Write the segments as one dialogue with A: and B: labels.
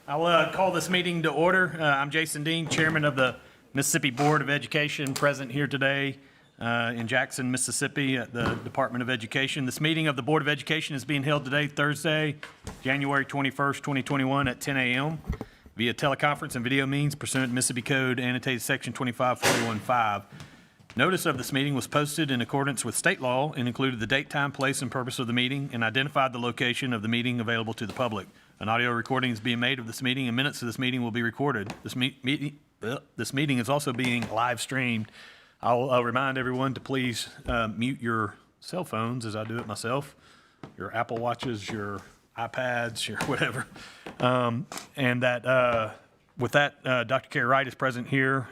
A: I'll call this meeting to order. I'm Jason Dean, Chairman of the Mississippi Board of Education, present here today in Jackson, Mississippi at the Department of Education. This meeting of the Board of Education is being held today, Thursday, January 21st, 2021 at 10 a.m. via teleconference and video means pursuant to Mississippi Code annotated section 25415. Notice of this meeting was posted in accordance with state law and included the date, time, place, and purpose of the meeting and identified the location of the meeting available to the public. An audio recording is being made of this meeting and minutes of this meeting will be recorded. This meeting is also being live streamed. I'll remind everyone to please mute your cell phones as I do it myself, your Apple Watches, your iPads, your whatever. With that, Dr. Carrie Wright is present here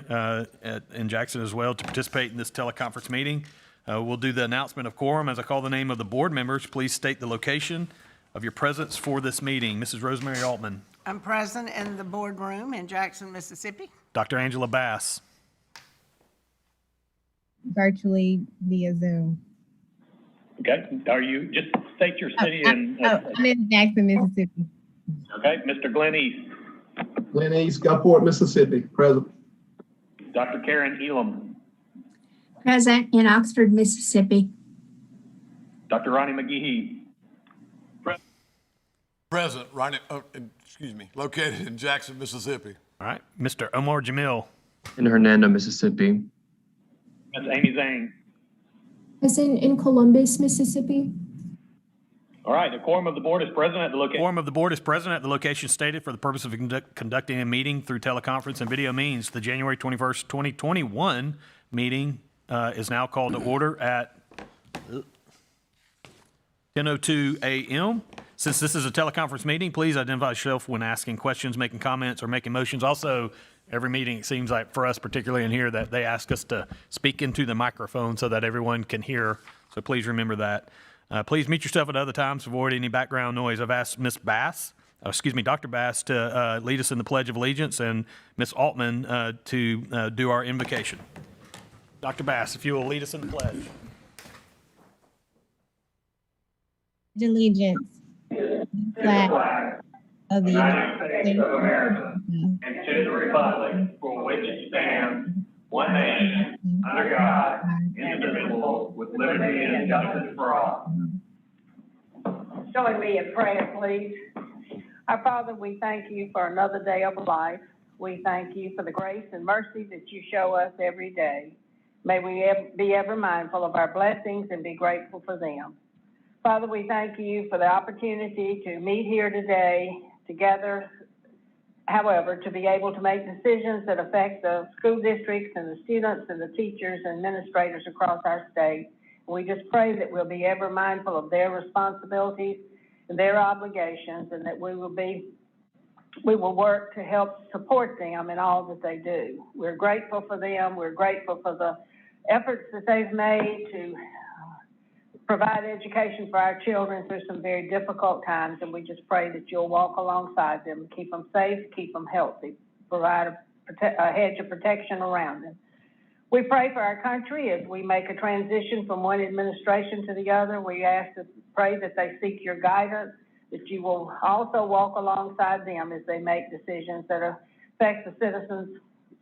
A: in Jackson as well to participate in this teleconference meeting. We'll do the announcement of quorum. As I call the name of the board members, please state the location of your presence for this meeting. Mrs. Rosemary Altman.
B: I'm present in the boardroom in Jackson, Mississippi.
A: Dr. Angela Bass.
C: Virtually via Zoom.
D: Okay, are you, just state your city and.
C: I'm in Jackson, Mississippi.
D: Okay, Mr. Glenn East.
E: Glen East, Gulfport, Mississippi, present.
D: Dr. Karen Elam.
F: Present in Oxford, Mississippi.
D: Dr. Ronnie McGehee.
G: Present, located in Jackson, Mississippi.
A: All right, Mr. Omar Jamil.
H: In Hernando, Mississippi.
D: Ms. Amy Zhang.
F: Present in Columbus, Mississippi.
D: All right, the quorum of the board is present at the location.
A: Quorum of the board is present at the location stated for the purpose of conducting a meeting through teleconference and video means. The January 21st, 2021 meeting is now called to order at 10:02 a.m. Since this is a teleconference meeting, please identify yourself when asking questions, making comments, or making motions. Also, every meeting, it seems like for us, particularly in here, that they ask us to speak into the microphone so that everyone can hear. So please remember that. Please mute yourself at other times to avoid any background noise. I've asked Dr. Bass to lead us in the Pledge of Allegiance and Ms. Altman to do our invocation. Dr. Bass, if you will lead us in the pledge.
C: Allegiance to the flag of the United States of America
D: And to the republic for which it stands, one nation, under God, indivisible, with liberty and justice for all.
B: Join me in prayer, please. Our Father, we thank you for another day of life. We thank you for the grace and mercy that you show us every day. May we be ever mindful of our blessings and be grateful for them. Father, we thank you for the opportunity to meet here today together, however, to be able to make decisions that affect the school districts and the students and the teachers and administrators across our state. We just pray that we'll be ever mindful of their responsibilities and their obligations, and that we will work to help support them in all that they do. We're grateful for them. We're grateful for the efforts that they've made to provide education for our children through some very difficult times, and we just pray that you'll walk alongside them, keep them safe, keep them healthy, provide a hedge of protection around them. We pray for our country as we make a transition from one administration to the other. We pray that they seek your guidance, that you will also walk alongside them as they make decisions that affect the citizens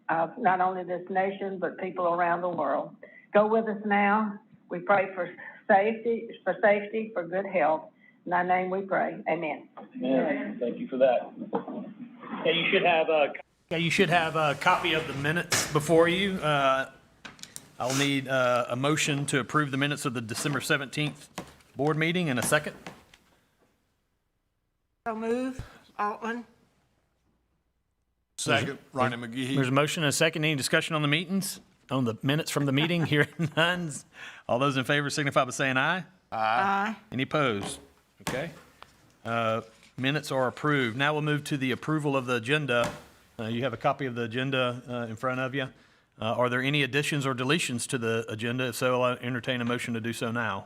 B: of not only this nation, but people around the world. Go with us now. We pray for safety, for good health. In thy name we pray. Amen.
D: Amen. Thank you for that. Okay,
A: You should have a copy of the minutes before you. I'll need a motion to approve the minutes of the December 17th board meeting in a second.
B: So move, Altman.
G: Second, Ronnie McGehee.
A: There's a motion and a second. Any discussion on the meetings? On the minutes from the meeting? Hearing none. All those in favor signify by saying aye.
B: Aye.
A: Any opposed? Okay. Minutes are approved. Now we'll move to the approval of the agenda. You have a copy of the agenda in front of you. Are there any additions or deletions to the agenda? If so, I'll entertain a motion to do so now.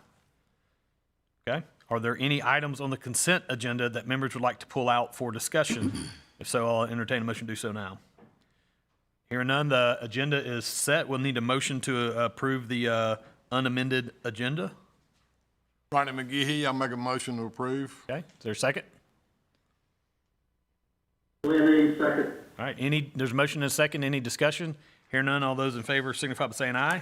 A: Okay. Are there any items on the consent agenda that members would like to pull out for discussion? If so, I'll entertain a motion to do so now. Hearing none, the agenda is set. We'll need a motion to approve the unamended agenda.
G: Ronnie McGehee, I'll make a motion to approve.
A: Okay, is there a second?
D: Lenny, second.
A: All right, there's a motion and a second. Any discussion? Hear none. All those in favor signify by saying aye.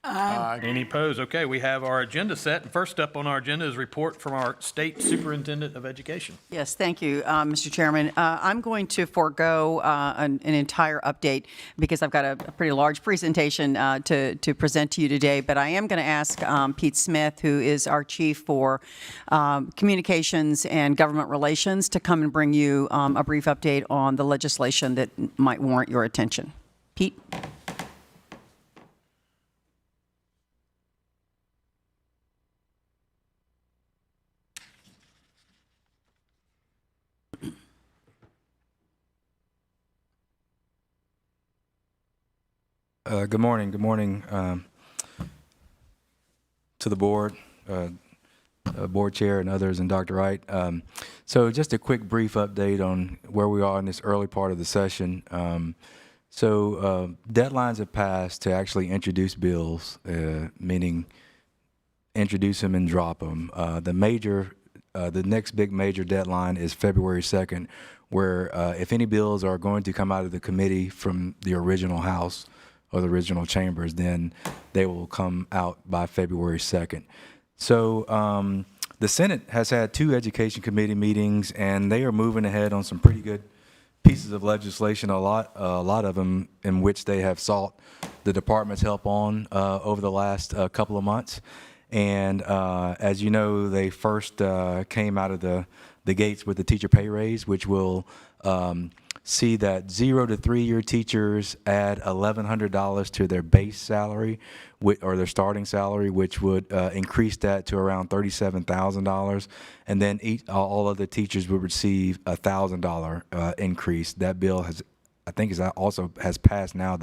G: Aye.
A: Any opposed? Okay, we have our agenda set. And first up on our agenda is report from our State Superintendent of Education.
I: Yes, thank you, Mr. Chairman. I'm going to forego an entire update because I've got a pretty large presentation to present to you today, but I am going to ask Pete Smith, who is our chief for communications and government relations, to come and bring you a brief update on the legislation that might warrant your attention. Pete?
J: Good morning. Good morning to the board, board chair and others, and Dr. Wright. So just a quick brief update on where we are in this early part of the session. Deadlines have passed to actually introduce bills, meaning introduce them and drop them. The next big major deadline is February 2nd, where if any bills are going to come out of the committee from the original House or the original chambers, then they will come out by February 2nd. So the Senate has had 2 education committee meetings, and they are moving ahead on some pretty good pieces of legislation, a lot of them in which they have sought the department's help on over the last couple of months. And as you know, they first came out of the gates with the teacher pay raise, which will see that 0 to 3 year teachers add $1,100 to their base salary or their starting salary, which would increase that to around $37,000. And then all other teachers would receive a $1,000 increase. That bill has passed now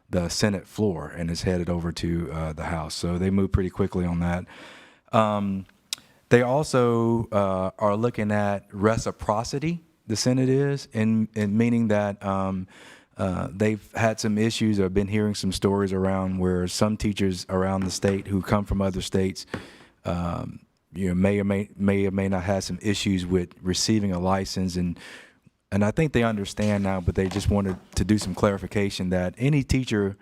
J: the Senate floor and is headed over to the House. So they move pretty quickly on that. They also are looking at reciprocity. The Senate is, in meaning that they've had some issues. I've been hearing some stories around where some teachers around the state who come from other states, may or may not have some issues with receiving a license, and I think they understand now, but they just wanted to do some clarification that any teacher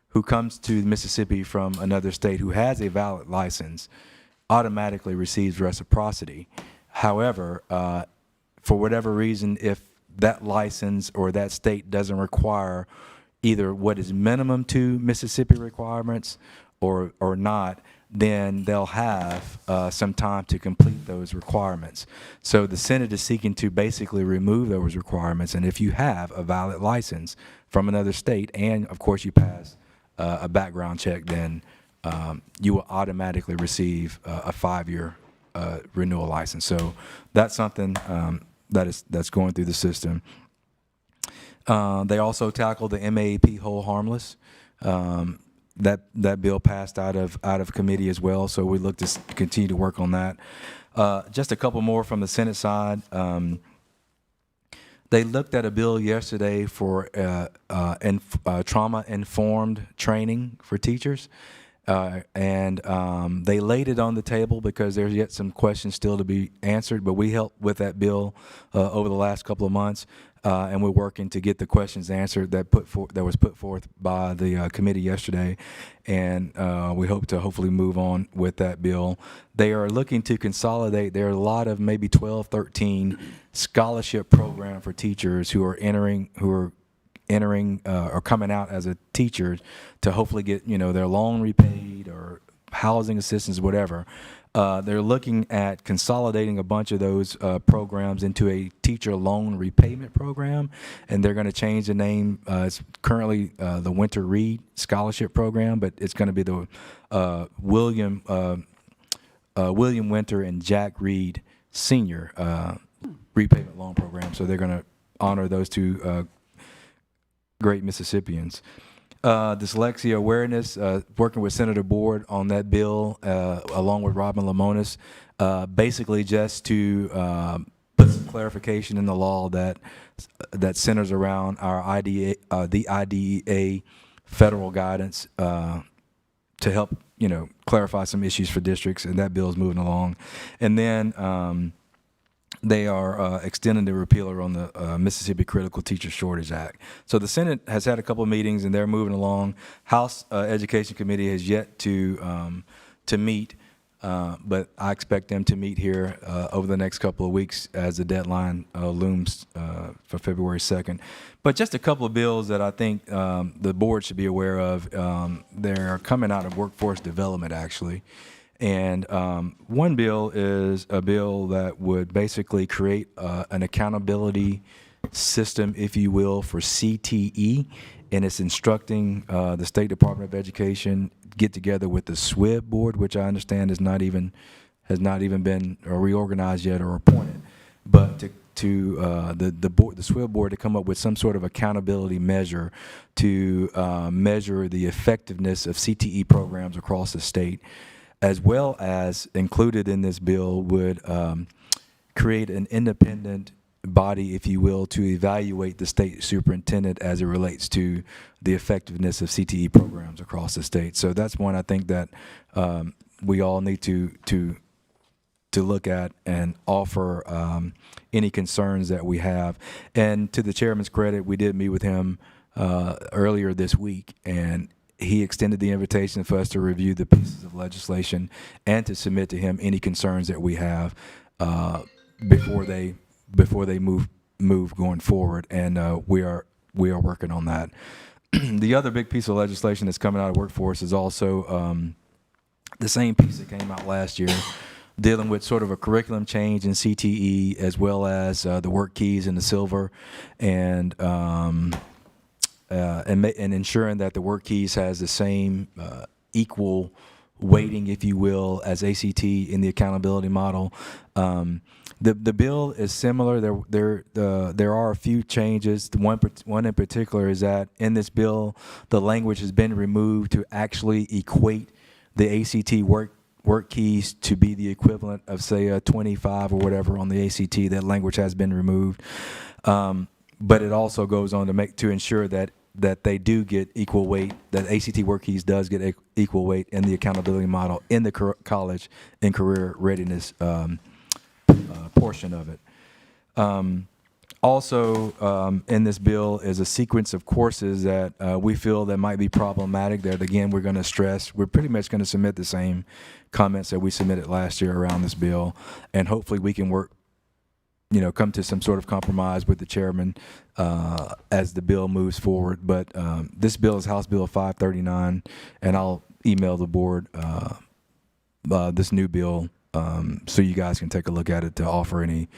J: who comes to Mississippi from another state who has a valid license automatically receives reciprocity. However, for whatever reason, if that license or that state doesn't require either what is minimum to Mississippi requirements or not, then they'll have some time to complete those requirements. So the Senate is seeking to basically remove those requirements. And if you have a valid license from another state, and of course you pass a background check, then you will automatically receive a 5-year renewal license. So that's something that's going through the system. They also tackled the MAAP hold harmless. That bill passed out of committee as well, so we look to continue to work on that. Just a couple more from the Senate side. They looked at a bill yesterday for trauma-informed training for teachers. And they laid it on the table because there's yet some questions still to be answered, but we helped with that bill over the last couple of months, and we're working to get the questions answered that was put forth by the committee yesterday, and we hope to hopefully move on with that bill. They are looking to consolidate. There are a lot of maybe 12, 13 scholarship program for teachers who are entering or coming out as a teacher to hopefully get their loan repaid or housing assistance, whatever. They're looking at consolidating a bunch of those programs into a teacher loan repayment program, and they're going to change the name. It's currently the Winter Reed Scholarship Program, but it's going to be the William Winter and Jack Reed Senior Repayment Loan Program. So they're going to honor those two great Mississippians. Dyslexia awareness, working with Senator Board on that bill, along with Robin Lamonis, basically just to put some clarification in the law that centers around our IDEA, the IDEA federal guidance to help clarify some issues for districts, and that bill is moving along. And then they are extending the repealer on the Mississippi Critical Teacher Shortage Act. So the Senate has had a couple of meetings and they're moving along. House Education Committee has yet to meet, but I expect them to meet here over the next couple of weeks as the deadline looms for February 2nd. But just a couple of bills that I think the board should be aware of. They're coming out of workforce development, actually. And one bill is a bill that would basically create an accountability system, if you will, for CTE, and it's instructing the State Department of Education get together with the SWIB board, which I understand has not even been reorganized yet or appointed, but the SWIB board to come up with some sort of accountability measure to measure the effectiveness of CTE programs across the state, as well as included in this bill would create an independent body, if you will, to evaluate the state superintendent as it relates to the effectiveness of CTE programs across the state. So that's one I think that we all need to look at and offer any concerns that we have. And to the chairman's credit, we did meet with him earlier this week, and he extended the invitation for us to review the pieces of legislation and to submit to him any concerns that we have before they move going forward. And we are working on that. The other big piece of legislation that's coming out of workforce is also the same piece that came out last year, dealing with sort of a curriculum change in CTE, as well as the WorkKeys and the Silver, and ensuring that the WorkKeys has the same equal weighting, if you will, as ACT in the accountability model. The bill is similar. There are a few changes. One in particular is that in this bill, the language has been removed to actually equate the ACT WorkKeys to be the equivalent of, say, a 25 or whatever on the ACT. That language has been removed. But it also goes on to ensure that they do get equal weight, that ACT WorkKeys does get equal weight in the accountability model in the college and career readiness portion of it. Also, in this bill is a sequence of courses that we feel that might be problematic. That again, we're going to stress. We're pretty much going to submit the same comments that we submitted last year around this bill, and hopefully we can work, come to some sort of compromise with the chairman as the bill moves forward. But this bill is House Bill 539, and I'll email the board this new bill so you guys can take a look at it to offer any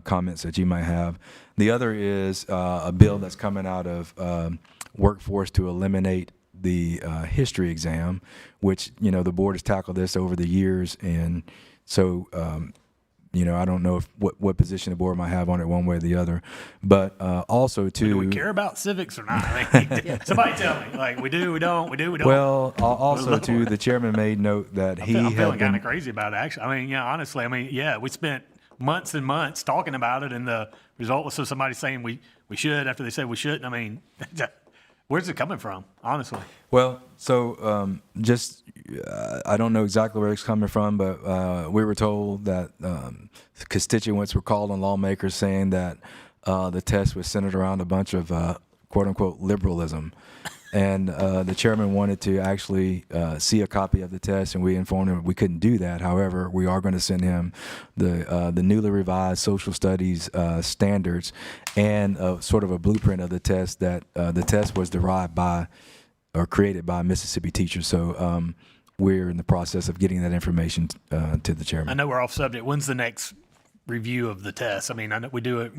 J: comments that you might have. The other is a bill that's coming out of workforce to eliminate the history exam, which, the board has tackled this over the years. And so, I don't know what position the board might have on it one way or the other, but also to...
A: Do we care about civics or not? Somebody tell me. Like, we do, we don't, we do, we don't.
J: Well, also too, the chairman made note that
A: I'm feeling kind of crazy about it, actually. I mean, honestly, we spent months and months talking about it, and the result was somebody saying we should after they said we shouldn't. I mean, where's it coming from, honestly?
J: Well, so I don't know exactly where it's coming from, but we were told that constituents were called on lawmakers saying that the test was centered around a bunch of quote-unquote liberalism. And the chairman wanted to actually see a copy of the test, and we informed him we couldn't do that. However, we are going to send him the newly revised social studies standards and sort of a blueprint of the test that the test was derived by or created by Mississippi teachers. So we're in the process of getting that information to the chairman.
A: I know we're off subject. When's the next review of the test? I mean, I know we do it,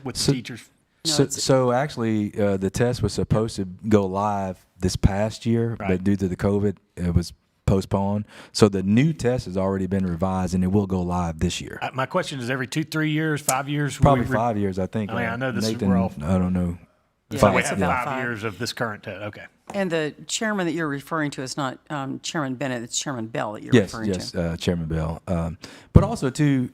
A: with teachers.
J: So actually, the test was supposed to go live this past year,
A: Right.
J: but due to the COVID, it was postponed. So the new test has already been revised, and it will go live this year.
A: My question is, every 2-3 years, 5 years?
J: Probably 5 years, I think.
A: I mean, I know this is
J: Nathan,
A: we're off.
J: I don't know.
I: Yeah,
A: So we
I: it's
A: have
I: about
A: 5 years of this current test. Okay.
I: And the chairman that you're referring to is not Chairman Bennett, it's Chairman Bell that you're
J: Yes,
I: referring to.
J: Chairman Bell. But also, too,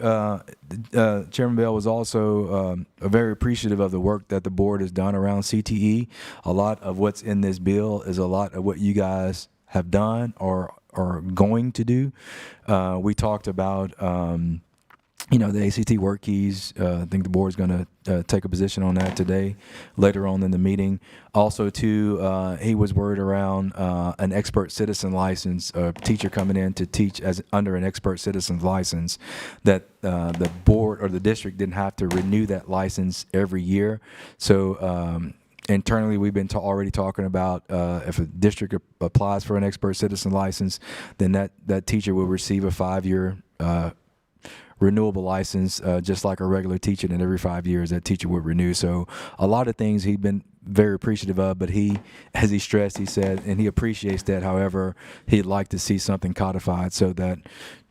J: Chairman Bell was also very appreciative of the work that the board has done around CTE. A lot of what's in this bill is a lot of what you guys have done or are going to do. We talked about the ACT WorkKeys. I think the board's going to take a position on that today, later on in the meeting. Also, too, he was worried around an expert citizen license, a teacher coming in to teach as under an expert citizen license, that the board or the district didn't have to renew that license every year. So internally, we've been already talking about if a district applies for an expert citizen license, then that teacher will receive a 5-year renewable license, just like a regular teacher, and every 5 years that teacher would renew. So a lot of things he'd been very appreciative of, but he, as he stressed, he said, and he appreciates that. However, he'd like to see something codified so that,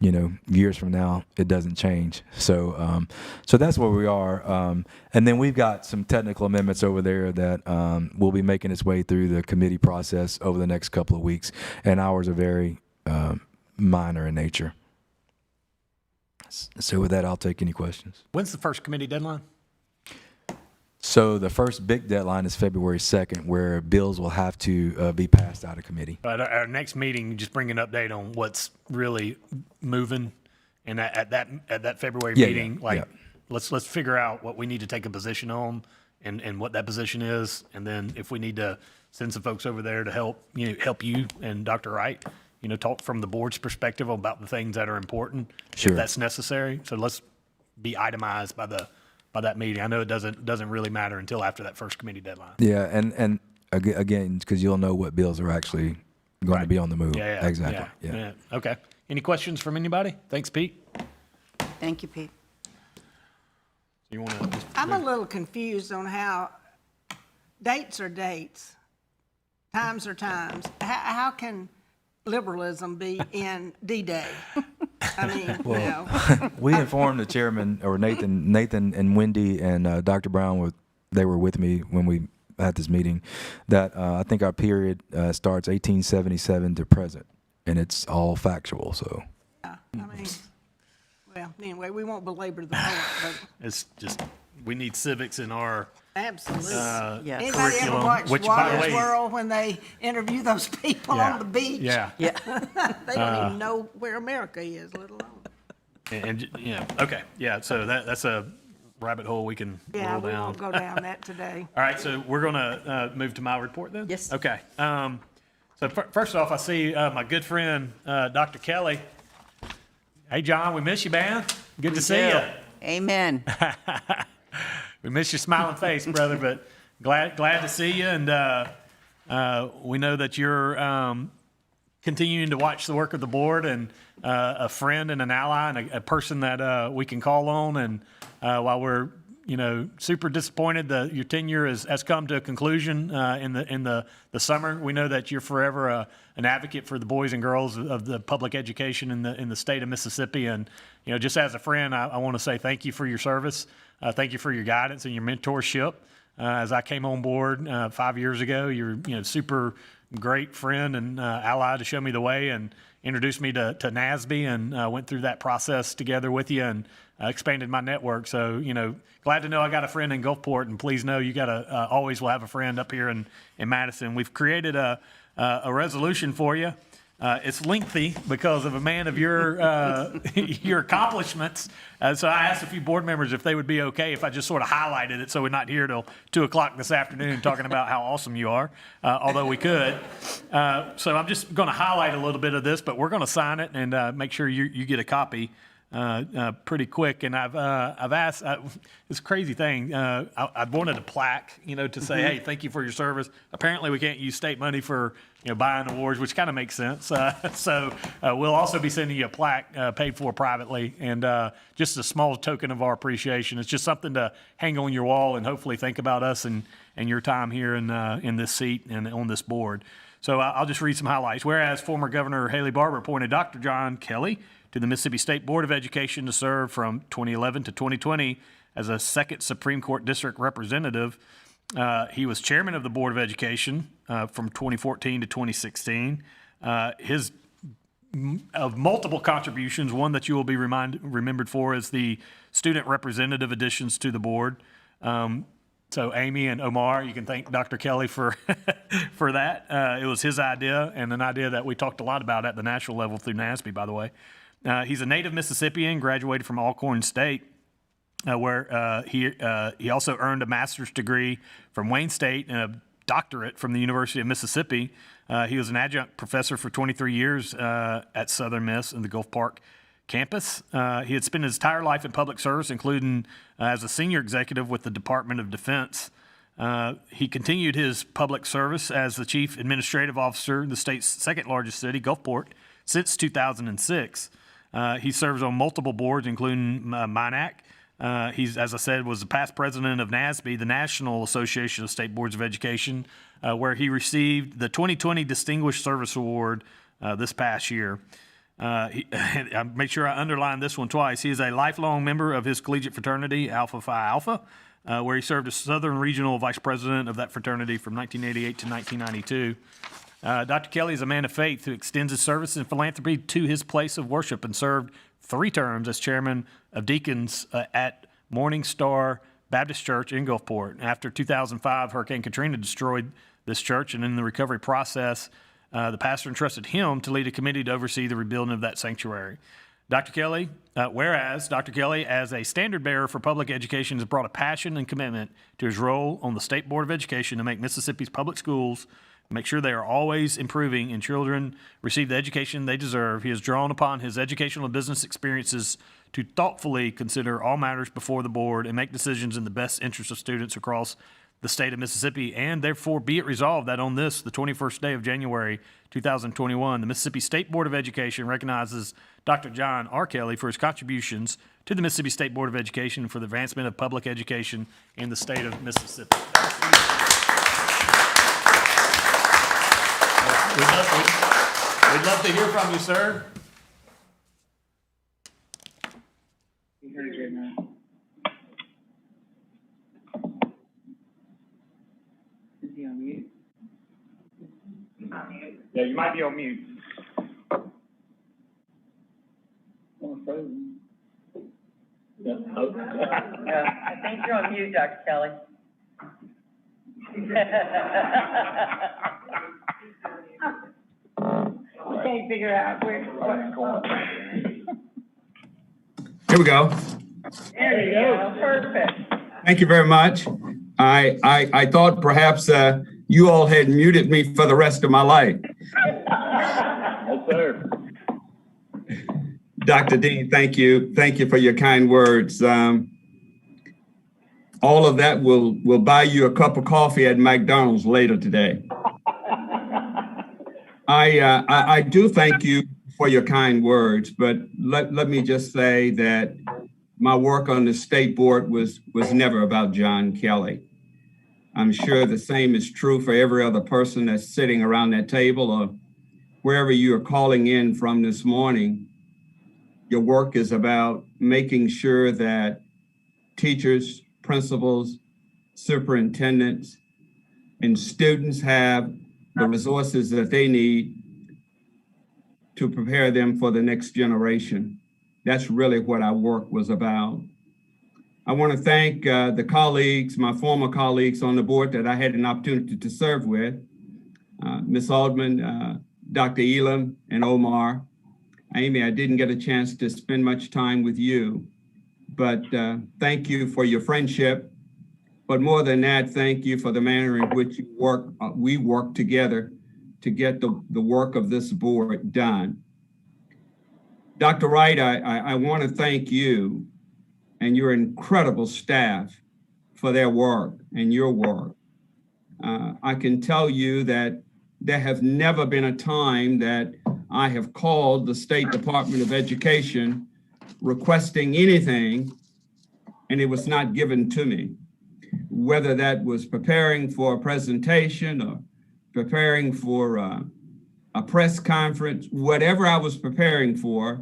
J: years from now, it doesn't change. So, so that's where we are. And then we've got some technical amendments over there that will be making its way through the committee process over the next couple of weeks, and ours are very minor in nature. So with that, I'll take any questions.
A: When's the first committee deadline?
J: So the first big deadline is February 2nd, where bills will have to be passed out of committee.
A: At our next meeting, just bring an update on what's really moving, and at that February meeting, let's figure out what we need to take a position on, and what that position is, and then if we need to send some folks over there to help you and Dr. Wright, talk from the board's perspective about the things that are important,
J: Sure.
A: if that's necessary. So let's be itemized by that meeting. I know it doesn't really matter until after that first committee deadline.
J: Yeah, and again, because you'll know what bills are actually going to be on the move.
A: Yeah.
J: Exactly.
A: Yeah. Okay. Any questions from anybody? Thanks, Pete.
I: Thank you, Pete.
A: You want to?
K: I'm a little confused on how dates are dates, times are times. How can liberalism be in D-Day? I mean,
J: We informed the chairman, or Nathan and Wendy and Dr. Brown, they were with me when we had this meeting, that I think our period starts 1877 to present, and it's all factual. So,
K: anyway, we won't belabor the point, but
A: It's just, we need civics in our
K: absolutely.
I: Yes.
K: Anybody ever
A: curriculum,
K: watch
A: which, by the
K: Water's
A: way-
K: World when they interview those people on the beach?
A: Yeah.
K: They don't even know where America is, let alone.
A: And okay. Yeah. So that's a rabbit hole we can
K: Yeah,
A: roll
K: we
A: down.
K: won't go down that today.
A: All right. So we're going to move to my report then?
I: Yes.
A: Okay. So first off, I see my good friend, Dr. Kelly. Hey, John, we miss you, man. Good to see you.
I: Amen.
A: We miss your smiling face, brother, but glad to see you. And we know that you're continuing to watch the work of the board, and a friend and an ally and a person that we can call on. And while we're super disappointed that your tenure has come to a conclusion in the summer, we know that you're forever an advocate for the boys and girls of the public education in the state of Mississippi. And just as a friend, I want to say thank you for your service. Thank you for your guidance and your mentorship. As I came on board 5 years ago, you're super great friend and ally to show me the way and introduced me to NASB, and went through that process together with you, and expanded my network. So, glad to know I got a friend in Gulfport, and please know you always will have a friend up here in Madison. We've created a resolution for you. It's lengthy because of a man of your your accomplishments. So I asked a few board members if they would be okay if I just sort of highlighted it, so we're not here till 2:00 this afternoon talking about how awesome you are, although we could. So I'm just going to highlight a little bit of this, but we're going to sign it and make sure you get a copy pretty quick. And I've asked this crazy thing. I wanted a plaque, to say, hey, thank you for your service. Apparently, we can't use state money for buying awards, which kind of makes sense. So we'll also be sending you a plaque paid for privately, and just a small token of our appreciation. It's just something to hang on your wall and hopefully think about us and your time here in this seat and on this board. So I'll just read some highlights. Whereas former Governor Haley Barbour appointed Dr. John Kelly to the Mississippi State Board of Education to serve from 2011 to 2020 as a second Supreme Court District Representative. He was chairman of the Board of Education from 2014 to 2016. Of multiple contributions, one that you will be remembered for is the student representative additions to the board. So Amy and Omar, you can thank Dr. Kelly for for that. It was his idea, and an idea that we talked a lot about at the national level through NASB, by the way. He's a native Mississippian, graduated from Alcorn State, where he also earned a master's degree from Wayne State and a doctorate from the University of Mississippi. He was an adjunct professor for 23 years at Southern Miss in the Gulf Park campus. He had spent his entire life in public service, including as a senior executive with the Department of Defense. He continued his public service as the chief administrative officer in the state's second largest city, Gulfport, since 2006. He serves on multiple boards, including MINAC. He's, as I said, was the past president of NASB, the National Association of State Boards of Education, where he received the 2020 Distinguished Service Award this past year. I make sure I underline this one twice. He is a lifelong member of his collegiate fraternity, Alpha Phi Alpha, where he served as Southern Regional Vice President of that fraternity from 1988 to 1992. Dr. Kelly is a man of faith who extends his service and philanthropy to his place of worship and served 3 terms as chairman of deacons at Morning Star Baptist Church in Gulfport. After 2005, Hurricane Katrina destroyed this church, and in the recovery process, the pastor entrusted him to lead a committee to oversee the rebuilding of that sanctuary. Dr. Kelly, whereas Dr. Kelly, as a standard bearer for public education, has brought a passion and commitment to his role on the State Board of Education to make Mississippi's public schools, make sure they are always improving and children receive the education they deserve. He has drawn upon his educational and business experiences to thoughtfully consider all matters before the board and make decisions in the best interest of students across the state of Mississippi, and therefore be it resolved that on this, the 21st day of January 2021, the Mississippi State Board of Education recognizes Dr. John R. Kelly for his contributions to the Mississippi State Board of Education for the advancement of public education in the state of Mississippi. We'd love to hear from you, sir.
D: Yeah, you might be on mute.
B: I think you're on mute, Dr. Kelly. We can't figure out what's going on.
L: Here we go.
B: There you go, perfect.
L: Thank you very much. I thought perhaps you all had muted me for the rest of my life.
D: Yes, sir.
L: Dr. Dean, thank you. Thank you for your kind words. All of that will buy you a cup of coffee at McDonald's later today. I do thank you for your kind words, but let me just say that my work on the state board was never about John Kelly. I'm sure the same is true for every other person that's sitting around that table or wherever you are calling in from this morning. Your work is about making sure that teachers, principals, superintendents, and students have the resources that they need to prepare them for the next generation. That's really what our work was about. I want to thank the colleagues, my former colleagues on the board that I had an opportunity to serve with, Ms. Aldman, Dr. Elam, and Omar. Amy, I didn't get a chance to spend much time with you, but thank you for your friendship. But more than that, thank you for the manner in which you we work together to get the work of this board done. Dr. Wright, I want to thank you and your incredible staff for their work and your work. I can tell you that there have never been a time that I have called the State Department of Education requesting anything and it was not given to me. Whether that was preparing for a presentation or preparing for a press conference, whatever I was preparing for,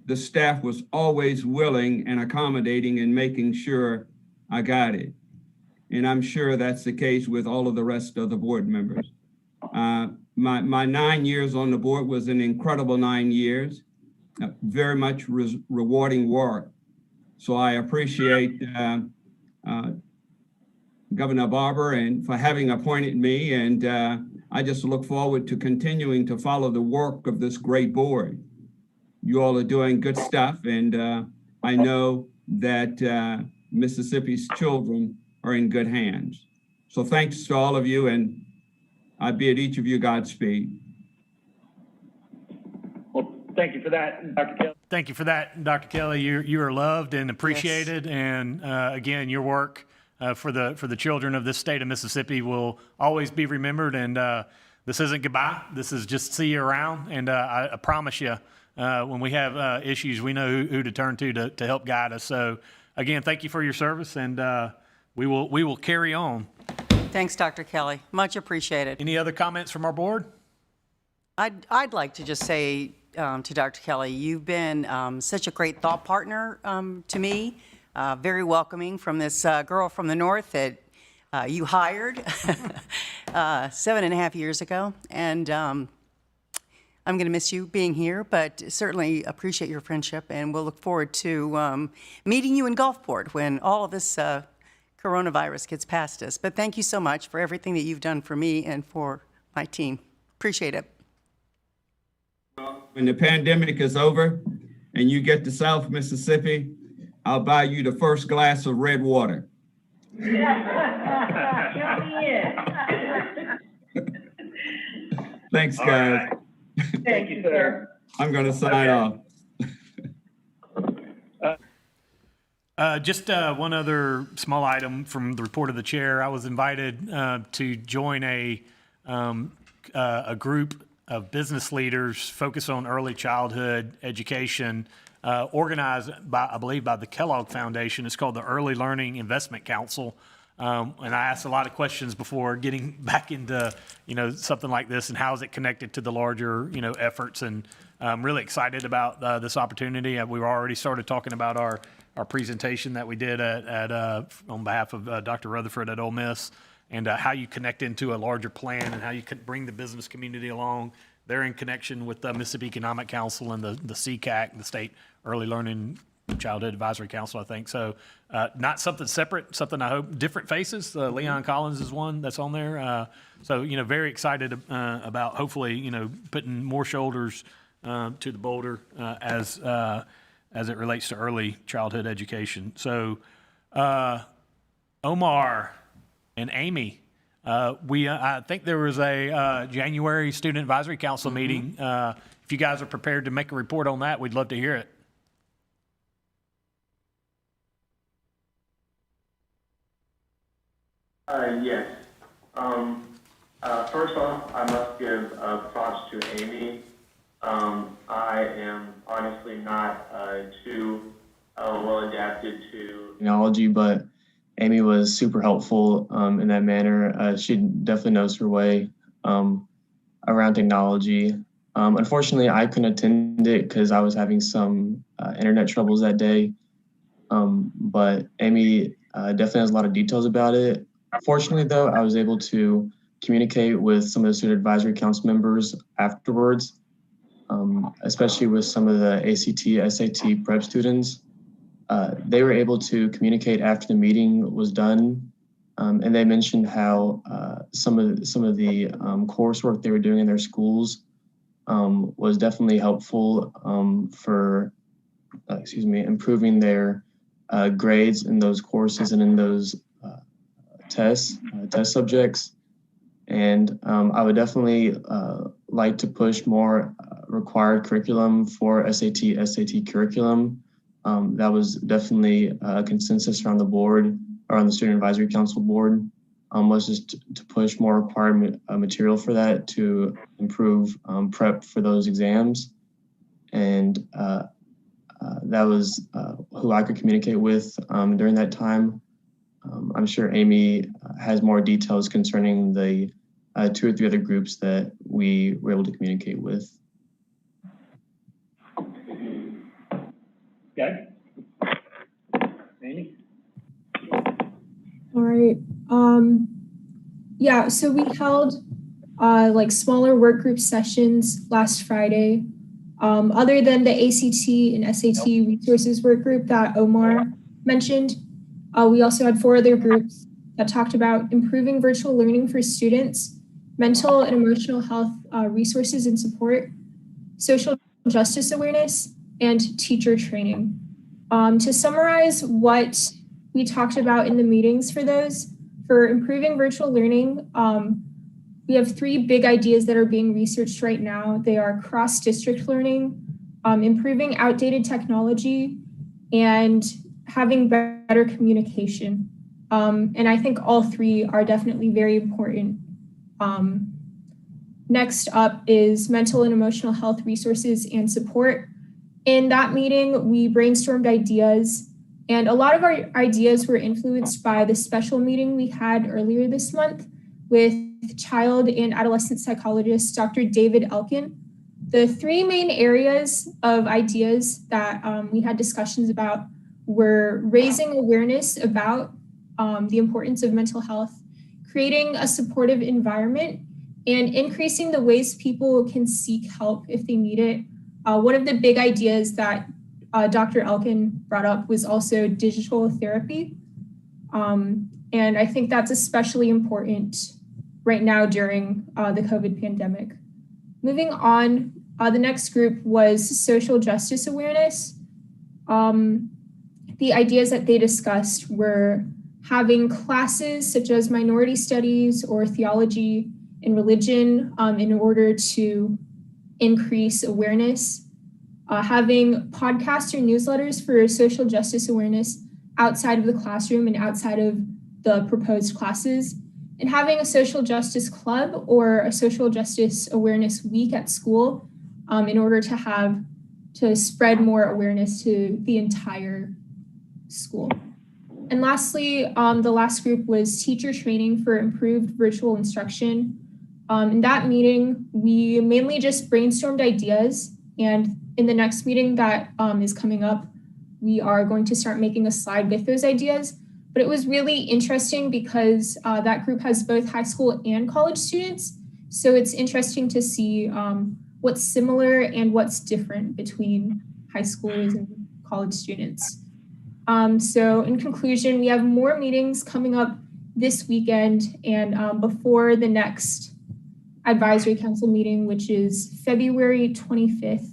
L: the staff was always willing and accommodating and making sure I got it. And I'm sure that's the case with all of the rest of the board members. My 9 years on the board was an incredible 9 years, very much rewarding work. So I appreciate Governor Barber and for having appointed me. And I just look forward to continuing to follow the work of this great board. you all are doing good stuff, and I know that Mississippi's children are in good hands. So thanks to all of you, and I bid each of you Godspeed.
D: Well, thank you for that, Dr. Kelly.
A: Thank you for that, Dr. Kelly. You are loved and appreciated, and again, your work for the children of this state of Mississippi will always be remembered. And this isn't goodbye. This is just see you around. And I promise you, when we have issues, we know who to turn to help guide us. So again, thank you for your service, and we will carry on.
I: Thanks, Dr. Kelly. Much appreciated.
A: Any other comments from our board?
I: I'd like to just say to Dr. Kelly, you've been such a great thought partner to me, very welcoming from this girl from the north that you hired 7.5 years ago. And I'm going to miss you being here, but certainly appreciate your friendship, and we'll look forward to meeting you in Gulfport when all of this coronavirus gets past us. But thank you so much for everything that you've done for me and for my team. Appreciate it.
L: When the pandemic is over and you get to South Mississippi, I'll buy you the first glass of red water. Thanks, guys.
D: Thank you, sir.
L: I'm going to sign off.
A: Just one other small item from the report of the chair. I was invited to join a group of business leaders focused on early childhood education, organized by, I believe, by the Kellogg Foundation. It's called the Early Learning Investment Council. And I asked a lot of questions before getting back into, something like this, and how is it connected to the larger, efforts. And I'm really excited about this opportunity. We were already started talking about our presentation that we did on behalf of Dr. Rutherford at Ole Miss, and how you connect into a larger plan and how you can bring the business community along. They're in connection with the Mississippi Economic Council and the CCAC, the State Early Learning Childhood Advisory Council, I think. So not something separate, something I hope, different faces. Leon Collins is one that's on there. So, very excited about hopefully, putting more shoulders to the boulder as it relates to early childhood education. So Omar and Amy, I think there was a January Student Advisory Council meeting. If you guys are prepared to make a report on that, we'd love to hear it.
M: Yes. First off, I must give props to Amy. I am honestly not too well adapted to technology, but Amy was super helpful in that manner. She definitely knows her way around technology. Unfortunately, I couldn't attend it because I was having some internet troubles that day. But Amy definitely has a lot of details about it. Fortunately, though, I was able to communicate with some of the Student Advisory Council members afterwards, especially with some of the ACT, SAT prep students. They were able to communicate after the meeting was done, and they mentioned how some of the coursework they were doing in their schools was definitely helpful for improving their grades in those courses and in those test subjects. And I would definitely like to push more required curriculum for SAT curriculum. That was definitely a consensus around the board, or on the Student Advisory Council board, was just to push more required material for that to improve prep for those exams. And that was who I could communicate with during that time. I'm sure Amy has more details concerning the 2 or 3 other groups that we were able to communicate with.
D: Okay. Amy?
F: All right. Yeah, so we held smaller work group sessions last Friday. Other than the ACT and SAT resources work group that Omar mentioned, we also had 4 other groups that talked about improving virtual learning for students, mental and emotional health resources and support, social justice awareness, and teacher training. To summarize what we talked about in the meetings for those, for improving virtual learning, we have 3 big ideas that are being researched right now. They are cross-district learning, improving outdated technology, and having better communication. And I think all 3 are definitely very important. Next up is mental and emotional health resources and support. In that meeting, we brainstormed ideas, and a lot of our ideas were influenced by the special meeting we had earlier this month with child and adolescent psychologist, Dr. David Elkin. The 3 main areas of ideas that we had discussions about were raising awareness about the importance of mental health, creating a supportive environment, and increasing the ways people can seek help if they need it. One of the big ideas that Dr. Elkin brought up was also digital therapy. And I think that's especially important right now during the COVID pandemic. Moving on, the next group was social justice awareness. The ideas that they discussed were having classes such as minority studies or theology and religion in order to increase awareness, having podcasts or newsletters for social justice awareness outside of the classroom and outside of the proposed classes, and having a social justice club or a social justice awareness week at school in order to spread more awareness to the entire school. And lastly, the last group was teacher training for improved virtual instruction. In that meeting, we mainly just brainstormed ideas, and in the next meeting that is coming up, we are going to start making a slide with those ideas. But it was really interesting because that group has both high school and college students. So it's interesting to see what's similar and what's different between high schoolers and college students. So in conclusion, we have more meetings coming up this weekend and before the next advisory council meeting, which is February 25th.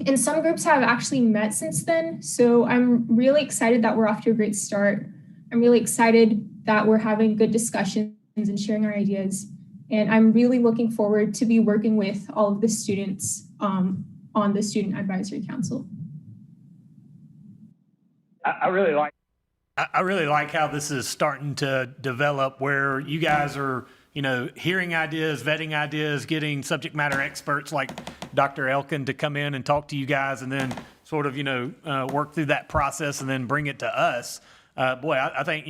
F: And some groups have actually met since then. So I'm really excited that we're off to a great start. I'm really excited that we're having good discussions and sharing our ideas. And I'm really looking forward to be working with all of the students on the Student Advisory Council.
A: I really like how this is starting to develop, where you guys are, hearing ideas, vetting ideas, getting subject matter experts like Dr. Elkin to come in and talk to you guys, and then sort of, work through that process and then bring it to us. I think,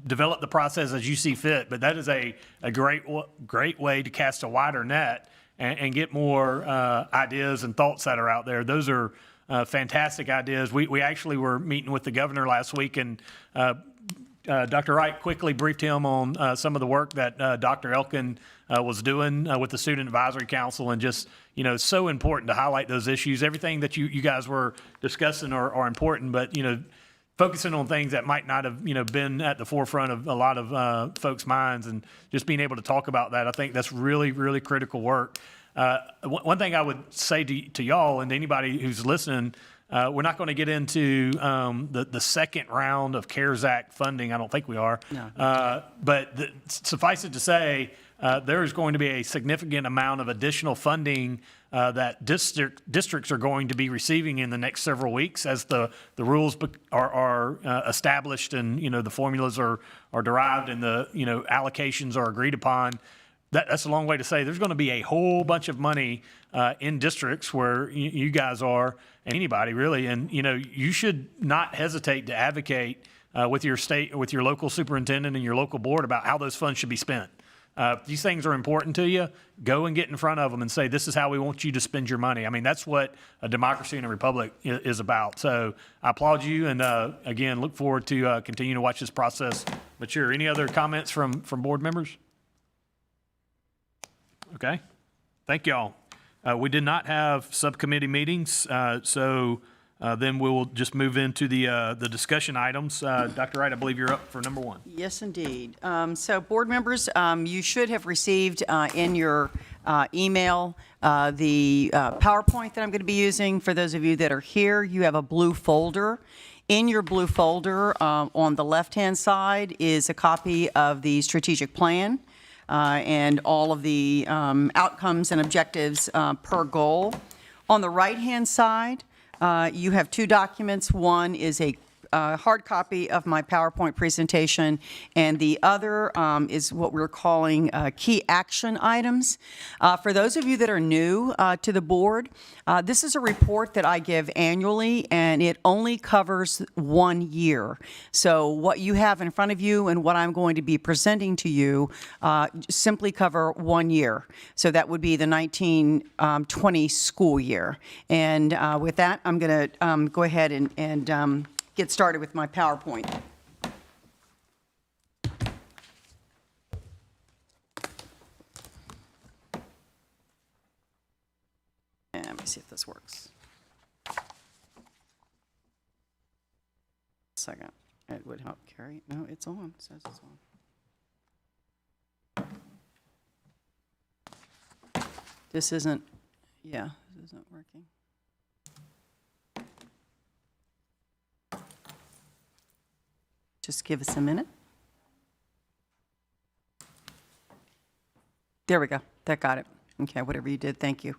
A: develop the process as you see fit, but that is a great way to cast a wider net and get more ideas and thoughts that are out there. Those are fantastic ideas. We actually were meeting with the governor last week, and Dr. Wright quickly briefed him on some of the work that Dr. Elkin was doing with the Student Advisory Council, and just, so important to highlight those issues. Everything that you guys were discussing are important, but, focusing on things that might not have, been at the forefront of a lot of folks' minds, and just being able to talk about that, I think that's really, really critical work. One thing I would say to y'all and to anybody who's listening, we're not going to get into the second round of CARES Act funding. I don't think we are. No. But suffice it to say, there is going to be a significant amount of additional funding that districts are going to be receiving in the next several weeks as the rules are established, and the formulas are derived, and the allocations are agreed upon. That's a long way to say there's going to be a whole bunch of money in districts where you guys are, and anybody really, and you should not hesitate to advocate with your state, with your local superintendent and your local board about how those funds should be spent. If these things are important to you, go and get in front of them and say, this is how we want you to spend your money. I mean, that's what a democracy and a republic is about. So I applaud you, and again, look forward to continuing to watch this process mature. Any other comments from board members? Okay, thank y'all. We did not have subcommittee meetings, so then we will just move into the discussion items. Dr. Wright, I believe you're up for number 1.
I: Yes, indeed. So board members, you should have received in your email, the PowerPoint that I'm going to be using. For those of you that are here, you have a blue folder. In your blue folder, on the left-hand side is a copy of the strategic plan and all of the outcomes and objectives per goal. On the right-hand side, you have two documents. One is a hard copy of my PowerPoint presentation, and the other is what we're calling key action items. For those of you that are new to the board, this is a report that I give annually, and it only covers 1 year. So what you have in front of you and what I'm going to be presenting to you simply cover 1 year. So that would be the 1920 school year. And with that, I'm going to go ahead and get started with my PowerPoint. And let me see if this works. Second, it would help carry. No, it's on. It says it's on. This isn't, yeah, this isn't working. Just give us a minute. There we go. That got it. Okay, whatever you did, thank you.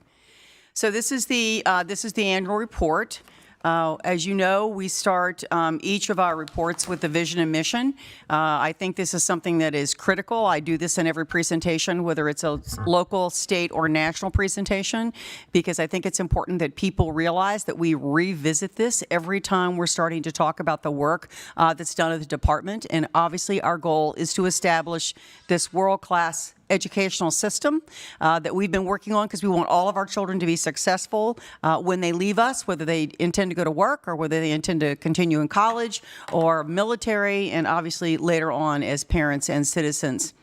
I: So this is the annual report. As you know, we start each of our reports with the vision and mission. I think this is something that is critical. I do this in every presentation, whether it's a local, state, or national presentation, because I think it's important that people realize that we revisit this every time we're starting to talk about the work that's done at the department. And obviously, our goal is to establish this world-class educational system that we've been working on, because we want all of our children to be successful when they leave us, whether they intend to go to work or whether they intend to continue in college or military, and obviously later on as parents and citizens.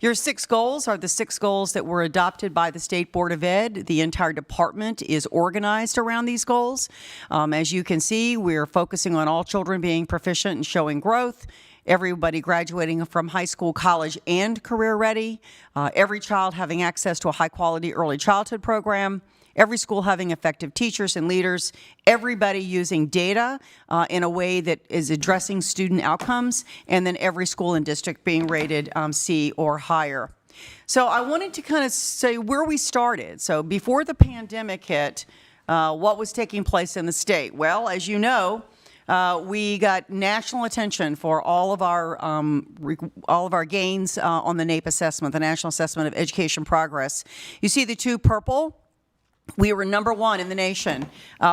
I: Your 6 goals are the 6 goals that were adopted by the State Board of Ed. The entire department is organized around these goals. As you can see, we're focusing on all children being proficient and showing growth, everybody graduating from high school, college, and career ready, every child having access to a high-quality early childhood program, every school having effective teachers and leaders, everybody using data in a way that is addressing student outcomes, and then every school and district being rated C or higher. So I wanted to kind of say where we started. So before the pandemic hit, what was taking place in the state? Well, as you know, we got national attention for all of our gains on the NAEP assessment, the National Assessment of Education Progress. You see the two purple. We were #1 in the nation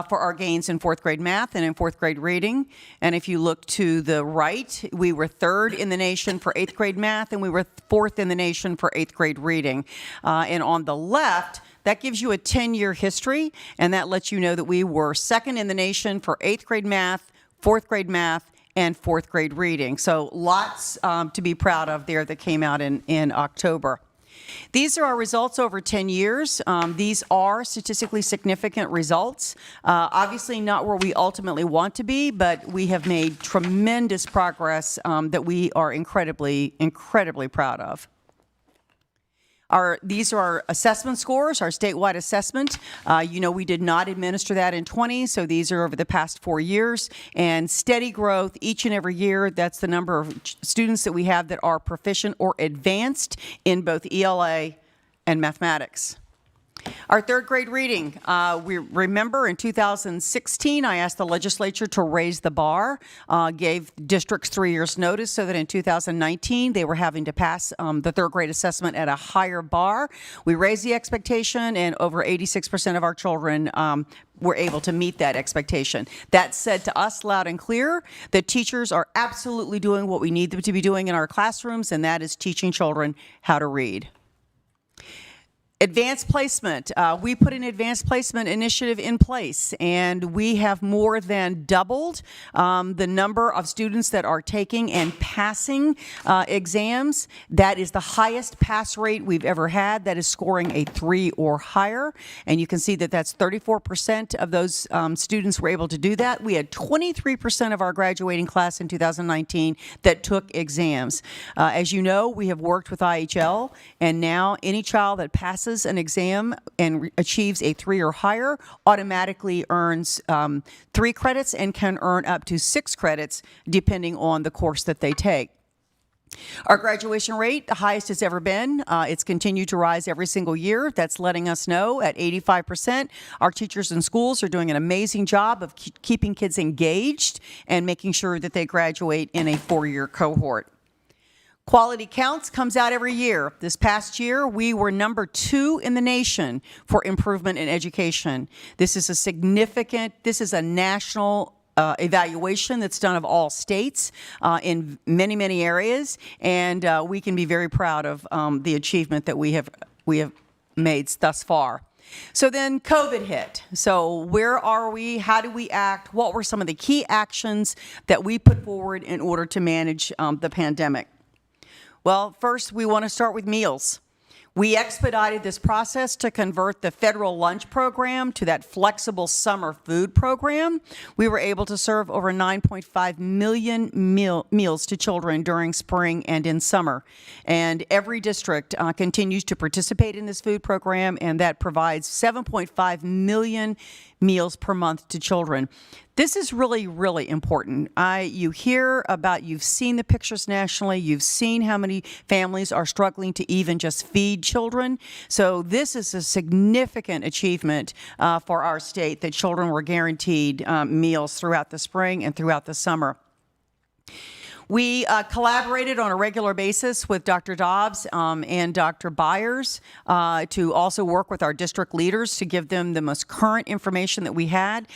I: for our gains in 4th grade math and in 4th grade reading. And if you look to the right, we were 3rd in the nation for 8th grade math, and we were 4th in the nation for 8th grade reading. And on the left, that gives you a 10-year history, and that lets you know that we were 2nd in the nation for 8th grade math, 4th grade math, and 4th grade reading. So lots to be proud of there that came out in October. These are our results over 10 years. These are statistically significant results. Obviously not where we ultimately want to be, but we have made tremendous progress that we are incredibly, incredibly proud of. These are our assessment scores, our statewide assessment. You know, we did not administer that in 20, so these are over the past 4 years. And steady growth each and every year. That's the number of students that we have that are proficient or advanced in both ELA and mathematics. Our 3rd grade reading, we remember in 2016, I asked the legislature to raise the bar, gave districts 3 years notice so that in 2019, they were having to pass the 3rd grade assessment at a higher bar. We raised the expectation, and over 86% of our children were able to meet that expectation. That said to us loud and clear that teachers are absolutely doing what we need them to be doing in our classrooms, and that is teaching children how to read. Advanced placement. We put an advanced placement initiative in place, and we have more than doubled the number of students that are taking and passing exams. That is the highest pass rate we've ever had. That is scoring a 3 or higher, and you can see that that's 34% of those students were able to do that. We had 23% of our graduating class in 2019 that took exams. As you know, we have worked with IHL, and now any child that passes passes an exam and achieves a 3 or higher automatically earns 3 credits and can earn up to 6 credits depending on the course that they take. Our graduation rate, the highest it's ever been. It's continued to rise every single year. That's letting us know at 85%. Our teachers in schools are doing an amazing job of keeping kids engaged and making sure that they graduate in a 4-year cohort. Quality Counts comes out every year. This past year, we were number 2 in the nation for improvement in education. This is a national evaluation that's done of all states in many, many areas, and we can be very proud of the achievement that we have made thus far. So then COVID hit. So where are we? How do we act? What were some of the key actions that we put forward in order to manage the pandemic? Well, first, we want to start with meals. We expedited this process to convert the federal lunch program to that flexible summer food program. We were able to serve over 9.5 million meals to children during spring and in summer. And every district continues to participate in this food program, and that provides 7.5 million meals per month to children. This is really, really important. You've seen the pictures nationally. You've seen how many families are struggling to even just feed children. So this is a significant achievement for our state that children were guaranteed meals throughout the spring and throughout the summer. We collaborated on a regular basis with Dr. Dobbs and Dr. Byers to also work with our district leaders to give them the most current information that we had,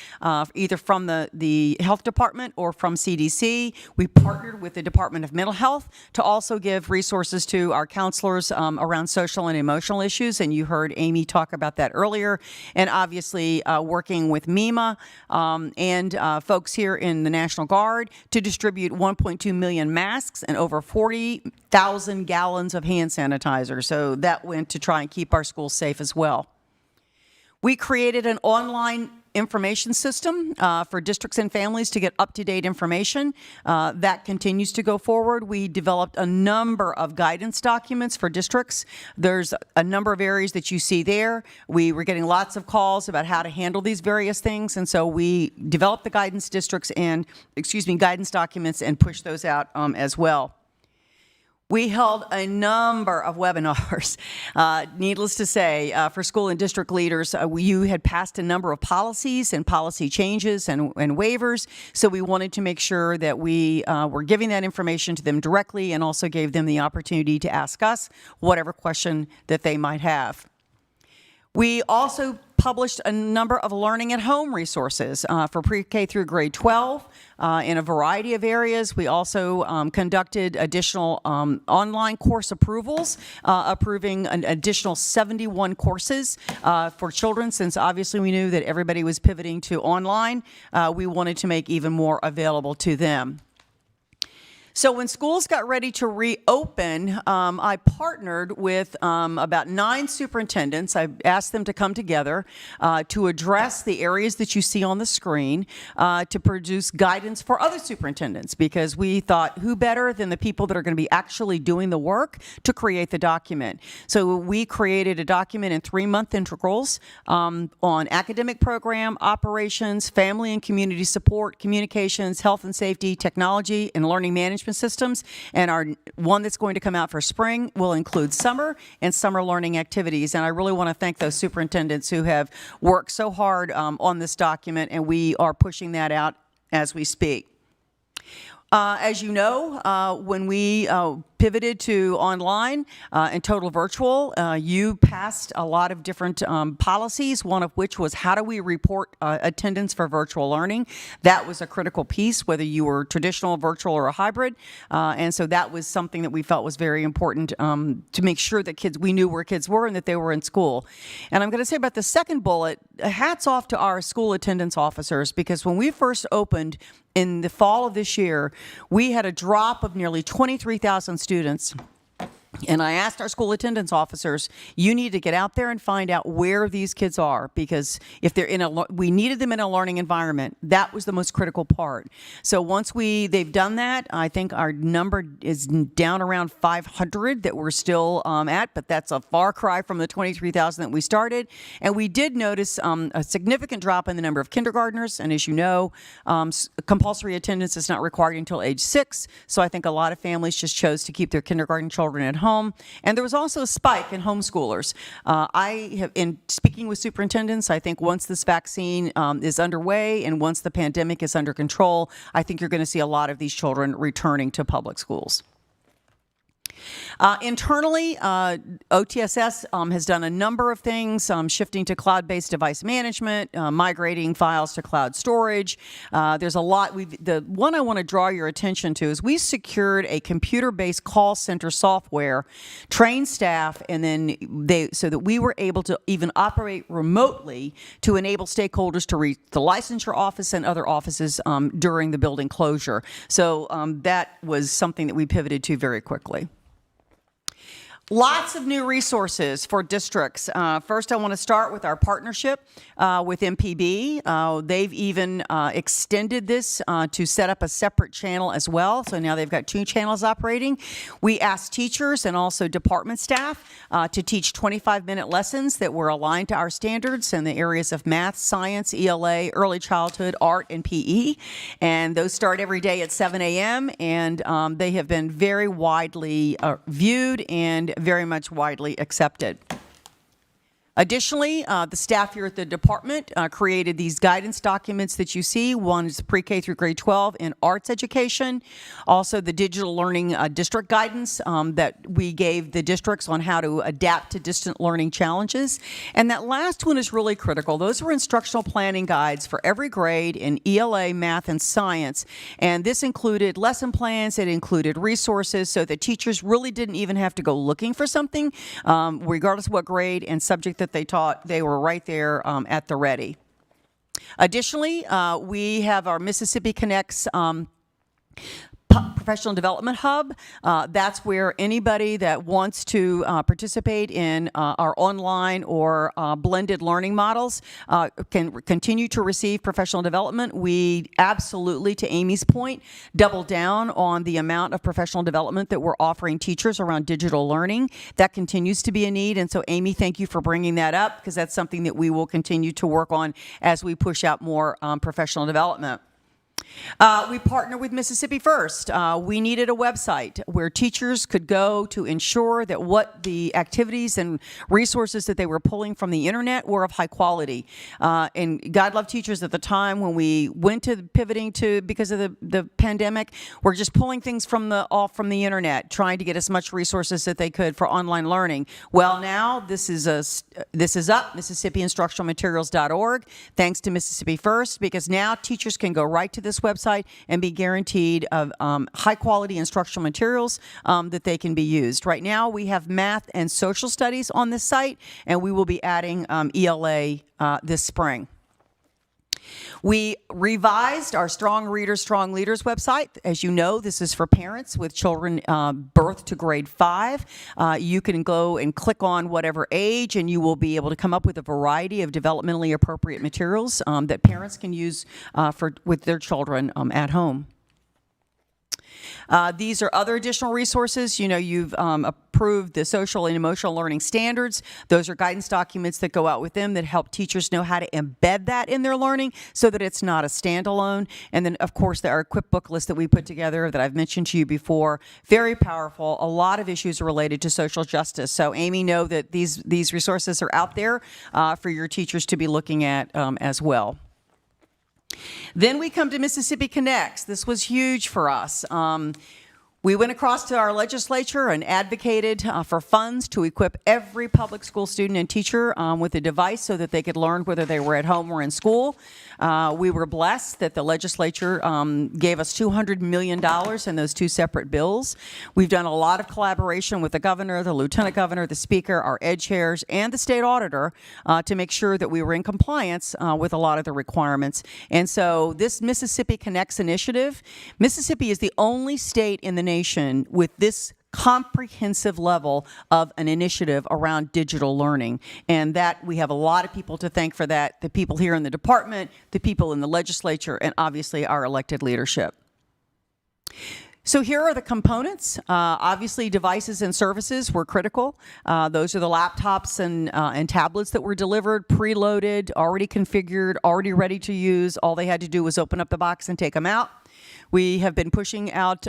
I: either from the health department or from CDC. We partnered with the Department of Mental Health to also give resources to our counselors around social and emotional issues, and you heard Amy talk about that earlier. And obviously working with MEMA and folks here in the National Guard to distribute 1.2 million masks and over 40,000 gallons of hand sanitizer. So that went to try and keep our schools safe as well. We created an online information system for districts and families to get up-to-date information. That continues to go forward. We developed a number of guidance documents for districts. There's a number of areas that you see there. We were getting lots of calls about how to handle these various things, and so we developed the guidance documents and pushed those out as well. We held a number of webinars. Needless to say, for school and district leaders, you had passed a number of policies and policy changes and waivers, so we wanted to make sure that we were giving that information to them directly and also gave them the opportunity to ask us whatever question that they might have. We also published a number of learning at home resources for pre-K through grade 12 in a variety of areas. We also conducted additional online course approvals, approving an additional 71 courses for children, since obviously we knew that everybody was pivoting to online. We wanted to make even more available to them. So when schools got ready to reopen, I partnered with about 9 superintendents. I asked them to come together to address the areas that you see on the screen, to produce guidance for other superintendents, because we thought, who better than the people that are going to be actually doing the work to create the document. So we created a document in 3-month integrals on academic program, operations, family and community support, communications, health and safety, technology, and learning management systems. And our one that's going to come out for spring will include summer and summer learning activities. And I really want to thank those superintendents who have worked so hard on this document, and we are pushing that out as we speak. As you know, when we pivoted to online and total virtual, you passed a lot of different policies, one of which was how do we report attendance for virtual learning. That was a critical piece, whether you were traditional, virtual, or a hybrid. And so that was something that we felt was very important to make sure that we knew where kids were and that they were in school. And I'm going to say about the second bullet, hats off to our school attendance officers, because when we first opened in the fall of this year, we had a drop of nearly 23,000 students And I asked our school attendance officers, you need to get out there and find out where these kids are, because if they're we needed them in a learning environment. That was the most critical part. So once they've done that, I think our number is down around 500 that we're still at, but that's a far cry from the 23,000 that we started. And we did notice a significant drop in the number of kindergartners. And as you know, compulsory attendance is not required until age 6. So I think a lot of families just chose to keep their kindergarten children at home. And there was also a spike in homeschoolers. In speaking with superintendents, I think once this vaccine is underway and once the pandemic is under control, I think you're going to see a lot of these children returning to public schools. Internally, OTSS has done a number of things, shifting to cloud-based device management, migrating files to cloud storage. There's a lot. The one I want to draw your attention to is we secured a computer-based call center software, trained staff, and then so that we were able to even operate remotely to enable stakeholders to reach the licensure office and other offices during the building closure. So that was something that we pivoted to very quickly. Lots of new resources for districts. First, I want to start with our partnership with MPB. They've even extended this to set up a separate channel as well. So now they've got 2 channels operating. We asked teachers and also department staff to teach 25-minute lessons that were aligned to our standards in the areas of math, science, ELA, early childhood, art, and PE. And those start every day at 7 a.m. And they have been very widely viewed and very much widely accepted. Additionally, the staff here at the department created these guidance documents that you see. One is pre-K through grade 12 in arts education. Also, the digital learning district guidance that we gave the districts on how to adapt to distant learning challenges. And that last one is really critical. Those were instructional planning guides for every grade in ELA, math, and science. And this included lesson plans. It included resources so that teachers really didn't even have to go looking for something, regardless of what grade and subject that they taught. They were right there at the ready. Additionally, we have our Mississippi Connects Professional Development Hub. That's where anybody that wants to participate in our online or blended learning models can continue to receive professional development. We absolutely, to Amy's point, double down on the amount of professional development that we're offering teachers around digital learning. That continues to be a need. And so, Amy, thank you for bringing that up, because that's something that we will continue to work on as we push out more professional development. We partner with Mississippi First. We needed a website where teachers could go to ensure that what the activities and resources that they were pulling from the internet were of high quality. And God love teachers at the time when we went to pivoting to, because of the pandemic, we're just pulling things off from the internet, trying to get as much resources that they could for online learning. Well, now this is up, MississippiInstructionalMaterials.org, thanks to Mississippi First, because now teachers can go right to this website and be guaranteed of high quality instructional materials that they can be used. Right now we have math and social studies on this site, and we will be adding ELA this spring. We revised our Strong Readers, Strong Leaders website. As you know, this is for parents with children birth to grade 5. You can go and click on whatever age, and you will be able to come up with a variety of developmentally appropriate materials that parents can use with their children at home. These are other additional resources. You know, you've approved the social and emotional learning standards. Those are guidance documents that go out with them that help teachers know how to embed that in their learning so that it's not a standalone. And then, of course, our equip book list that we put together that I've mentioned to you before, very powerful. A lot of issues are related to social justice. So, Amy, know that these resources are out there for your teachers to be looking at as well. Then we come to Mississippi Connects. This was huge for us. We went across to our legislature and advocated for funds to equip every public school student and teacher with a device so that they could learn whether they were at home or in school. We were blessed that the legislature gave us $200 million in those 2 separate bills. We've done a lot of collaboration with the governor, the lieutenant governor, the speaker, our ed chairs, and the state auditor to make sure that we were in compliance with a lot of the requirements. And so this Mississippi Connects initiative, Mississippi is the only state in the nation with this comprehensive level of an initiative around digital learning. And that we have a lot of people to thank for that, the people here in the department, the people in the legislature, and obviously our elected leadership. So here are the components. Obviously, devices and services were critical. Those are the laptops and tablets that were delivered, preloaded, already configured, already ready to use. All they had to do was open up the box and take them out. We have been pushing out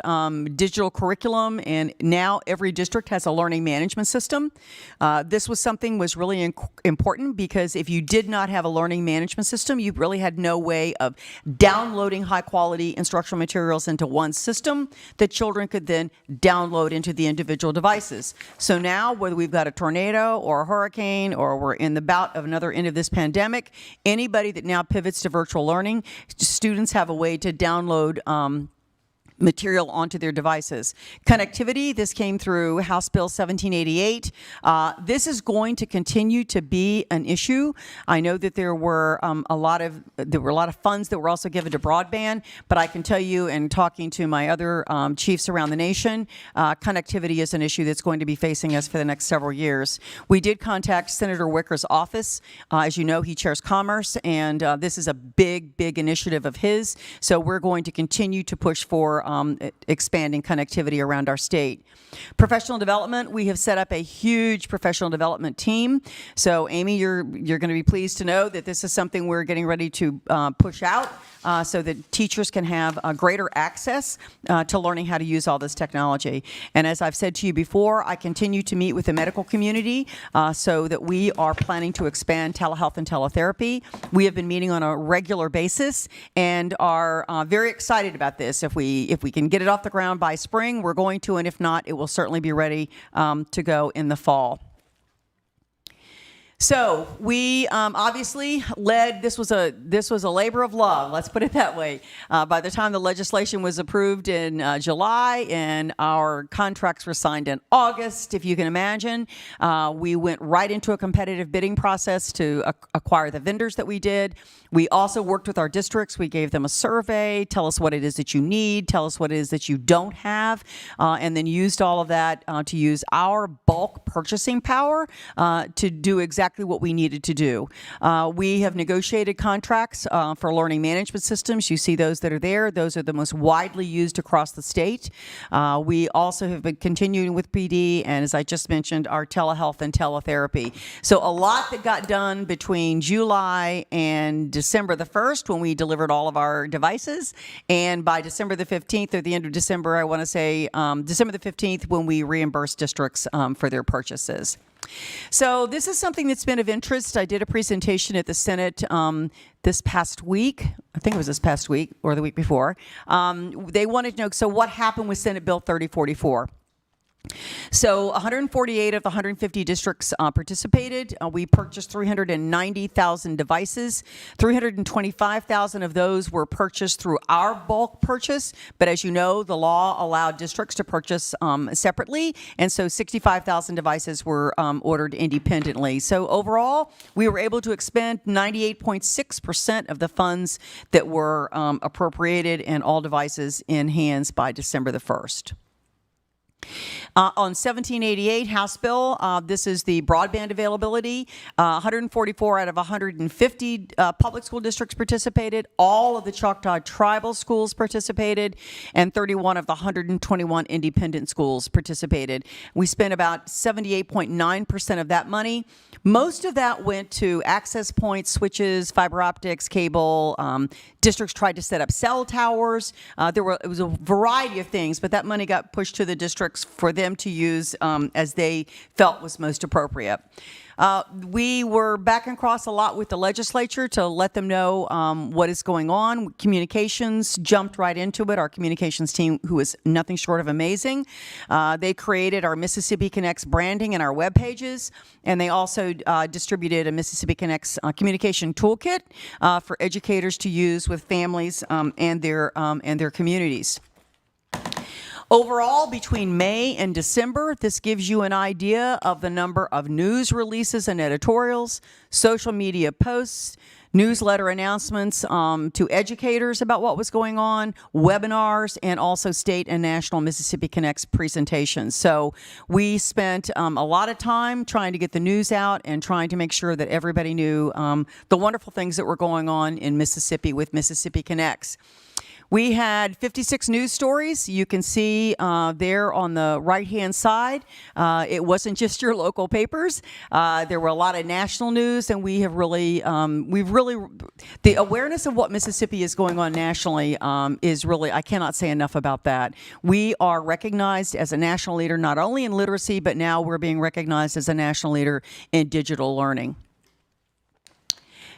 I: digital curriculum, and now every district has a learning management system. This was something was really important because if you did not have a learning management system, you really had no way of downloading high-quality instructional materials into one system that children could then download into the individual devices. So now, whether we've got a tornado or a hurricane or we're in the bout of another end of this pandemic, anybody that now pivots to virtual learning, students have a way to download material onto their devices. Connectivity, this came through House Bill 1788. This is going to continue to be an issue. I know that there were a lot of funds that were also given to broadband, but I can tell you, in talking to my other chiefs around the nation, connectivity is an issue that's going to be facing us for the next several years. We did contact Senator Wicker's office. As you know, he chairs Commerce, and this is a big initiative of his. So we're going to continue to push for expanding connectivity around our state. Professional development, we have set up a huge professional development team. So Amy, you're going to be pleased to know that this is something we're getting ready to push out so that teachers can have greater access to learning how to use all this technology. And as I've said to you before, I continue to meet with the medical community so that we are planning to expand telehealth and teletherapy. We have been meeting on a regular basis and are very excited about this. If we can get it off the ground by spring, we're going to, and if not, it will certainly be ready to go in the fall. So we obviously led, this was a labor of love, let's put it that way. By the time the legislation was approved in July and our contracts were signed in August, if you can imagine, we went right into a competitive bidding process to acquire the vendors that we did. We also worked with our districts. We gave them a survey, tell us what it is that you need, tell us what it is that you don't have, and then used all of that to use our bulk purchasing power to do exactly what we needed to do. We have negotiated contracts for learning management systems. You see those that are there. Those are the most widely used across the state. We also have been continuing with PD, and as I just mentioned, our telehealth and teletherapy. So a lot that got done between July and December the 1st when we delivered all of our devices, and by December the 15th or the end of December, I want to say December the 15th when we reimbursed districts for their purchases. So this is something that's been of interest. I did a presentation at the Senate this past week. I think it was this past week or the week before. They wanted to know, so what happened with Senate Bill 3044? So 148 of the 150 districts participated. We purchased 390,000 devices. 325,000 of those were purchased through our bulk purchase. But as you know, the law allowed districts to purchase separately. And so 65,000 devices were ordered independently. So overall, we were able to expend 98.6% of the funds that were appropriated and all devices in hands by December the 1st. On 1788 House Bill, this is the broadband availability. 144 out of 150 public school districts participated. All of the Choctaw tribal schools participated, and 31 of the 121 independent schools participated. We spent about 78.9% of that money. Most of that went to access points, switches, fiber optics, cable. Districts tried to set up cell towers. It was a variety of things, but that money got pushed to the districts for them to use as they felt was most appropriate. We were back and cross a lot with the legislature to let them know what is going on. Communications jumped right into it. Our communications team, who is nothing short of amazing, they created our Mississippi Connects branding and our web pages, and they also distributed a Mississippi Connects communication toolkit for educators to use with families and their communities. Overall, between May and December, this gives you an idea of the number of news releases and editorials, social media posts, newsletter announcements to educators about what was going on, webinars, and also state and national Mississippi Connects presentations. So we spent a lot of time trying to get the news out and trying to make sure that everybody knew the wonderful things that were going on in Mississippi with Mississippi Connects. We had 56 news stories. You can see there on the right-hand side. It wasn't just your local papers. There were a lot of national news, and we have really, the awareness of what Mississippi is going on nationally is really, I cannot say enough about that. We are recognized as a national leader, not only in literacy, but now we're being recognized as a national leader in digital learning.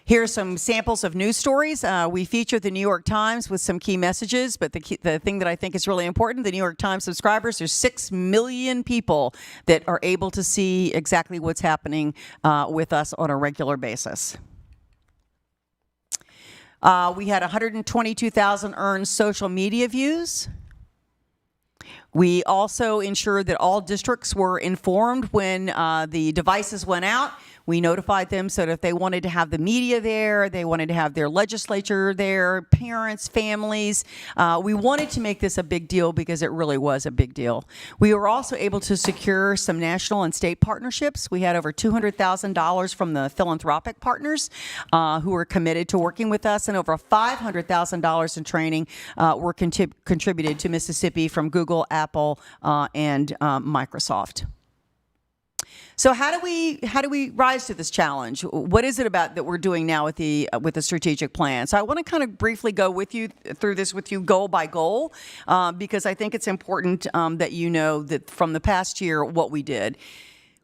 I: Here are some samples of news stories. We featured the New York Times with some key messages, but the thing that I think is really important, the New York Times subscribers, there's 6 million people that are able to see exactly what's happening with us on a regular basis. We had 122,000 earned social media views. We also ensured that all districts were informed when the devices went out. We notified them so that if they wanted to have the media there, they wanted to have their legislature there, parents, families. We wanted to make this a big deal because it really was a big deal. We were also able to secure some national and state partnerships. We had over $200,000 from the philanthropic partners who were committed to working with us, and over $500,000 in training were contributed to Mississippi from Google, Apple, and Microsoft. So how do we rise to this challenge? What is it about that we're doing now with the strategic plan? So I want to kind of briefly go with you through this with you goal by goal, because I think it's important that you know that from the past year what we did.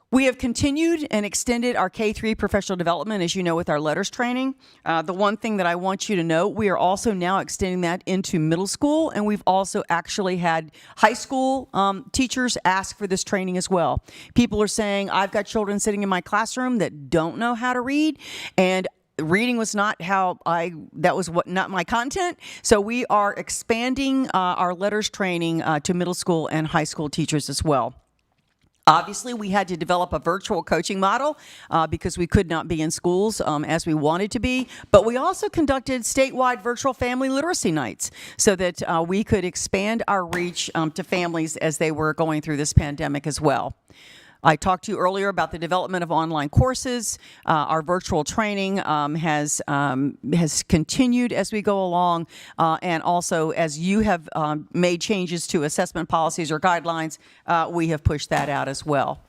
I: We have continued and extended our K-3 professional development, as you know, with our letters training. The one thing that I want you to know, we are also now extending that into middle school, and we've also actually had high school teachers ask for this training as well. People are saying, I've got children sitting in my classroom that don't know how to read, and reading was not not my content. So we are expanding our letters training to middle school and high school teachers as well. Obviously, we had to develop a virtual coaching model because we could not be in schools as we wanted to be, but we also conducted statewide virtual family literacy nights so that we could expand our reach to families as they were going through this pandemic as well. I talked to you earlier about the development of online courses. Our virtual training has continued as we go along, and also as you have made changes to assessment policies or guidelines, we have pushed that out as well.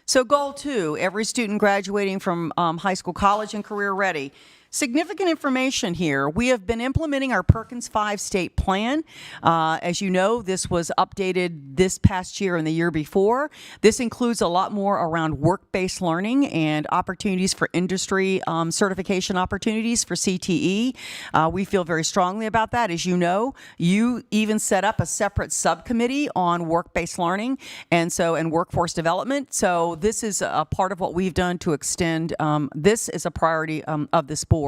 I: So goal 2, every student graduating from high school, college, and career ready. Significant information here. We have been implementing our Perkins 5 state plan. As you know, this was updated this past year and the year before. This includes a lot more around work-based learning and opportunities for industry certification opportunities for CTE. We feel very strongly about that. As you know, you even set up a separate subcommittee on work-based learning and workforce development. So this is a part of what we've done to extend this is a priority of this board.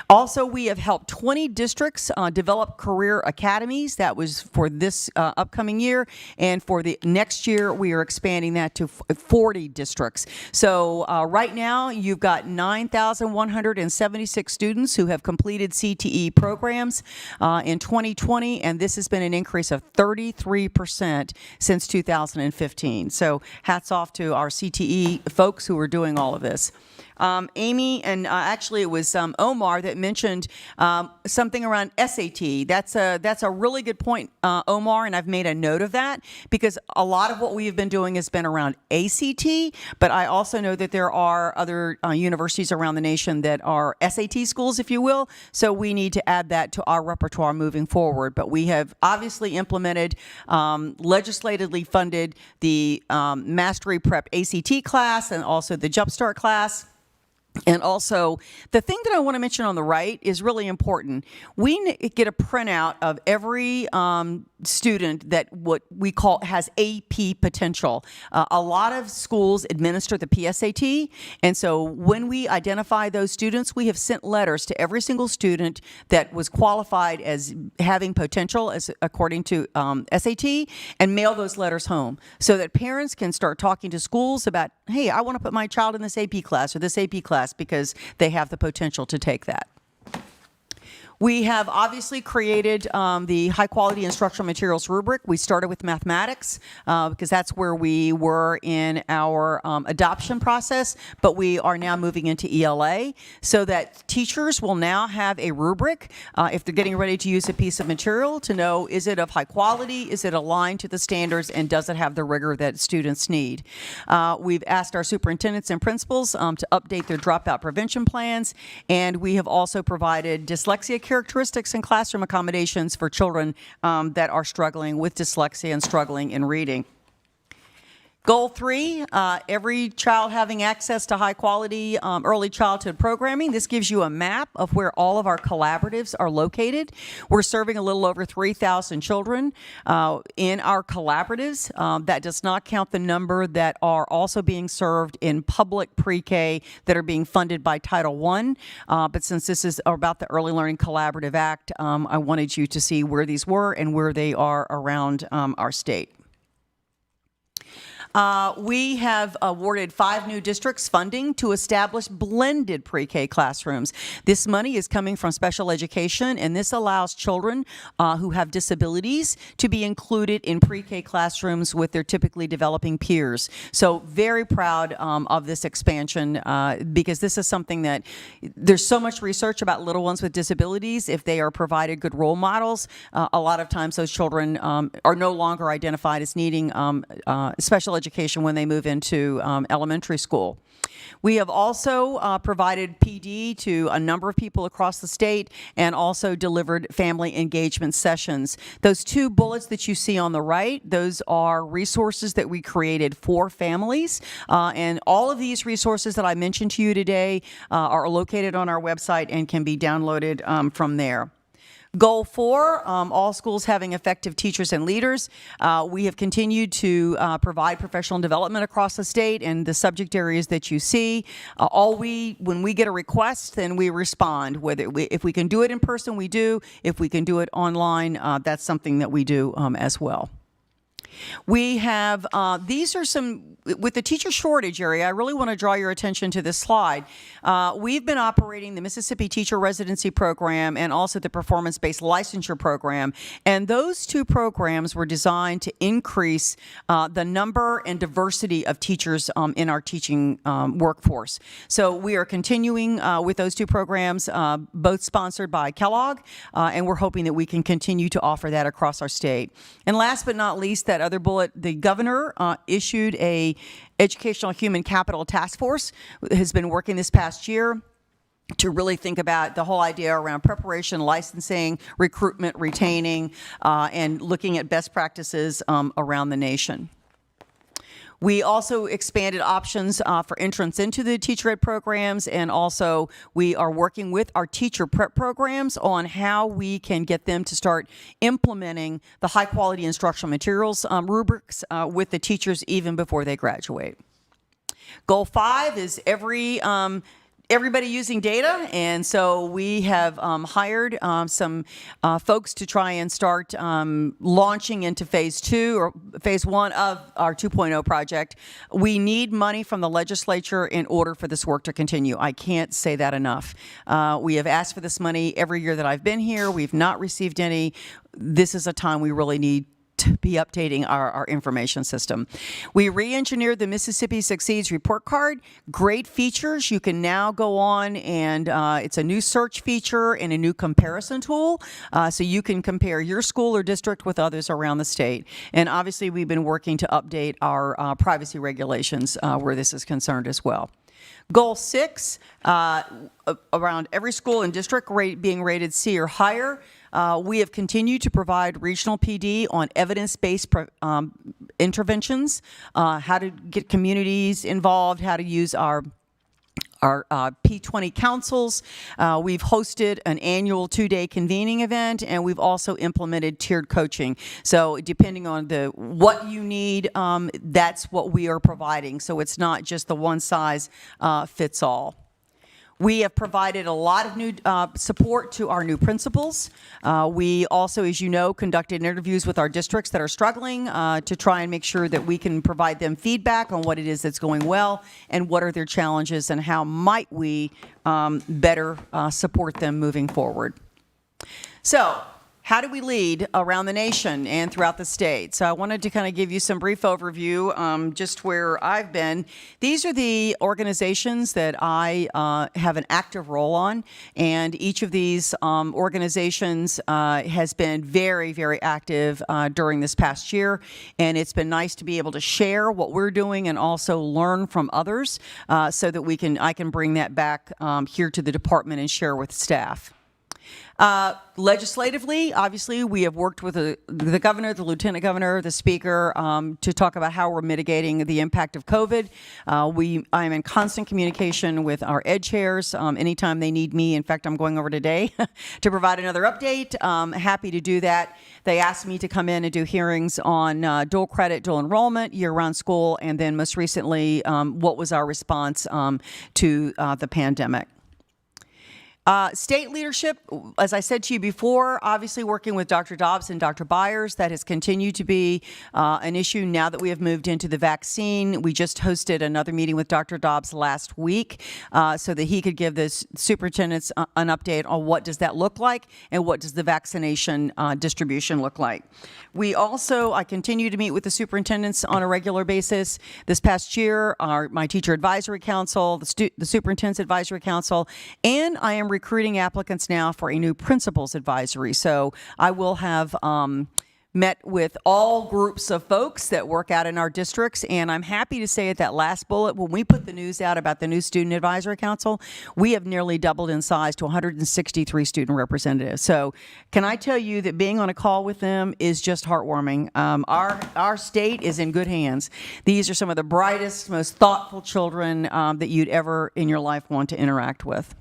I: Also, we have helped 20 districts develop career academies. That was for this upcoming year, and for the next year, we are expanding that to 40 districts. So right now, you've got 9,176 students who have completed CTE programs in 2020, and this has been an increase of 33% since 2015. So hats off to our CTE folks who are doing all of this. Amy, and actually it was Omar that mentioned something around SAT. That's a really good point, Omar, and I've made a note of that because a lot of what we have been doing has been around ACT, but I also know that there are other universities around the nation that are SAT schools, if you will, so we need to add that to our repertoire moving forward. But we have obviously implemented, legislatively funded the Mastery Prep ACT class and also the Jumpstart class. And also, the thing that I want to mention on the right is really important. We get a printout of every student that what we call has AP potential. A lot of schools administer the PSAT, and so when we identify those students, we have sent letters to every single student that was qualified as having potential as according to SAT, and mail those letters home so that parents can start talking to schools about, hey, I want to put my child in this AP class or this AP class because they have the potential to take that. We have obviously created the high quality instructional materials rubric. We started with mathematics because that's where we were in our adoption process, but we are now moving into ELA so that teachers will now have a rubric if they're getting ready to use a piece of material to know, is it of high quality, is it aligned to the standards, and does it have the rigor that students need. We've asked our superintendents and principals to update their dropout prevention plans, and we have also provided dyslexia characteristics and classroom accommodations for children that are struggling with dyslexia and struggling in reading. Goal 3, every child having access to high quality early childhood programming. This gives you a map of where all of our collaboratives are located. We're serving a little over 3,000 children in our collaboratives. That does not count the number that are also being served in public pre-K that are being funded by Title I. But since this is about the Early Learning Collaborative Act, I wanted you to see where these were and where they are around our state. We have awarded 5 new districts funding to establish blended pre-K classrooms. This money is coming from special education, and this allows children who have disabilities to be included in pre-K classrooms with their typically developing peers. So very proud of this expansion because this is something that there's so much research about little ones with disabilities. If they are provided good role models, a lot of times those children are no longer identified as needing special education when they move into elementary school. We have also provided PD to a number of people across the state and also delivered family engagement sessions. Those 2 bullets that you see on the right, those are resources that we created for families. And all of these resources that I mentioned to you today are located on our website and can be downloaded from there. Goal 4, all schools having effective teachers and leaders. We have continued to provide professional development across the state and the subject areas that you see. When we get a request, then we respond. If we can do it in person, we do. If we can do it online, that's something that we do as well. We have, these are some, with the teacher shortage area, I really want to draw your attention to this slide. We've been operating the Mississippi Teacher Residency Program and also the Performance-Based Licensure Program, and those 2 programs were designed to increase the number and diversity of teachers in our teaching workforce. So we are continuing with those 2 programs, both sponsored by Kellogg, and we're hoping that we can continue to offer that across our state. And last but not least, that other bullet, the governor issued a educational human capital task force, has been working this past year to really think about the whole idea around preparation, licensing, recruitment, retaining, and looking at best practices around the nation. We also expanded options for entrance into the teacher ed programs, and also we are working with our teacher prep programs on how we can get them to start implementing the high quality instructional materials rubrics with the teachers even before they graduate. Goal 5 is everybody using data, and so we have hired some folks to try and start launching into phase 2 or phase 1 of our 2.0 project. We need money from the legislature in order for this work to continue. I can't say that enough. We have asked for this money every year that I've been here. We've not received any. This is a time we really need to be updating our information system. We re-engineered the Mississippi Succeeds report card. Great features. You can now go on and it's a new search feature and a new comparison tool. So you can compare your school or district with others around the state. And obviously we've been working to update our privacy regulations where this is concerned as well. Goal 6, around every school and district being rated C or higher. We have continued to provide regional PD on evidence-based interventions, how to get communities involved, how to use our our P20 councils. We've hosted an annual 2-day convening event, and we've also implemented tiered coaching. So depending on what you need, that's what we are providing. So it's not just the one size fits all. We have provided a lot of new support to our new principals. We also, as you know, conducted interviews with our districts that are struggling to try and make sure that we can provide them feedback on what it is that's going well and what are their challenges and how might we better support them moving forward. So, how do we lead around the nation and throughout the state? So I wanted to kind of give you some brief overview just where I've been. These are the organizations that I have an active role on, and each of these organizations has been very, very active during this past year, and it's been nice to be able to share what we're doing and also learn from others so that I can bring that back here to the department and share with staff. Legislatively, obviously, we have worked with the governor, the lieutenant governor, the speaker to talk about how we're mitigating the impact of COVID. I'm in constant communication with our ed chairs anytime they need me. In fact, I'm going over today to provide another update. Happy to do that. They asked me to come in and do hearings on dual credit, dual enrollment, year-round school, and then most recently, what was our response to the pandemic. State leadership, as I said to you before, obviously working with Dr. Dobbs and Dr. Byers, that has continued to be an issue now that we have moved into the vaccine. We just hosted another meeting with Dr. Dobbs last week so that he could give the superintendents an update on what does that look like and what does the vaccination distribution look like. I continue to meet with the superintendents on a regular basis. This past year, my teacher advisory council, the superintendent's advisory council, and I am recruiting applicants now for a new principals advisory. So I will have met with all groups of folks that work out in our districts, and I'm happy to say at that last bullet, when we put the news out about the new Student Advisory Council, we have nearly doubled in size to 163 student representatives. So can I tell you that being on a call with them is just heartwarming. Our state is in good hands. These are some of the brightest, most thoughtful children that you'd ever in your life want to interact with.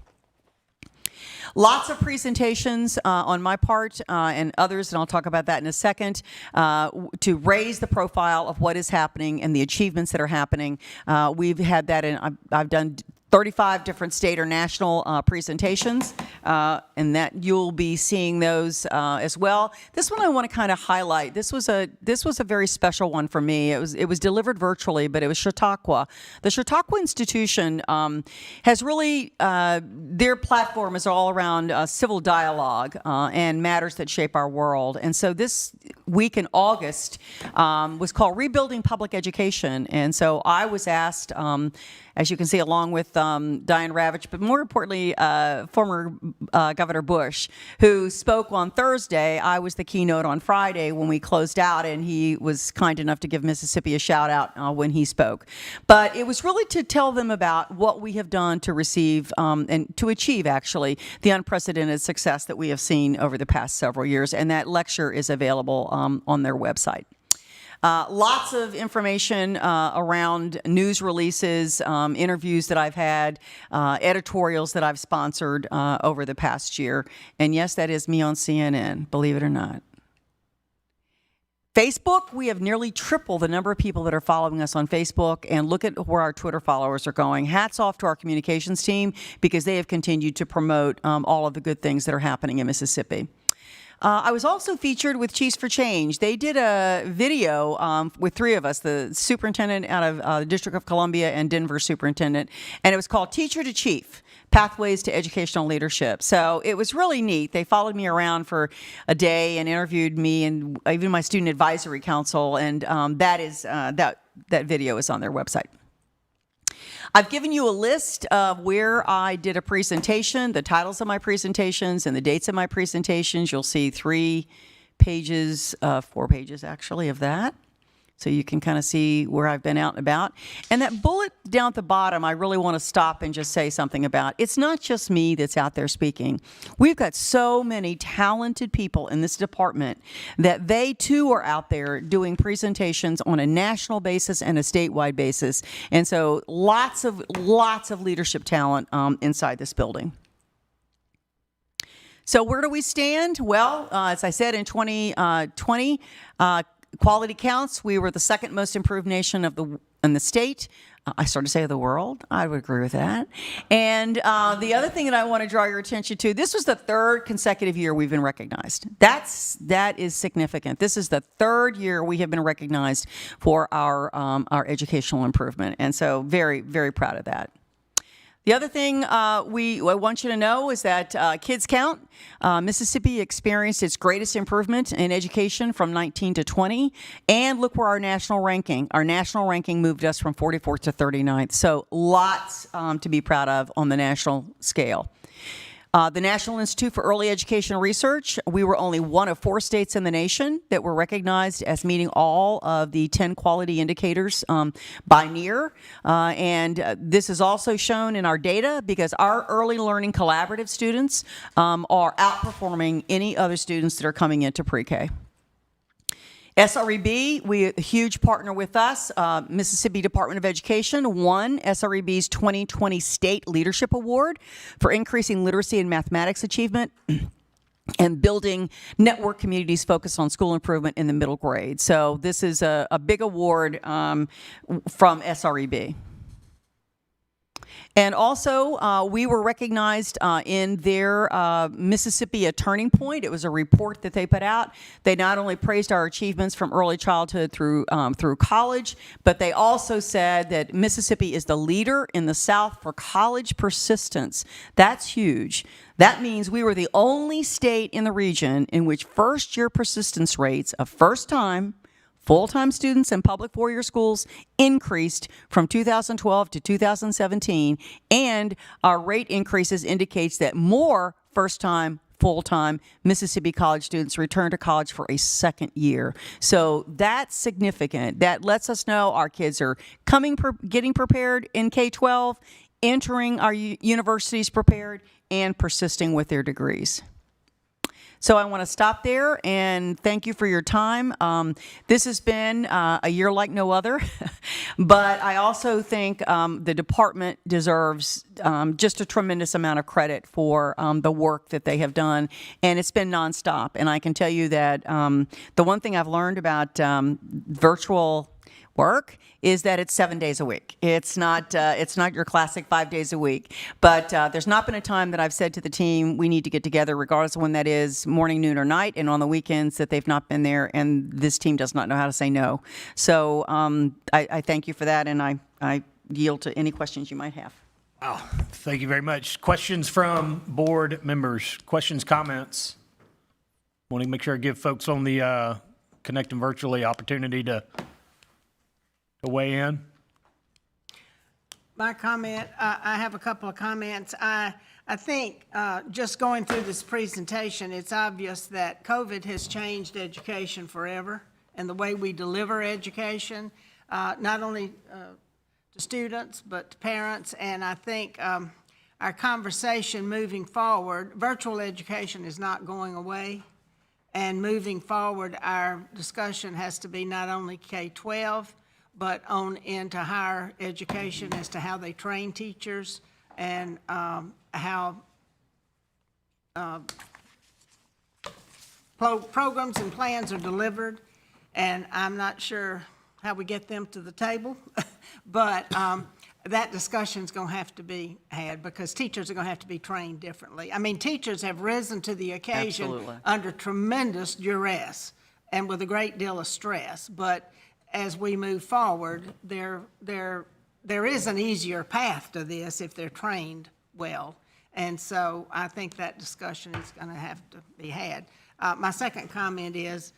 I: Lots of presentations on my part and others, and I'll talk about that in a second, to raise the profile of what is happening and the achievements that are happening. We've had that, and I've done 35 different state or national presentations, and that you'll be seeing those as well. This one I want to kind of highlight. This was a very special one for me. It was delivered virtually, but it was Chautauqua. The Chautauqua Institution has really their platform is all around civil dialogue and matters that shape our world. And so this week in August was called Rebuilding Public Education, and so I was asked, as you can see, along with Diane Ravitch, but more importantly, former Governor Bush, who spoke on Thursday. I was the keynote on Friday when we closed out, and he was kind enough to give Mississippi a shout out when he spoke. But it was really to tell them about what we have done to receive and to achieve, actually, the unprecedented success that we have seen over the past several years, and that lecture is available on their website. Lots of information around news releases, interviews that I've had, editorials that I've sponsored over the past year. And yes, that is me on CNN, believe it or not. Facebook, we have nearly tripled the number of people that are following us on Facebook, and look at where our Twitter followers are going. Hats off to our communications team because they have continued to promote all of the good things that are happening in Mississippi. I was also featured with Chiefs for Change. They did a video with three of us, the superintendent out of the District of Columbia and Denver superintendent, and it was called Teacher to Chief, Pathways to Educational Leadership. So it was really neat. They followed me around for a day and interviewed me and even my Student Advisory Council, and that video is on their website. I've given you a list of where I did a presentation, the titles of my presentations, and the dates of my presentations. You'll see 4 pages actually of that. so you can kind of see where I've been out and about. And that bullet down at the bottom, I really want to stop and just say something about. It's not just me that's out there speaking. We've got so many talented people in this department that they too are out there doing presentations on a national basis and a statewide basis. And so lots of leadership talent inside this building. So where do we stand? Well, as I said, in 2020, quality counts, we were the second most improved nation in the state. I started to say of the world. I would agree with that. And the other thing that I want to draw your attention to, this was the third consecutive year we've been recognized. That is significant. This is the third year we have been recognized for our educational improvement. And so very, very proud of that. The other thing I want you to know is that kids count. Mississippi experienced its greatest improvement in education from 19 to 20. And look where our national ranking moved us from 44th to 39th. So lots to be proud of on the national scale. The National Institute for Early Education Research, we were only one of 4 states in the nation that were recognized as meeting all of the 10 quality indicators by NEAR. And this is also shown in our data because our early learning collaborative students are outperforming any other students that are coming into pre-K. SREB, a huge partner with us, Mississippi Department of Education won SREB's 2020 State Leadership Award for increasing literacy and mathematics achievement and building network communities focused on school improvement in the middle grade. So this is a big award from SREB. And also, we were recognized in their Mississippi A Turning Point. It was a report that they put out. They not only praised our achievements from early childhood through college, but they also said that Mississippi is the leader in the South for college persistence. That's huge. That means we were the only state in the region in which first-year persistence rates of first-time, full-time students in public four-year schools increased from 2012 to 2017, and our rate increases indicates that more first-time, full-time Mississippi college students return to college for a second year. So that's significant. That lets us know our kids are getting prepared in K-12, entering our universities prepared, and persisting with their degrees. So I want to stop there and thank you for your time. This has been a year like no other, but I also think the department deserves just a tremendous amount of credit for the work that they have done, and it's been nonstop. And I can tell you that the one thing I've learned about virtual work is that it's 7 days a week. It's not your classic 5 days a week. But there's not been a time that I've said to the team, we need to get together, regardless of when that is, morning, noon, or night, and on the weekends that they've not been there, and this team does not know how to say no. So I thank you for that, and I yield to any questions you might have.
A: Wow, thank you very much. Questions from board members? Questions, comments? Want to make sure I give folks on the connecting virtually opportunity to weigh in.
K: My comment, I have a couple of comments. I think just going through this presentation, it's obvious that COVID has changed education forever and the way we deliver education, not only to students, but to parents. And I think our conversation moving forward, virtual education is not going away. And moving forward, our discussion has to be not only K-12, but on into higher education as to how they train teachers and how programs and plans are delivered. And I'm not sure how we get them to the table, but that discussion's going to have to be had because teachers are going to have to be trained differently. I mean, teachers have risen to the occasion
I: Absolutely.
K: Under tremendous duress and with a great deal of stress, but as we move forward, there is an easier path to this if they're trained well. And so I think that discussion is going to have to be had. My second comment is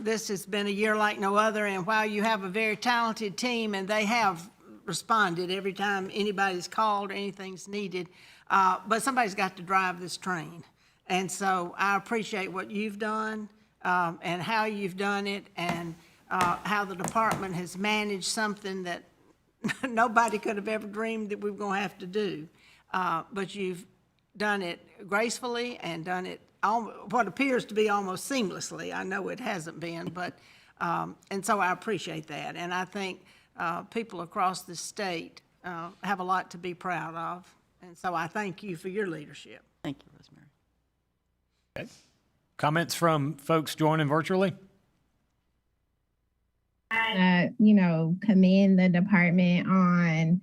K: this has been a year like no other, and while you have a very talented team, and they have responded every time anybody's called or anything's needed, but somebody's got to drive this train. And so I appreciate what you've done. and how you've done it, and how the department has managed something that nobody could have ever dreamed that we were going to have to do. But you've done it gracefully and done it what appears to be almost seamlessly. I know it hasn't been, but, and so I appreciate that. And I think people across the state have a lot to be proud of. And so I thank you for your leadership.
I: Thank you, Rosemary.
A: Okay. Comments from folks joining virtually?
C: Commend the department on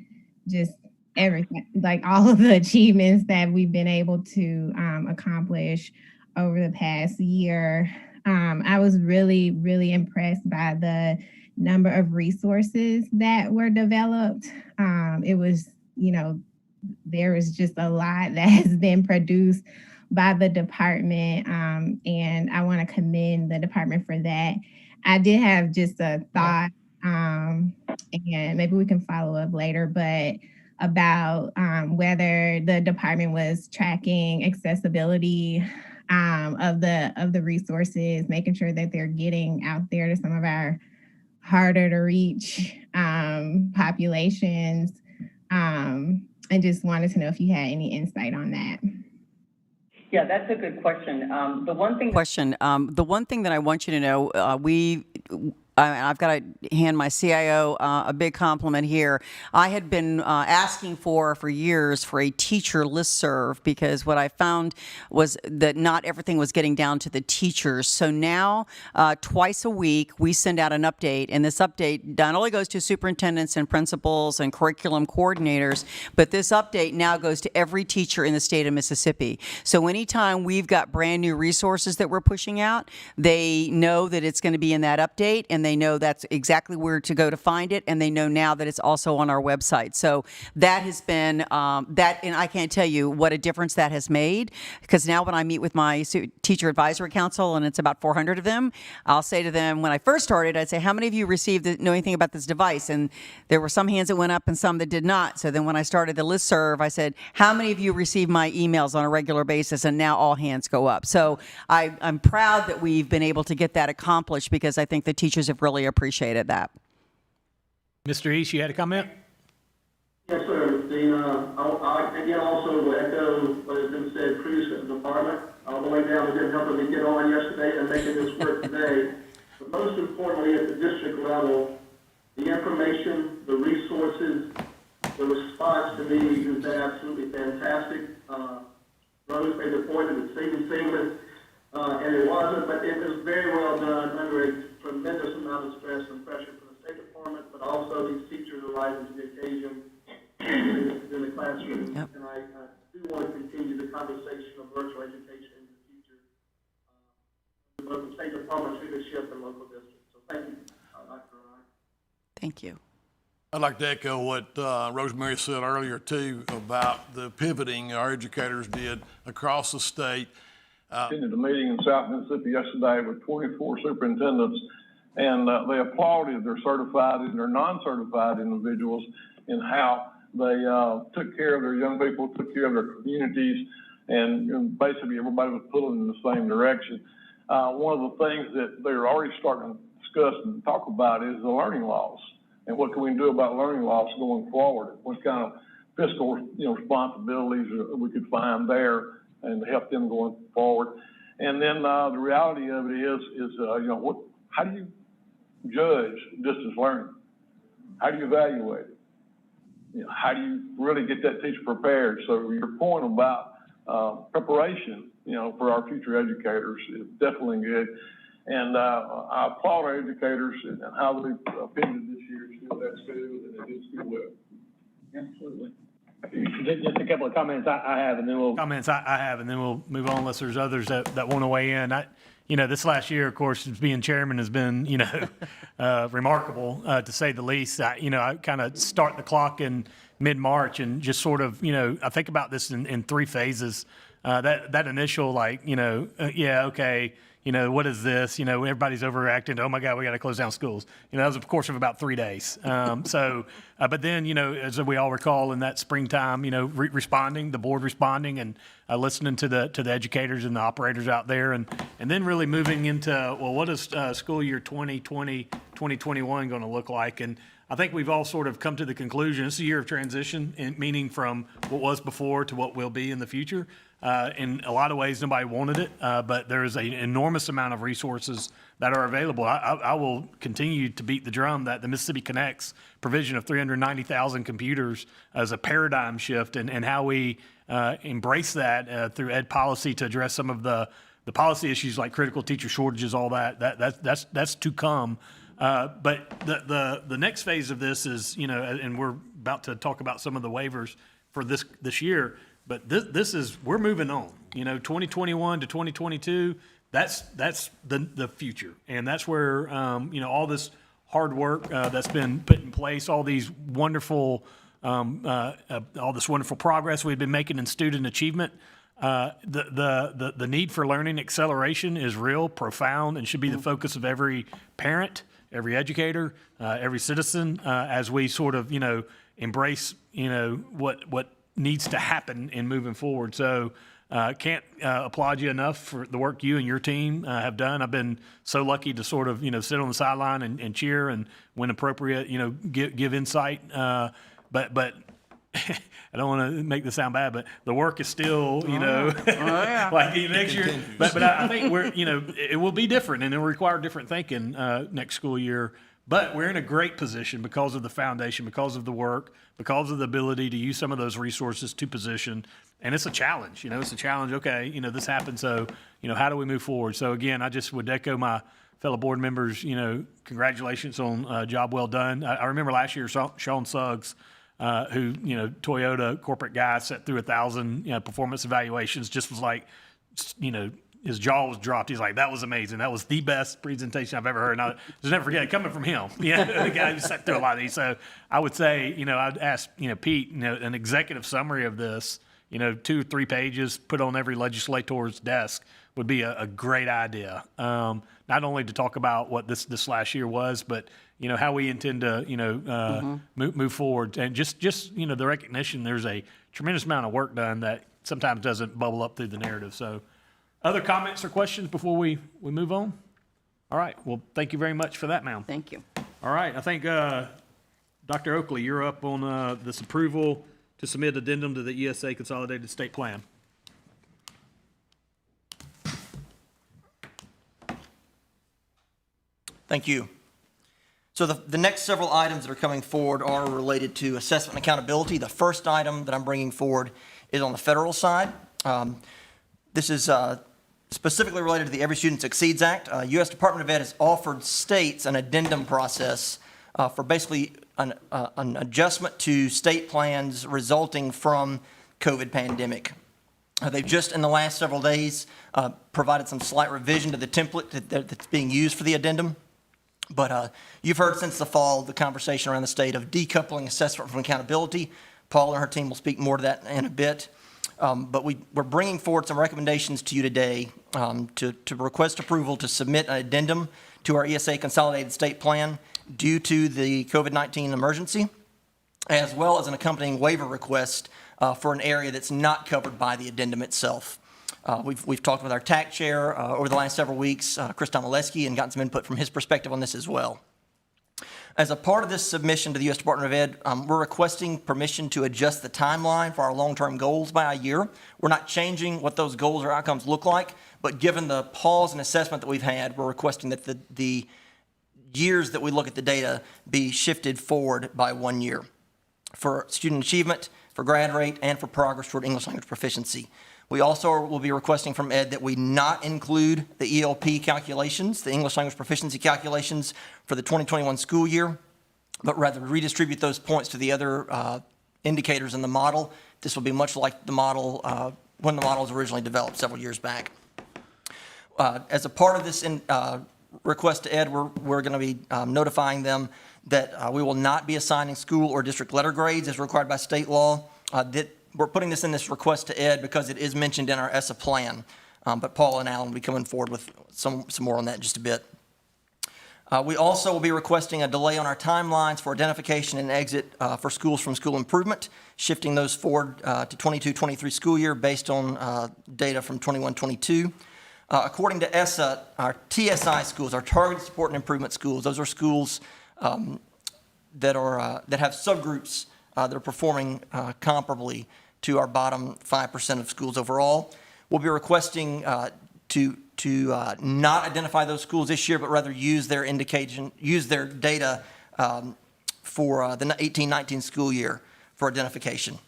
C: just everything, like all of the achievements that we've been able to accomplish over the past year. I was really, really impressed by the number of resources that were developed. It was, there was just a lot that has been produced by the department, and I want to commend the department for that. I did have just a thought, and maybe we can follow up later, but about whether the department was tracking accessibility of the resources, making sure that they're getting out there to some of our harder to reach populations, and just wanted to know if you had any insight on that.
B: Yeah, that's a good question. The one thing
I: that I want you to know, I've got to hand my CIO a big compliment here. I had been asking for years for a teacher listserv, because what I found was that not everything was getting down to the teachers. So now, twice a week, we send out an update, and this update not only goes to superintendents and principals and curriculum coordinators, but this update now goes to every teacher in the state of Mississippi. So anytime we've got brand new resources that we're pushing out, they know that it's going to be in that update, and they know that's exactly where to go to find it, and they know now that it's also on our website. So that has been and I can't tell you what a difference that has made, because now when I meet with my teacher advisory council, and it's about 400 of them, I'll say to them, when I first started, I'd say, how many of you know anything about this device? And there were some hands that went up and some that did not. So then when I started the listserv, I said, how many of you receive my emails on a regular basis? And now all hands go up. So I'm proud that we've been able to get that accomplished, because I think the teachers have really appreciated that.
A: Mr. East, you had a comment?
D: Yes, sir. I again also echo what has been said previously in the department. All the way down to them helping me get on yesterday and making this work today. But most importantly, at the district level, the information, the resources, the response to me has been absolutely fantastic. Rose made the point that it's seamless, and it wasn't, but it was very well done under a tremendous amount of stress and pressure from the State Department, but also these teachers are rising to the occasion in the classroom. Yep. And I do want to continue the conversation of virtual education in the future, both the State Department's leadership and local districts. So thank you, Dr. Ryan.
I: Thank you.
G: I'd like to echo what Rosemary said earlier too about the pivoting our educators did across the state.
N: Attended a meeting in South Mississippi yesterday with 24 superintendents, and they applauded their certified and their non-certified individuals in how they took care of their young people, took care of their communities, and basically everybody was pulling in the same direction. One of the things that they're already starting to discuss and talk about is the learning loss, and what can we do about learning loss going forward? What kind of fiscal responsibilities we could find there and to help them going forward. And then the reality of it is how do you judge distance learning? How do you evaluate it? How do you really get that teacher prepared? So your point about preparation, for our future educators is definitely good. And I applaud our educators and how they attended this year's school, and they did school well. Absolutely.
M: Just a couple of comments I have, and then we'll...
A: Comments I have, and then we'll move on unless there's others that want to weigh in. This last year, of course, being chairman has been, remarkable, to say the least. I kind of start the clock in mid-March and just sort of, I think about this in three phases. That initial, okay, what is this? Everybody's overreacting. Oh my God, we got to close down schools. That was a course of about 3 days. But then, as we all recall in that springtime, responding, the board responding and listening to the educators and the operators out there, and then really moving into, well, what is school year 2020, 2021 going to look like? And I think we've all sort of come to the conclusion, it's a year of transition, meaning from what was before to what will be in the future. In a lot of ways, nobody wanted it, but there is an enormous amount of resources that are available. I will continue to beat the drum that the Mississippi Connect's provision of 390,000 computers is a paradigm shift in how we embrace that through ed policy to address some of the policy issues like critical teacher shortages, all that's to come. But the next phase of this is, and we're about to talk about some of the waivers for this year, but this is, we're moving on. 2021 to 2022, that's the future. And that's where, all this hard work that's been put in place, all this wonderful progress we've been making in student achievement, the need for learning acceleration is real, profound, and should be the focus of every parent, every educator, every citizen, as we sort of, embrace, what needs to happen in moving forward. So can't applaud you enough for the work you and your team have done. I've been so lucky to sort of, sit on the sideline and cheer, and when appropriate, give insight. But I don't want to make this sound bad, but the work is still, like next year. But I think it will be different, and it will require different thinking next school year. But we're in a great position because of the foundation, because of the work, because of the ability to use some of those resources to position. And it's a challenge, it's a challenge. Okay, this happened, so how do we move forward? So again, I just would echo my fellow board members. Congratulations on a job well done. I remember last year, Sean Suggs, who, Toyota corporate guy, sat through 1,000 performance evaluations, just was like, his jaw was dropped. He's like, that was amazing. That was the best presentation I've ever heard. And I'll just never forget it coming from him. The guy who sat through a lot of these. So I would say, I'd ask, Pete, an executive summary of this, 2 or 3 pages, put on every legislator's desk would be a great idea. Not only to talk about what this last year was, but how we intend to move forward, and just the recognition there's a tremendous amount of work done that sometimes doesn't bubble up through the narrative. So, other comments or questions before we move on? All right. Well, thank you very much for that, ma'am.
I: Thank you.
A: All right. I think Dr. Oakley, you're up on this approval to submit addendum to the ESA Consolidated State Plan.
O: Thank you. So the next several items that are coming forward are related to assessment and accountability. The first item that I'm bringing forward is on the federal side. This is specifically related to the Every Student Succeeds Act. U.S. Department of Ed has offered states an addendum process for basically an adjustment to state plans resulting from COVID pandemic. They've just in the last several days provided some slight revision to the template that's being used for the addendum. But you've heard since the fall the conversation around the state of decoupling assessment from accountability. Paul and her team will speak more to that in a bit. But we're bringing forward some recommendations to you today to request approval to submit an addendum to our ESA Consolidated State Plan due to the COVID-19 emergency, as well as an accompanying waiver request for an area that's not covered by the addendum itself. We've talked with our TAC chair over the last several weeks, Chris Tomaleski, and gotten some input from his perspective on this as well. As a part of this submission to the U.S. Department of Ed, we're requesting permission to adjust the timeline for our long-term goals by a year. We're not changing what those goals or outcomes look like, but given the pause and assessment that we've had, we're requesting that the years that we look at the data be shifted forward by 1 year for student achievement, for grad rate, and for progress toward English language proficiency. We also will be requesting from Ed that we not include the ELP calculations, the English language proficiency calculations for the 2021 school year, but rather redistribute those points to the other indicators in the model. This will be much like the model when the model was originally developed several years back. As a part of this request to Ed, we're going to be notifying them that we will not be assigning school or district letter grades as required by state law. We're putting this in this request to Ed because it is mentioned in our ESSA plan. but Paula and Alan will be coming forward with some more on that in just a bit. We also will be requesting a delay on our timelines for identification and exit for schools from school improvement, shifting those forward to 22-23 school year based on data from 21-22. According to ESSA, our TSI schools, our targeted support and improvement schools, those are schools that have subgroups that are performing comparably to our bottom 5% of schools overall. We'll be requesting to not identify those schools this year, but rather use their data for the 18-19 school year for identification.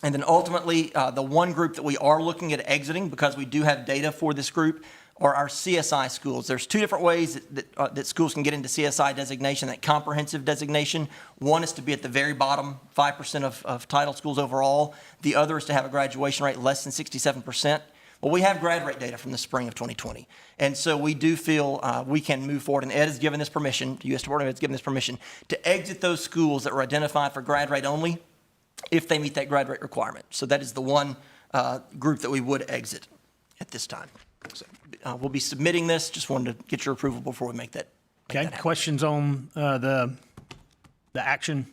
O: And then ultimately, the one group that we are looking at exiting, because we do have data for this group, are our CSI schools. There's two different ways that schools can get into CSI designation, that comprehensive designation. One is to be at the very bottom 5% of title schools overall. The other is to have a graduation rate less than 67%. Well, we have grad rate data from the spring of 2020. And so we do feel we can move forward, and Ed has given this permission, the U.S. Department of Ed has given this permission, to exit those schools that were identified for grad rate only if they meet that grad rate requirement. So that is the one group that we would exit at this time. So, we'll be submitting this. Just wanted to get your approval before we make that.
A: Okay, questions on the action?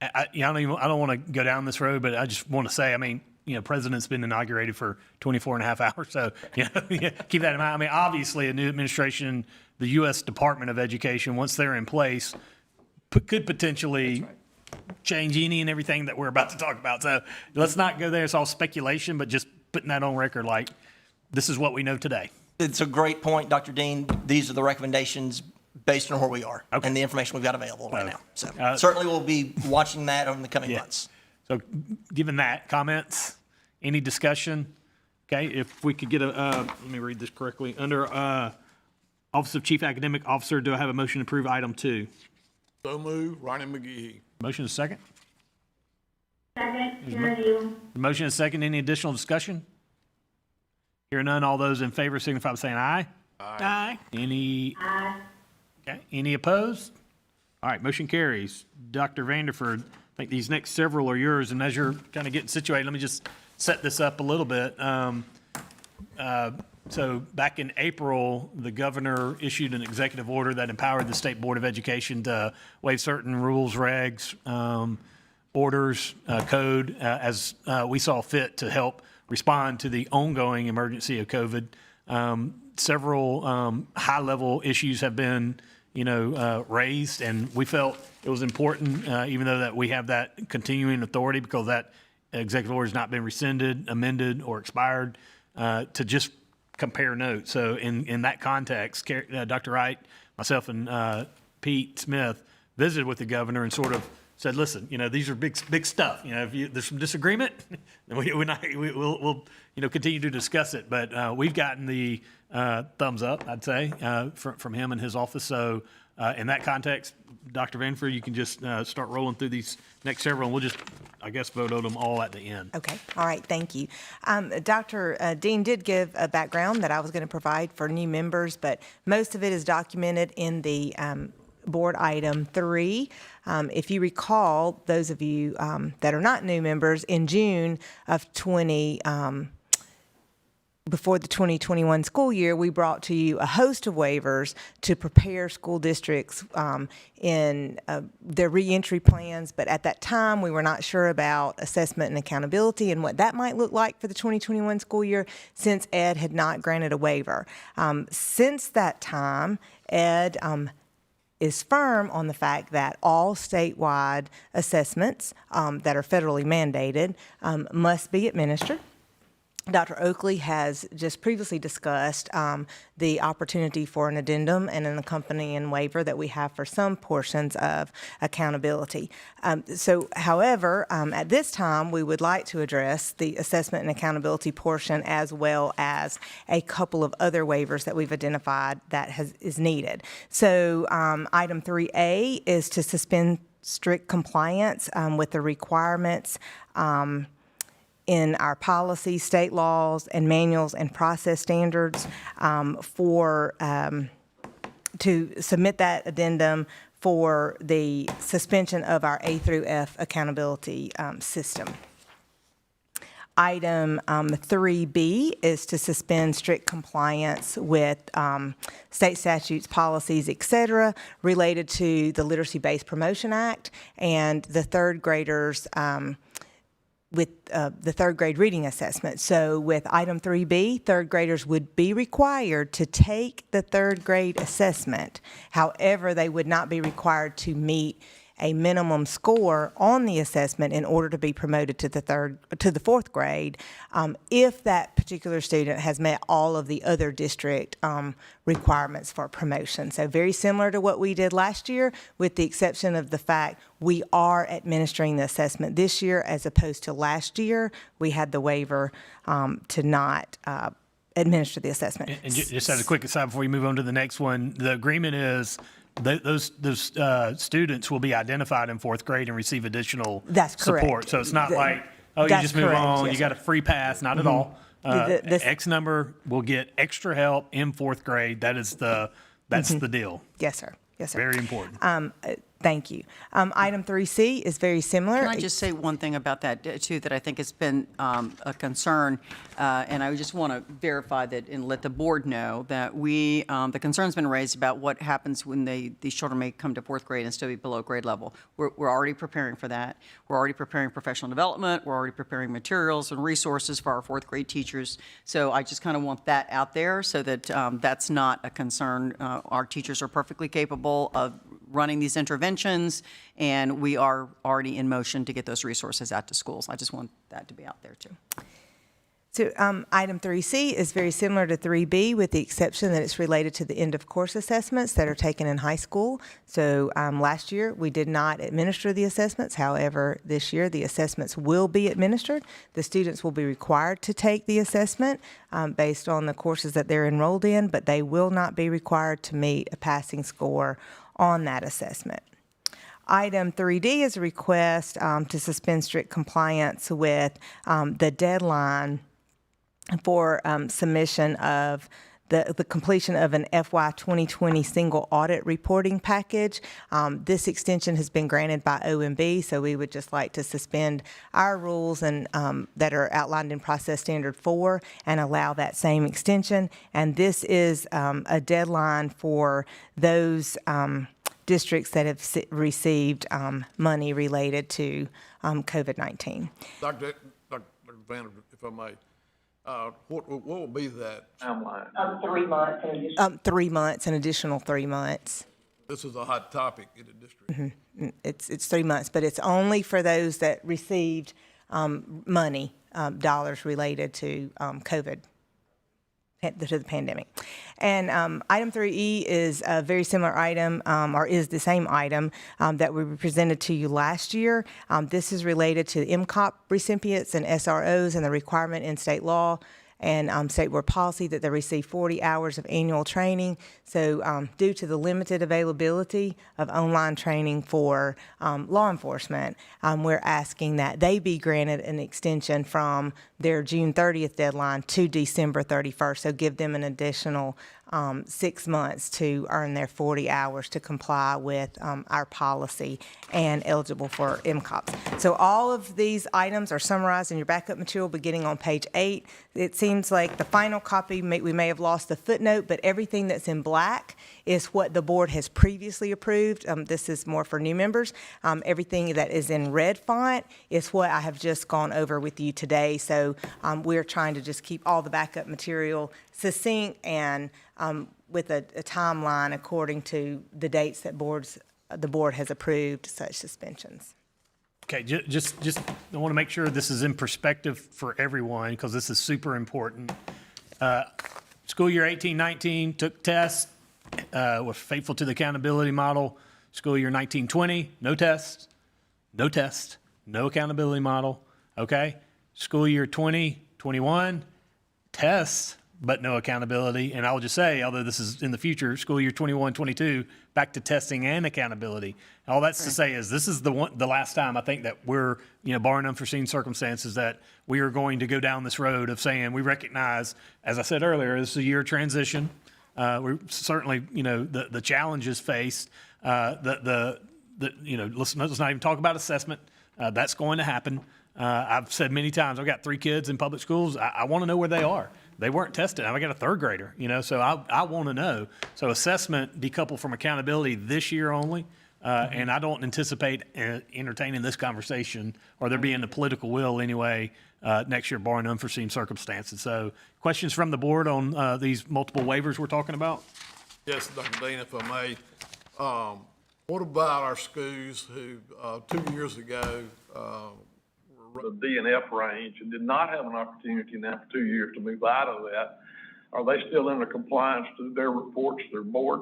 A: I don't want to go down this road, but I just want to say, I mean, President's been inaugurated for 24 and a half hours. So, keep that in mind. I mean, obviously a new administration, the U.S. Department of Education, once they're in place, could potentially change any and everything that we're about to talk about. So let's not go there. It's all speculation, but just putting that on record, like this is what we know today.
O: It's a great point, Dr. Dean. These are the recommendations based on where we are and the information we've got available right now. So certainly we'll be watching that over the coming months.
A: So given that, comments, any discussion? Okay, if we could get let me read this correctly. Under Office of Chief Academic Officer, do I have a motion to approve item 2?
G: So move, Ronnie McGee.
A: Motion is second.
P: Second, Karen.
A: The motion is second. Any additional discussion? Hear none. All those in favor signify by saying aye.
K: Aye.
P: Aye.
A: Okay. Any opposed? All right. Motion carries. Dr. Vanderford, I think these next several are yours. And as you're kind of getting situated, let me just set this up a little bit. So back in April, the governor issued an executive order that empowered the State Board of Education to waive certain rules, regs, orders, code, as we saw fit to help respond to the ongoing emergency of COVID. Several high-level issues have been, raised, and we felt it was important, even though that we have that continuing authority because that executive order has not been rescinded, amended, or expired, to just compare notes. So in that context, Dr. Wright, myself, and Pete Smith visited with the governor and sort of said, listen, these are big stuff. If there's some disagreement, then we'll continue to discuss it. But we've gotten the thumbs up, I'd say, from him and his office. So in that context, Dr. Vanford, you can just start rolling through these next several, and we'll just, I guess, vote on them all at the end.
Q: Okay. All right. Thank you. Dr. Dean did give a background that I was going to provide for new members, but most of it is documented in the board item 3. If you recall, those of you that are not new members, in June of before the 2021 school year, we brought to you a host of waivers to prepare school districts in their reentry plans. But at that time, we were not sure about assessment and accountability and what that might look like for the 2021 school year since Ed had not granted a waiver. Since that time, Ed is firm on the fact that all statewide assessments that are federally mandated must be administered. Dr. Oakley has just previously discussed the opportunity for an addendum and an accompanying waiver that we have for some portions of accountability. However, at this time, we would like to address the assessment and accountability portion as well as a couple of other waivers that we've identified that is needed. So item 3A is to suspend strict compliance with the requirements in our policy, state laws, and manuals and process standards to submit that addendum for the suspension of our A through F accountability system. Item 3B is to suspend strict compliance with state statutes, policies, et cetera, related to the Literacy-Based Promotion Act and the third graders with the third grade reading assessment. So with item 3B, third graders would be required to take the third grade assessment. However, they would not be required to meet a minimum score on the assessment in order to be promoted to the fourth grade if that particular student has met all of the other district requirements for promotion. So very similar to what we did last year, with the exception of the fact we are administering the assessment this year as opposed to last year. We had the waiver to not administer the assessment.
A: And just as a quick aside before you move on to the next one, the agreement is those students will be identified in fourth grade and receive additional support.
Q: Correct.
A: So it's not like, oh, you just move
Q: correct.
A: on,
Q: Yes,
A: you got a free pass, not at all. X number will get extra help in fourth grade. That's the deal.
Q: Yes, sir. Yes, sir.
A: Very important.
Q: Thank you. Item 3C is very similar.
I: Can I just say one thing about that, too, that I think has been a concern, and I just want to verify that and let the board know that the concern's been raised about what happens when these children may come to fourth grade and still be below grade level. We're already preparing for that. We're already preparing professional development. We're already preparing materials and resources for our fourth grade teachers. So I just kind of want that out there so that that's not a concern. Our teachers are perfectly capable of running these interventions, and we are already in motion to get those resources out to schools. I just want that to be out there, too.
Q: So item 3C is very similar to 3B with the exception that it's related to the end of course assessments that are taken in high school. So last year we did not administer the assessments. However, this year the assessments will be administered. The students will be required to take the assessment based on the courses that they're enrolled in, but they will not be required to meet a passing score on that assessment. Item 3D is a request to suspend strict compliance with the deadline for submission of the completion of an FY 2020 single audit reporting package. This extension has been granted by OMB, so we would just like to suspend our rules and that are outlined in Process Standard 4 and allow that same extension. And this is a deadline for those districts that have received money related to COVID-19.
G: Dr. Vanderbilt, if I may, what will be that timeline?
B: 3 months.
Q: 3 months, an additional 3 months.
G: This is a hot topic in the district.
Q: Mm-hmm. It's 3 months, but it's only for those that received money, dollars related to COVID, to the pandemic. And item 3E is a very similar item, or is the same item that we presented to you last year. This is related to MCOP recipients and SROs and the requirement in state law and state board policy that they receive 40 hours of annual training. So due to the limited availability of online training for law enforcement, we're asking that they be granted an extension from their June 30th deadline to December 31st. So give them an additional 6 months to earn their 40 hours to comply with our policy and eligible for MCOPs. So all of these items are summarized in your backup material beginning on page 8. It seems like the final copy, we may have lost the footnote, but everything that's in black is what the board has previously approved. This is more for new members. Everything that is in red font is what I have just gone over with you today. So we're trying to just keep all the backup material succinct and with a timeline according to the dates that the board has approved such suspensions.
A: Okay, just I want to make sure this is in perspective for everyone because this is super important. School year 18-19 took tests, were faithful to the accountability model. School year 19-20, no tests, no accountability model. Okay, school year 20-21, tests, but no accountability. And I'll just say, although this is in the future, school year 21-22, back to testing and accountability. And all that's to say is this is the last time I think that we're, barring unforeseen circumstances, that we are going to go down this road of saying we recognize, as I said earlier, this is a year of transition. We're certainly, the challenges faced. Let's not even talk about assessment. That's going to happen. I've said many times, I've got 3 kids in public schools. I want to know where they are. They weren't tested. I got a 3rd grader, so I want to know. So assessment decoupled from accountability this year only. And I don't anticipate entertaining this conversation or there being the political will anyway next year, barring unforeseen circumstances. So questions from the board on these multiple waivers we're talking about?
G: Yes, Dr. Dean, if I may. What about our schools who 2 years ago were the D and F range and did not have an opportunity now for 2 years to move out of that? Are they still under compliance to their reports to their board?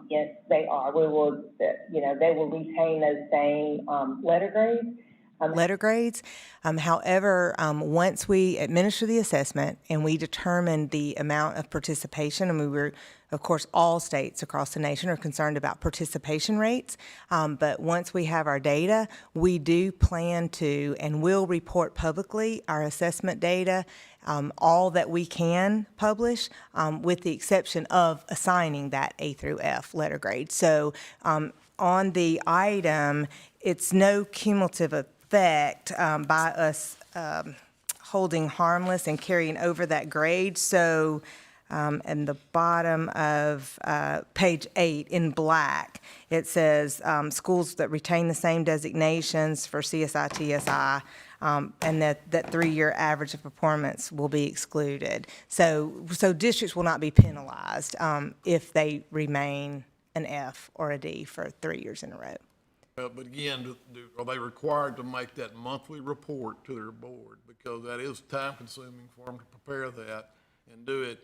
B: Yes, they are. We will, they will retain those same, letter grades.
Q: However, once we administer the assessment and we determine the amount of participation, and we were, of course, all states across the nation are concerned about participation rates, but once we have our data, we do plan to and will report publicly our assessment data, all that we can publish, with the exception of assigning that A through F letter grade. So on the item, it's no cumulative effect by us holding harmless and carrying over that grade. So in the bottom of page 8 in black, it says schools that retain the same designations for CSI, TSI, and that 3-year average of performance will be excluded. So districts will not be penalized if they remain an F or a D for 3 years in a row.
G: But again, are they required to make that monthly report to their board? Because that is time consuming for them to prepare that and do it.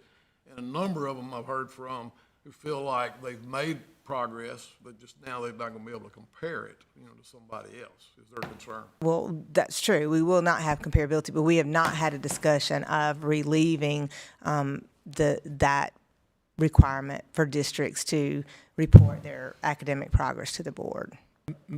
G: And a number of them I've heard from who feel like they've made progress, but just now they're not going to be able to compare it, to somebody else, is their concern.
Q: Well, that's true. We will not have comparability, but we have not had a discussion of relieving that requirement for districts to report their academic progress to the board.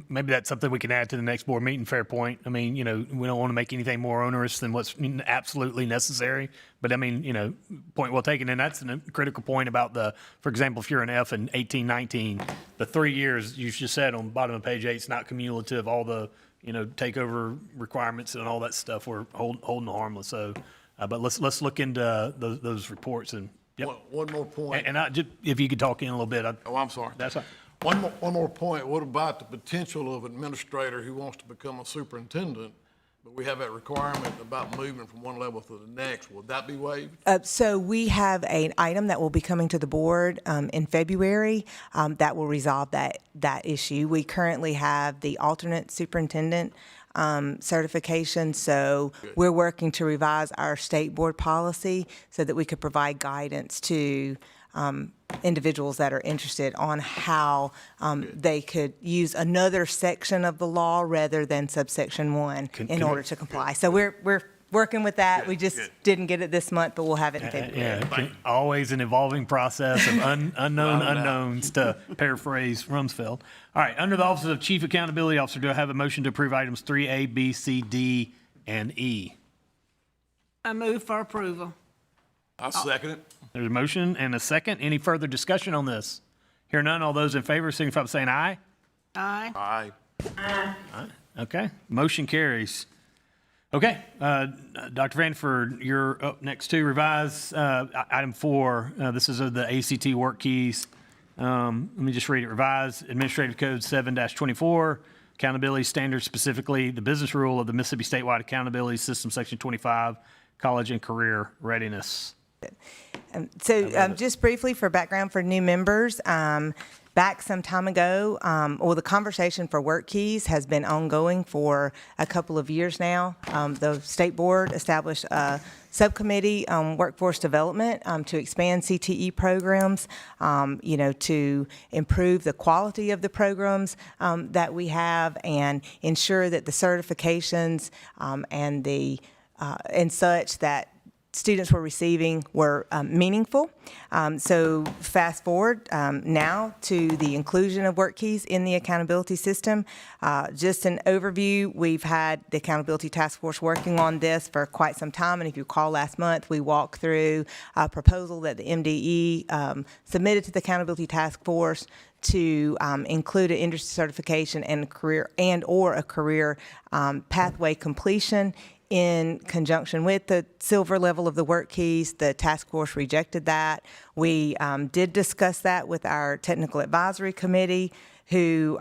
A: Maybe that's something we can add to the next board meeting. Fair point. I mean, we don't want to make anything more onerous than what's absolutely necessary. But I mean, point well taken. And that's a critical point about for example, if you're an F in 18, 19, the 3 years you just said on the bottom of page 8, it's not cumulative. All the, takeover requirements and all that stuff we're holding harmless. So, but let's look into those reports and. Yep.
G: One more point.
A: And if you could talk in a little bit.
G: I'm sorry.
A: That's right.
G: One more point. What about the potential of an administrator who wants to become a superintendent, but we have that requirement about moving from one level to the next? Will that be waived?
Q: So we have an item that will be coming to the board in February that will resolve that issue. We currently have the alternate superintendent certification, so we're working to revise our state board policy so that we could provide guidance to individuals that are interested on how they could use another section of the law rather than subsection 1 in order to comply. So we're working with that. We just didn't get it this month, but we'll have it in February.
A: Always an evolving process of unknown unknowns, to paraphrase Rumsfeld. All right, under the Office of Chief Accountability Officer, do I have a motion to approve items 3A, B, C, D, and E?
K: I move for approval.
G: I'll second it.
A: There's a motion and a second. Any further discussion on this? Hear none, all those in favor signify by saying aye.
K: Aye.
G: Aye.
A: Aye. Okay, motion carries. Okay, Dr. Vanderford, you're up next to revise item 4. This is of the ACT WorkKeys. Let me just read it. Revise Administrative Code 7-24, accountability standards, specifically the business rule of the Mississippi Statewide Accountability System, Section 25, college and career readiness.
Q: So just briefly for background for new members, back some time ago, the conversation for WorkKeys has been ongoing for a couple of years now. The state board established a subcommittee on workforce development to expand CTE programs, to improve the quality of the programs that we have and ensure that the certifications and such that students were receiving were meaningful. So fast forward now to the inclusion of WorkKeys in the accountability system. Just an overview, we've had the Accountability Task Force working on this for quite some time, and if you recall last month, we walked through a proposal that the MDE submitted to the Accountability Task Force to include an industry certification and a career pathway completion in conjunction with the silver level of the WorkKeys. The task force rejected that. We did discuss that with our technical advisory committee, who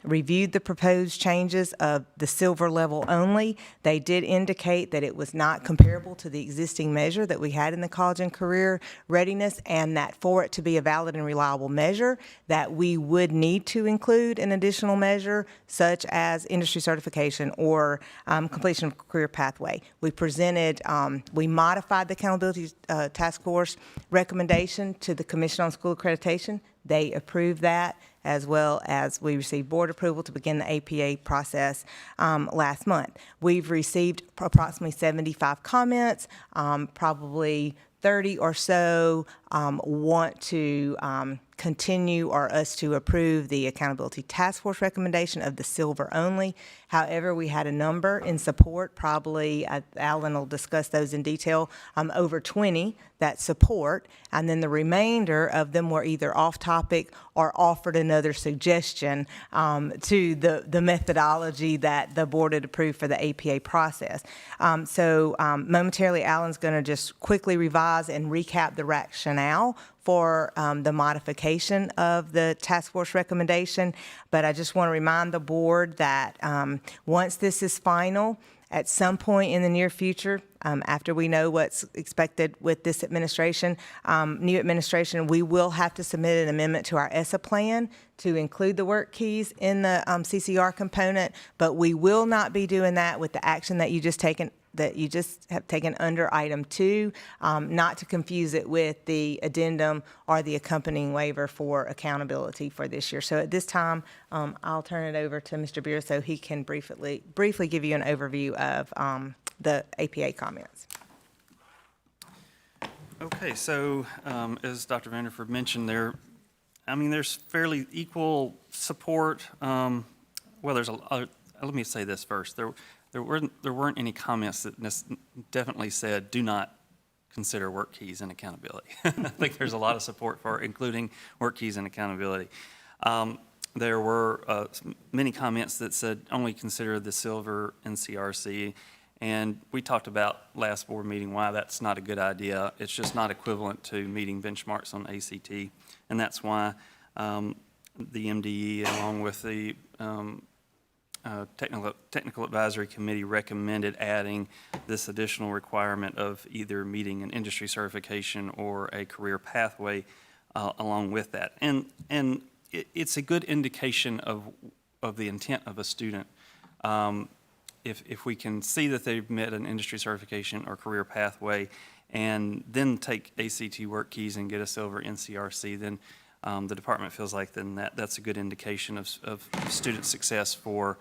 Q: reviewed the proposed changes of the silver level only. They did indicate that it was not comparable to the existing measure that we had in the college and career readiness, and that for it to be a valid and reliable measure, that we would need to include an additional measure such as industry certification or completion of career pathway. We modified the accountability task force recommendation to the Commission on School Accreditation. They approved that, as well as we received board approval to begin the APA process last month. We've received approximately 75 comments, probably 30 or so want to continue or us to approve the accountability task force recommendation of the silver only. However, we had a number in support, probably Alan will discuss those in detail, over 20 that support, and then the remainder of them were either off topic or offered another suggestion to the methodology that the board had approved for the APA process. Momentarily, Alan's going to just quickly revise and recap the rationale for the modification of the task force recommendation. But I just want to remind the board that once this is final, at some point in the near future, after we know what's expected with this administration, new administration, we will have to submit an amendment to our ESSA plan to include the WorkKeys in the CCR component, but we will not be doing that with the action that you just have taken under item 2, not to confuse it with the addendum or the accompanying waiver for accountability for this year. So at this time, I'll turn it over to Mr. Beer so he can briefly give you an overview of the APA comments.
R: Okay, so as Dr. Vanderford mentioned, there's fairly equal support. Well, let me say this first. There weren't any comments that definitely said do not consider WorkKeys and accountability. I think there's a lot of support for including WorkKeys and accountability. There were many comments that said only consider the silver NCRC, and we talked about last board meeting why that's not a good idea. It's just not equivalent to meeting benchmarks on ACT, and that's why the MDE, along with the Technical Advisory Committee, recommended adding this additional requirement of either meeting an industry certification or a career pathway along with that. And it's a good indication of the intent of a student. If we can see that they've met an industry certification or career pathway and then take ACT WorkKeys and get a silver NCRC, then the department feels like that's a good indication of student success for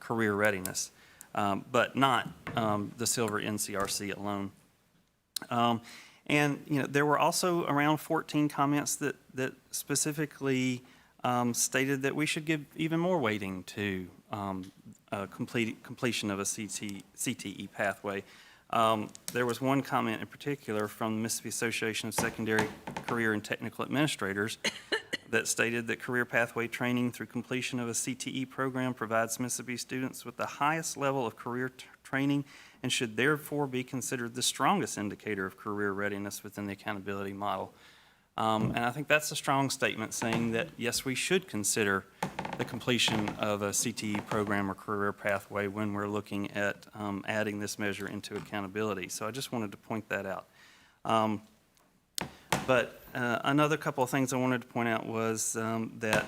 R: career readiness, but not the silver NCRC alone. And there were also around 14 comments that specifically stated that we should give even more weighting to completion of a CTE pathway. There was one comment in particular from the Mississippi Association of Secondary Career and Technical Administrators that stated that career pathway training through completion of a CTE program provides Mississippi students with the highest level of career training and should therefore be considered the strongest indicator of career readiness within the accountability model. And I think that's a strong statement saying that, yes, we should consider the completion of a CTE program or career pathway when we're looking at adding this measure into accountability. So I just wanted to point that out. But another couple of things I wanted to point out was that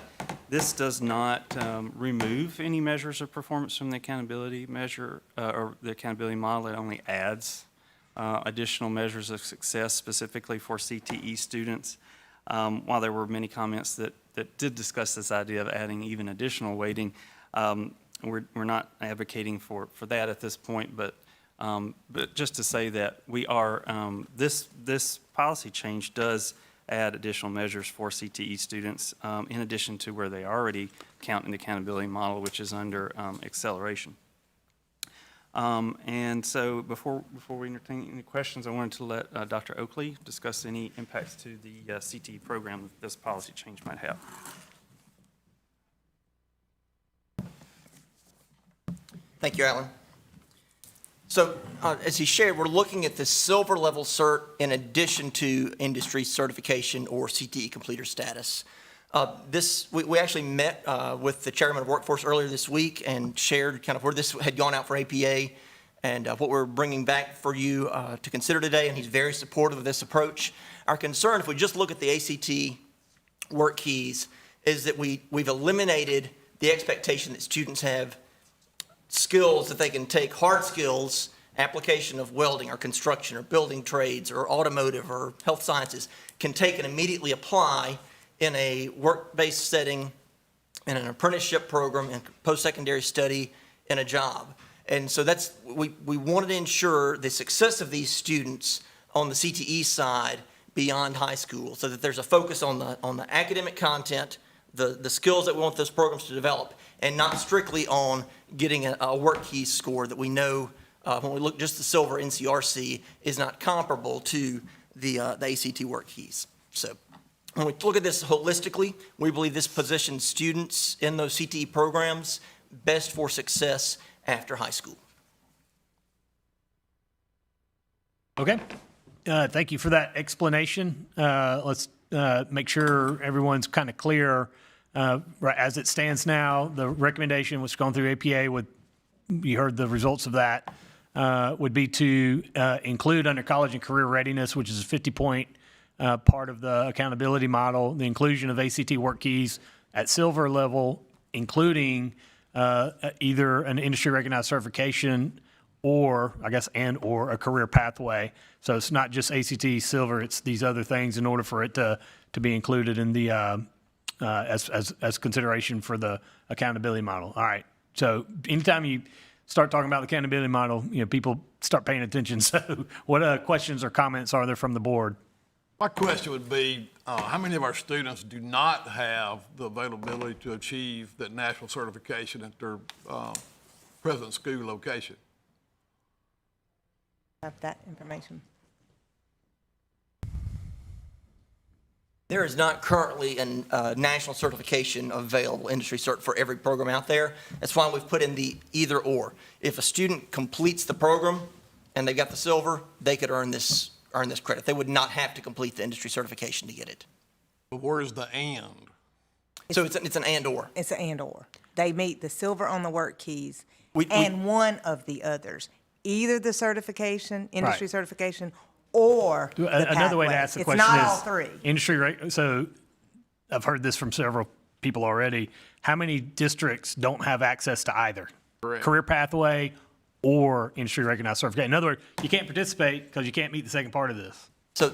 R: this does not remove any measures of performance from the accountability measure or the accountability model. It only adds additional measures of success specifically for CTE students. While there were many comments that did discuss this idea of adding even additional weighting, we're not advocating for that at this point, but just to say that we are, this policy change does add additional measures for CTE students in addition to where they already count in the accountability model, which is under acceleration. And so before we entertain any questions, I wanted to let Dr. Oakley discuss any impacts to the CTE program that this policy change might have.
O: Thank you, Alan. So as he shared, we're looking at the silver level cert in addition to industry certification or CTE completer status. We actually met with the chairman of workforce earlier this week and shared kind of where this had gone out for APA and what we're bringing back for you to consider today, and he's very supportive of this approach. Our concern, if we just look at the ACT WorkKeys, is that we've eliminated the expectation that students have skills that they can take, hard skills, application of welding or construction or building trades or automotive or health sciences, can take and immediately apply in a work-based setting, in an apprenticeship program, in post-secondary study, in a job. And so we wanted to ensure the success of these students on the CTE side beyond high school, so that there's a focus on the academic content, the skills that we want those programs to develop, and not strictly on getting a WorkKeys score that we know, when we look just the silver NCRC, is not comparable to the ACT WorkKeys. So when we look at this holistically, we believe this positions students in those CTE programs best for success after high school.
A: Okay. Thank you for that explanation. Let's make sure everyone's kind of clear. Right, as it stands now, the recommendation was gone through APA with, you heard the results of that, would be to include under college and career readiness, which is a 50-point part of the accountability model, the inclusion of ACT WorkKeys at silver level, including either an industry recognized certification or, I guess, or a career pathway. So it's not just ACT silver, it's these other things in order for it to be included in the as consideration for the accountability model. All right. So anytime you start talking about the accountability model, people start paying attention. So what questions or comments are there from the board?
G: My question would be, how many of our students do not have the availability to achieve that national certification at their present school location?
Q: Have that information.
O: There is not currently a national certification available, industry cert, for every program out there. That's why we've put in the either or. If a student completes the program and they got the silver, they could earn this credit. They would not have to complete the industry certification to get it.
G: But where's the and?
O: So it's an and or.
Q: It's an and or. They meet the silver on the WorkKeys and one of the others, either the certification, industry certification, or the
A: another way to
Q: pathway.
A: ask the
Q: it's
A: question
Q: not
A: is
Q: all three.
A: industry. So I've heard this from several people already. How many districts don't have access to either career pathway or industry recognized certification? In other words, you can't participate because you can't meet the second part of this.
O: So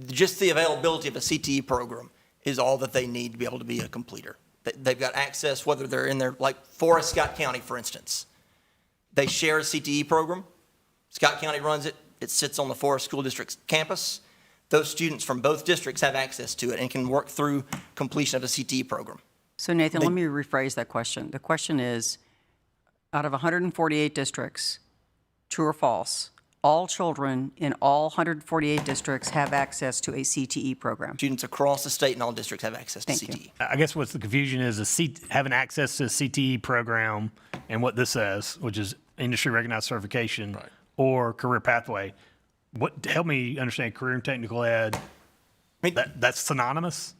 O: just the availability of a CTE program is all that they need to be able to be a completer. They've got access, whether they're in there, like Forest Scott County, for instance. They share a CTE program. Scott County runs it. It sits on the Forest School District's campus. Those students from both districts have access to it and can work through completion of a CTE program.
I: So Nathan, let me rephrase that question. The question is, out of 148 districts, true or false, all children in all 148 districts have access to a CTE program?
O: Students across the state and all districts have access to CTE.
A: I guess what's the confusion is having access to a CTE program and what this says, which is industry recognized certification or career pathway. Help me understand career and technical ed. That's synonymous?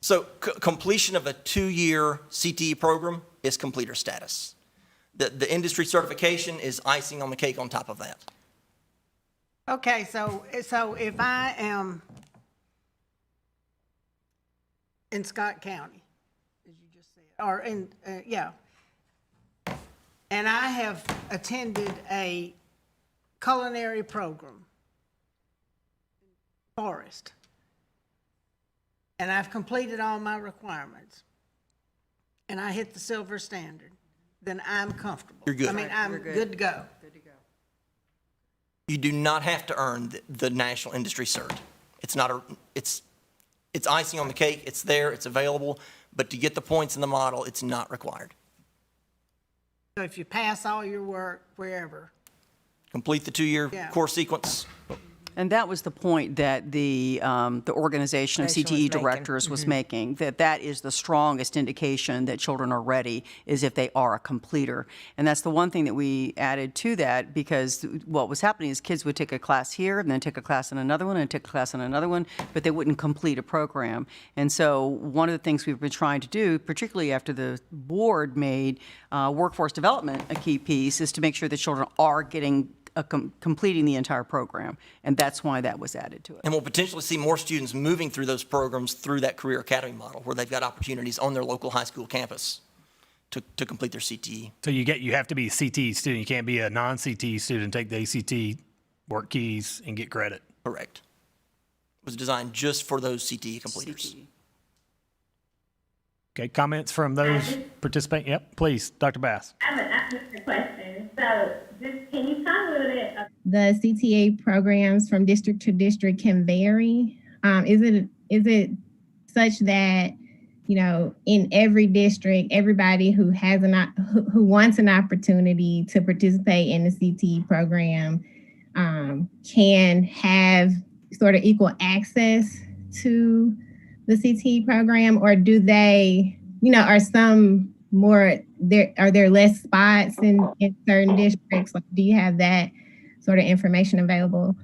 O: So completion of a 2-year CTE program is completer status. The industry certification is icing on the cake on top of that.
K: Okay, so if I am in Scott County, as you just said, or in, and I have attended a culinary program, Forest, and I've completed all my requirements, and I hit the silver standard, then I'm comfortable.
O: You're good.
K: I mean, I'm good to go.
O: You do not have to earn the national industry cert. It's not it's icing on the cake. It's there, it's available, but to get the points in the model, it's not required.
K: So if you pass all your work wherever.
O: Complete the 2-year
K: Yeah.
O: course sequence.
I: And that was the point that the organization of CTE directors was making, that is the strongest indication that children are ready, is if they are a completer. And that's the one thing that we added to that, because what was happening is kids would take a class here, and then take a class in another one, and take a class in another one, but they wouldn't complete a program. And so one of the things we've been trying to do, particularly after the board made workforce development a key piece, is to make sure that children are getting completing the entire program, and that's why that was added to it.
O: And we'll potentially see more students moving through those programs through that Career Academy model, where they've got opportunities on their local high school campus to complete their CTE.
A: So you have to be a CTE student. You can't be a non-CTE student, take the ACT, WorkKeys, and get credit.
O: Correct. It was designed just for those CTE completers.
A: Okay, comments from those participating? Yep, please, Dr. Bass.
P: I have a question. So, can you talk a little bit about
C: The CTA programs from district to district can vary. Is it such that, you know, in every district, everybody who has who wants an opportunity to participate in the CTE program can have sort of equal access to the CTE program, or do they, you know, are some more there? Are there less spots in certain districts? Like, do you have that sort of information available?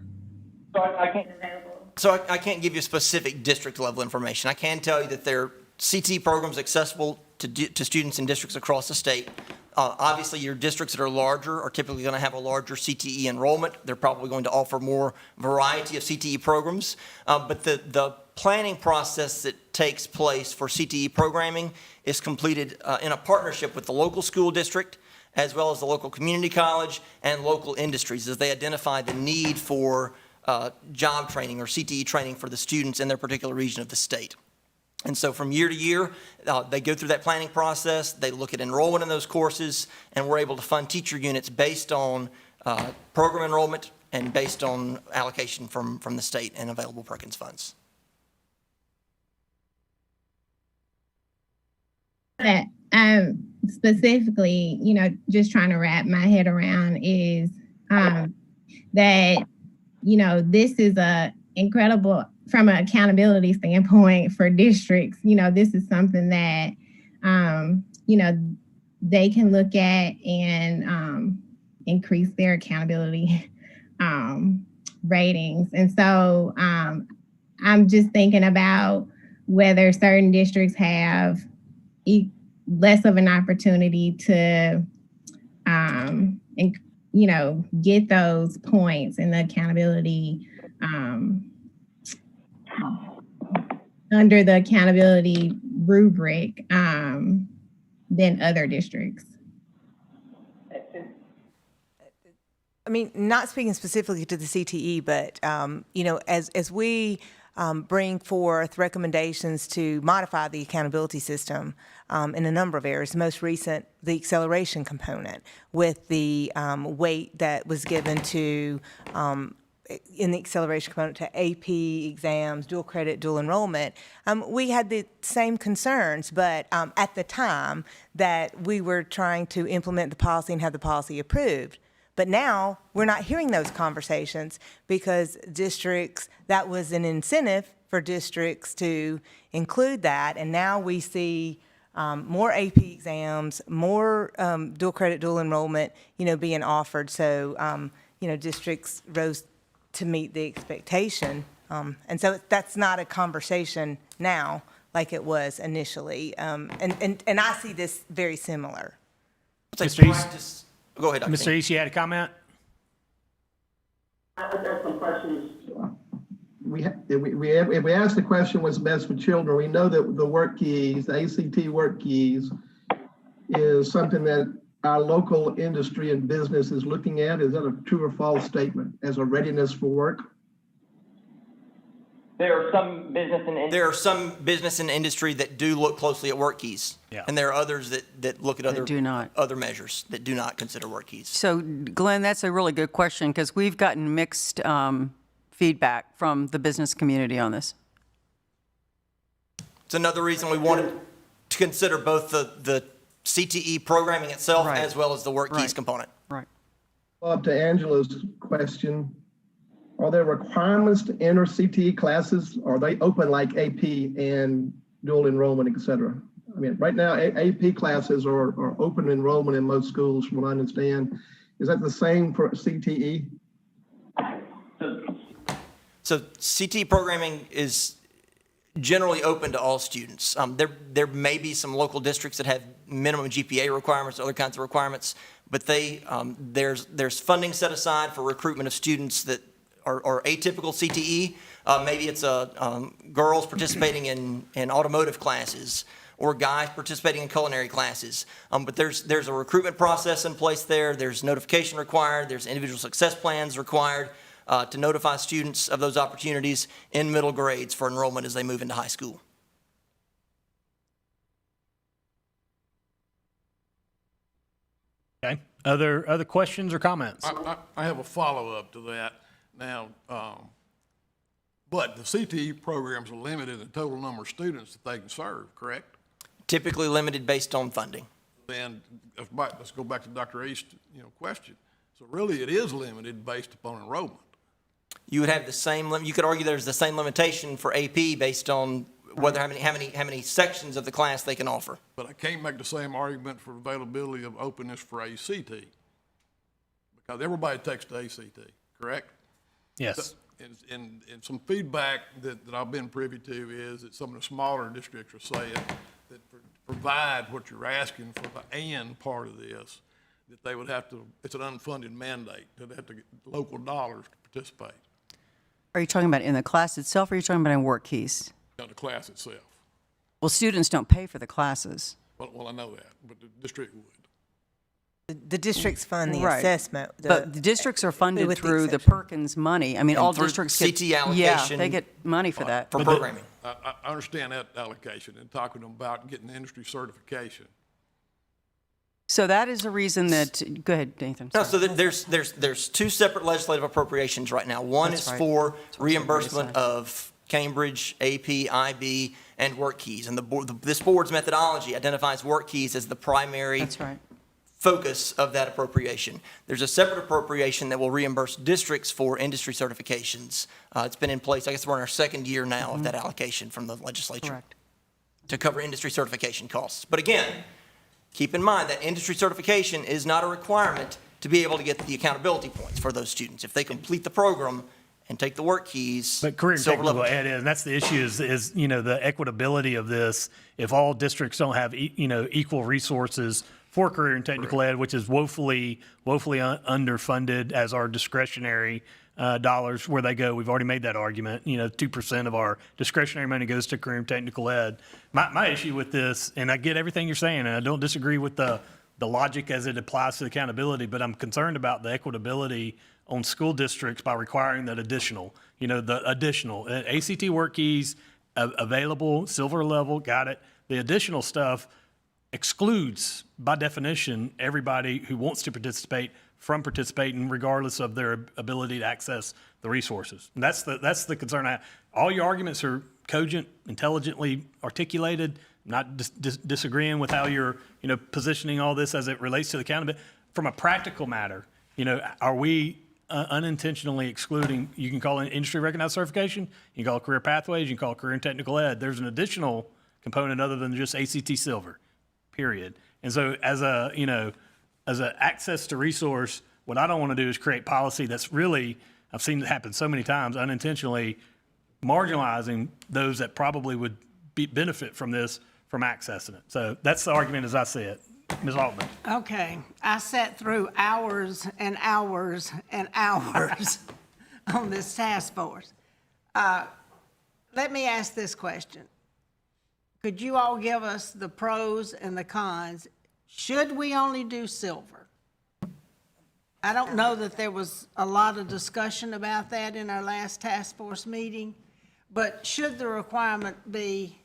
O: So I can't give you specific district level information. I can tell you that there are CTE programs accessible to students in districts across the state. Obviously, your districts that are larger are typically going to have a larger CTE enrollment. They're probably going to offer more variety of CTE programs. But the planning process that takes place for CTE programming is completed in a partnership with the local school district, as well as the local community college and local industries, as they identify the need for job training or CTE training for the students in their particular region of the state. And so from year to year, they go through that planning process, they look at enrollment in those courses, and we're able to fund teacher units based on program enrollment and based on allocation from the state and available Perkins funds.
C: That specifically, you know, just trying to wrap my head around is that, you know, this is a incredible, from an accountability standpoint for districts, you know, this is something that, you know, they can look at and increase their accountability ratings. And so I'm just thinking about whether certain districts have less of an opportunity to, you know, get those points in the accountability under the accountability rubric than other districts.
Q: I mean, not speaking specifically to the CTE, but, you know, as we bring forth recommendations to modify the accountability system in a number of areas, most recent, the acceleration component with the weight that was given to, in the acceleration component, to AP exams, dual credit, dual enrollment, we had the same concerns, but at the time that we were trying to implement the policy and have the policy approved. But now we're not hearing those conversations because districts, that was an incentive for districts to include that. And now we see more AP exams, more dual credit, dual enrollment, you know, being offered. So, you know, districts rose to meet the expectation. And so that's not a conversation now like it was initially. And I see this very similar.
A: Mr. East,
O: go ahead, Dr.
A: Mr. East, you had a comment?
D: I have some questions.
E: If we ask the question what's best for children, we know that the WorkKeys, the ACT WorkKeys, is something that our local industry and business is looking at. Is that a true or false statement as a readiness for work?
O: There are some business and industry that do look closely at WorkKeys. Yeah. And there are others that look at other measures that do not consider WorkKeys.
I: So, Glenn, that's a really good question because we've gotten mixed feedback from the business community on this.
O: It's another reason we wanted to consider both the CTE programming itself
I: Right.
O: as well as the WorkKeys
I: Right.
O: component.
I: Right.
E: Up to Angela's question, are there requirements to enter CTE classes? Are they open like AP and dual enrollment, et cetera? I mean, right now, AP classes are open enrollment in most schools, from what I understand. Is that the same for CTE?
O: So CTE programming is generally open to all students. There may be some local districts that have minimum GPA requirements, other kinds of requirements, but there's funding set aside for recruitment of students that are atypical CTE. Maybe it's girls participating in automotive classes or guys participating in culinary classes. But there's a recruitment process in place there. There's notification required. There's individual success plans required to notify students of those opportunities in middle grades for enrollment as they move into high school.
A: Okay. Other questions or comments?
G: I have a follow-up to that. Now, but the CTE programs are limited in the total number of students that they can serve, correct?
O: Typically limited based on funding.
G: Then, let's go back to Dr. East's, question. So really, it is limited based upon enrollment.
O: You would have the same, you could argue there's the same limitation for AP based on whether how many sections of the class they can offer.
G: But I can't make the same argument for availability of openness for ACT, because everybody takes the ACT, correct?
A: Yes.
G: And some feedback that I've been privy to is that some of the smaller districts are saying that provide what you're asking for the and part of this, that they would have to, it's an unfunded mandate, that they have to get local dollars to participate.
I: Are you talking about in the class itself, or are you talking about in WorkKeys?
G: Not the class itself.
I: Well, students don't pay for the classes.
G: Well, I know that, but the district would.
Q: The districts fund the
I: Right.
Q: assessment.
I: But the districts are funded
Q: with the
I: through the
Q: exception.
I: Perkins money. I mean,
O: And
I: all
O: through
I: districts get.
O: CT allocation.
I: Yeah, they get money for that.
O: For programming.
G: I understand that allocation and talking about getting industry certification.
I: So that is a reason that, go ahead, Nathan.
O: No,
I: sorry.
O: so there's two separate legislative appropriations right now. One
I: That's
O: is
I: right.
O: for
I: That's what's on the
O: reimbursement
I: side.
O: of Cambridge, AP, IB, and WorkKeys. And this board's methodology identifies WorkKeys as the primary
I: That's right.
O: focus of that appropriation. There's a separate appropriation that will reimburse districts for industry certifications. It's been in place, I guess we're in our second year now of that allocation from the legislature.
I: Correct.
O: To cover industry certification costs. But again, keep in mind that industry certification is not a requirement to be able to get the accountability points for those students. If they complete the program and take the WorkKeys,
A: But career and
O: silver
A: technical
O: level.
A: ed is, and that's the issue is, the equitability of this. If all districts don't have, equal resources for career and technical ed, which is woefully underfunded as our discretionary dollars where they go. We've already made that argument. 2% of our discretionary money goes to career and technical ed. My issue with this, and I get everything you're saying, and I don't disagree with the logic as it applies to accountability, but I'm concerned about the equitability on school districts by requiring that additional, the additional ACT WorkKeys available, silver level, got it. The additional stuff excludes, by definition, everybody who wants to participate from participating, regardless of their ability to access the resources. And that's the concern. All your arguments are cogent, intelligently articulated. I'm not disagreeing with how you're, positioning all this as it relates to the accountability. From a practical matter, are we unintentionally excluding? You can call it industry recognized certification. You can call it career pathways. You can call it career and technical ed. There's an additional component other than just ACT Silver. Period. And so as an access to resource, what I don't want to do is create policy that's really, I've seen it happen so many times, unintentionally marginalizing those that probably would benefit from this, from accessing it. So that's the argument as I see it. Ms. Altman.
K: Okay, I sat through hours and hours and hours on this task force. Let me ask this question. Could you all give us the pros and the cons? Should we only do silver? I don't know that there was a lot of discussion about that in our last task force meeting, but should the requirement be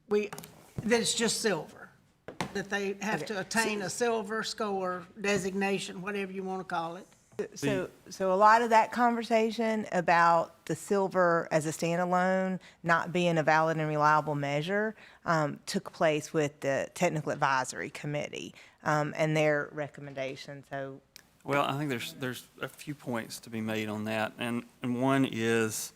K: that it's just silver? That they have to attain a silver score designation, whatever you want to call it?
Q: So a lot of that conversation about the silver as a standalone not being a valid and reliable measure took place with the Technical Advisory Committee and their recommendation. So,
R: Well, I think there's a few points to be made on that, and one is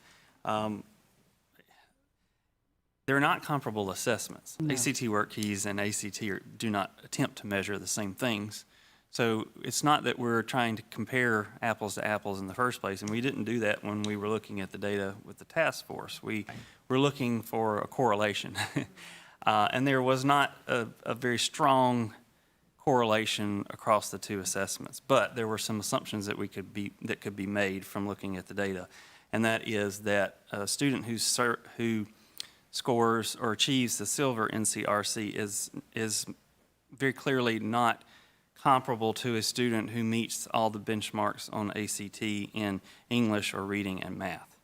R: they're not comparable assessments.
I: No.
R: ACT WorkKeys and ACT do not attempt to measure the same things. So it's not that we're trying to compare apples to apples in the first place, and we didn't do that when we were looking at the data with the task force. We were looking for a correlation, and there was not a very strong correlation across the two assessments, but there were some assumptions that that could be made from looking at the data, and that is that a student who scores or achieves the silver NCRC is very clearly not comparable to a student who meets all the benchmarks on ACT in English or reading and math.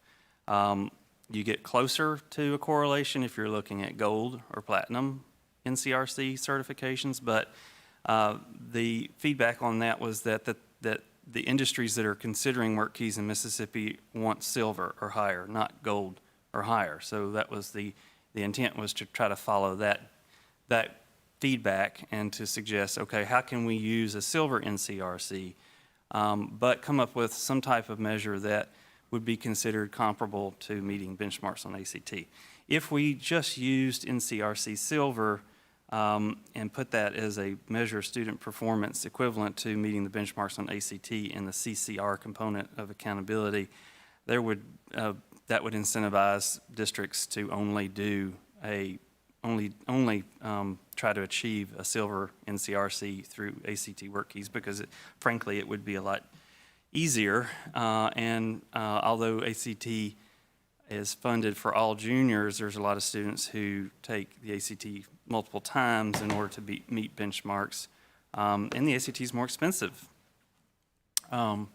R: You get closer to a correlation if you're looking at gold or platinum NCRC certifications, but the feedback on that was that the industries that are considering WorkKeys in Mississippi want silver or higher, not gold or higher. So that was the intent, was to try to follow that feedback and to suggest, okay, how can we use a silver NCRC, but come up with some type of measure that would be considered comparable to meeting benchmarks on ACT. If we just used NCRC silver and put that as a measure of student performance equivalent to meeting the benchmarks on ACT in the CCR component of accountability, that would incentivize districts to only try to achieve a silver NCRC through ACT WorkKeys, because frankly, it would be a lot easier. And although ACT is funded for all juniors, there's a lot of students who take the ACT multiple times in order to meet benchmarks. And the ACT is more expensive. Sorry?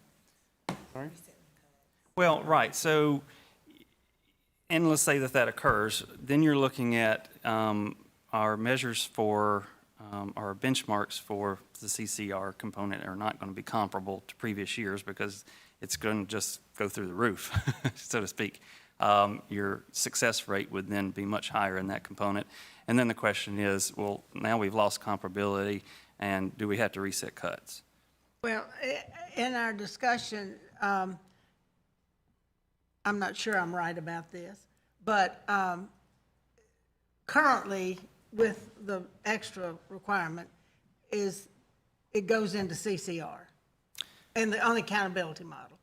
R: Well, right. So, and let's say that occurs, then you're looking at our measures for our benchmarks for the CCR component are not going to be comparable to previous years, because it's going to just go through the roof, so to speak. Your success rate would then be much higher in that component. And then the question is, well, now we've lost comparability, and do we have to reset cuts?
K: Well, in our discussion, I'm not sure I'm right about this, but currently with the extra requirement it goes into CCR and on the accountability model.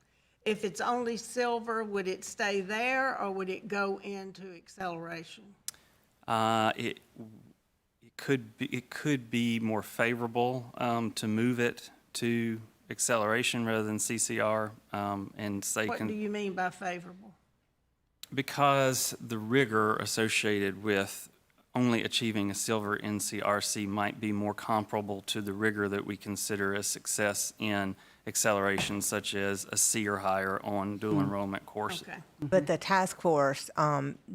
K: If it's only silver, would it stay there or would it go into acceleration?
R: It could be more favorable to move it to acceleration rather than CCR, and say.
K: What do you mean by favorable?
R: Because the rigor associated with only achieving a silver NCRC might be more comparable to the rigor that we consider as success in acceleration, such as a C or higher on dual enrollment courses.
K: Okay.
Q: but the task force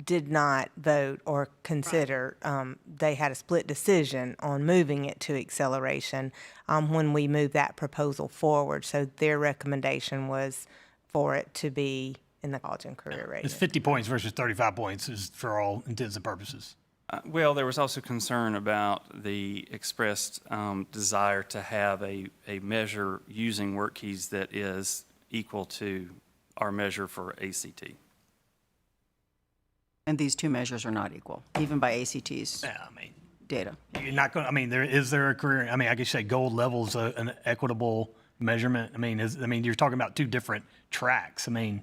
Q: did not vote or consider. They had a split decision on moving it to acceleration when we moved that proposal forward. So their recommendation was for it to be in the college and career rating.
A: It's 50 points versus 35 points is for all intents and purposes.
R: Well, there was also concern about the expressed desire to have a measure using WorkKeys that is equal to our measure for ACT.
I: And these two measures are not equal, even by ACT's data.
A: You're not going. I mean, is there a career? I mean, I guess say gold level is an equitable measurement. I mean, you're talking about two different tracks. I mean,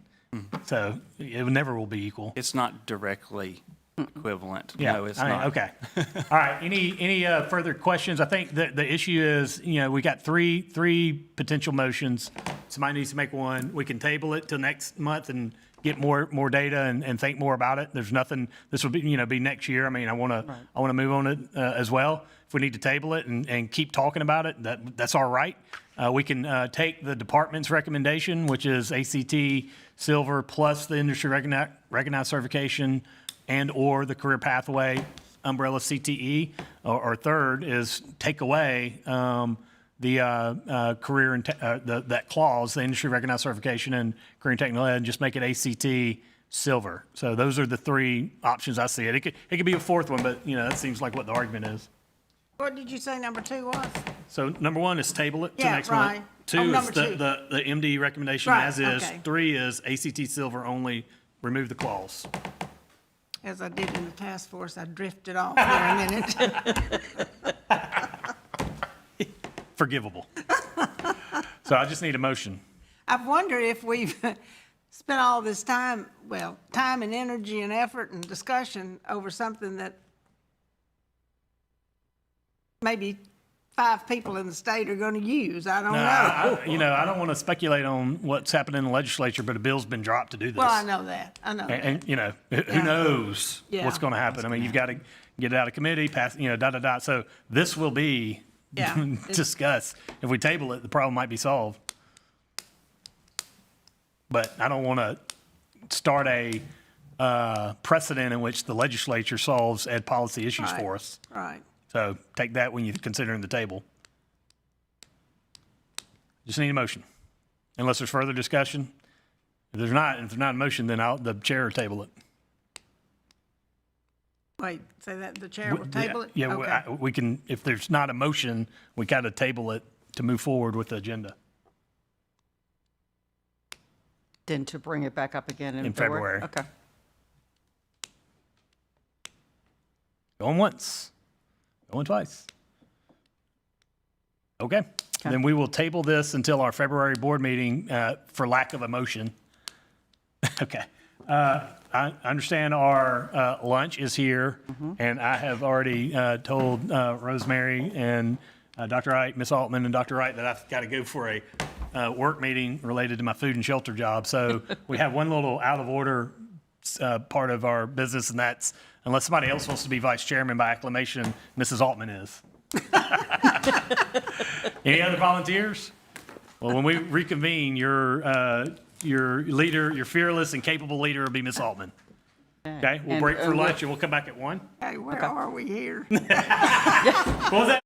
A: so it never will be equal.
R: It's not directly equivalent.
A: Yeah.
R: No, it's not.
A: Okay. All right. Any further questions? I think the issue is, we got three potential motions. Somebody needs to make one. We can table it till next month and get more data and think more about it. There's nothing. This will be next year. I mean, I want to move on it as well. If we need to table it and keep talking about it, that's all right. We can take the department's recommendation, which is ACT Silver plus the industry recognized certification and or the career pathway umbrella CTE, or third is take away career and that clause, the industry recognized certification and career and technical ed, and just make it ACT Silver. So those are the three options I see it. It could be a fourth one, but that seems like what the argument is.
K: What did you say number 2 was?
A: So number 1 is table it to
K: Yeah,
A: next
K: right.
A: month.
K: Oh,
A: 2 is
K: number two.
A: the MD recommendation
K: Right,
A: as is.
K: okay.
A: 3 is ACT Silver only, remove the clause.
K: As I did in the task force, I drifted off for a minute.
A: Forgivable. So I just need a motion.
K: I've wondered if we've spent all this time and energy and effort and discussion over something that maybe 5 people in the state are going to use. I don't know.
A: I don't want to speculate on what's happening in the legislature, but a bill's been dropped to do this.
K: Well, I know that. I know that.
A: And who knows
K: Yeah.
A: what's going to happen? I mean, you've got to get it out of committee, pass, So this will be discussed. If we table it, the problem might be solved. But I don't want to start a precedent in which the legislature solves ed policy issues for us.
K: Right.
A: So take that when you're considering the table. Just need a motion. Unless there's further discussion. If there's not a motion, then the chair will table it.
K: Wait, say that the chair will table it?
A: Yeah,
K: Okay.
A: we can, if there's not a motion, we got to table it to move forward with the agenda.
I: Then to bring it back up again
A: In February.
I: Okay.
A: Going once, going twice. Okay, then we will table this until our February board meeting for lack of a motion. Okay. I understand our lunch is here, and I have already told Rosemary and Dr. Wright, Ms. Altman, and Dr. Wright that I've got to go for a work meeting related to my food and shelter job. So we have one little out of order part of our business, and that's unless somebody else wants to be vice chairman by acclamation, Mrs. Altman is. Any other volunteers? Well, when we reconvene, your leader, your fearless and capable leader will be Ms. Altman. Okay, we'll break for lunch and we'll come back at 1.
K: Hey, where are we here?
A: What was that?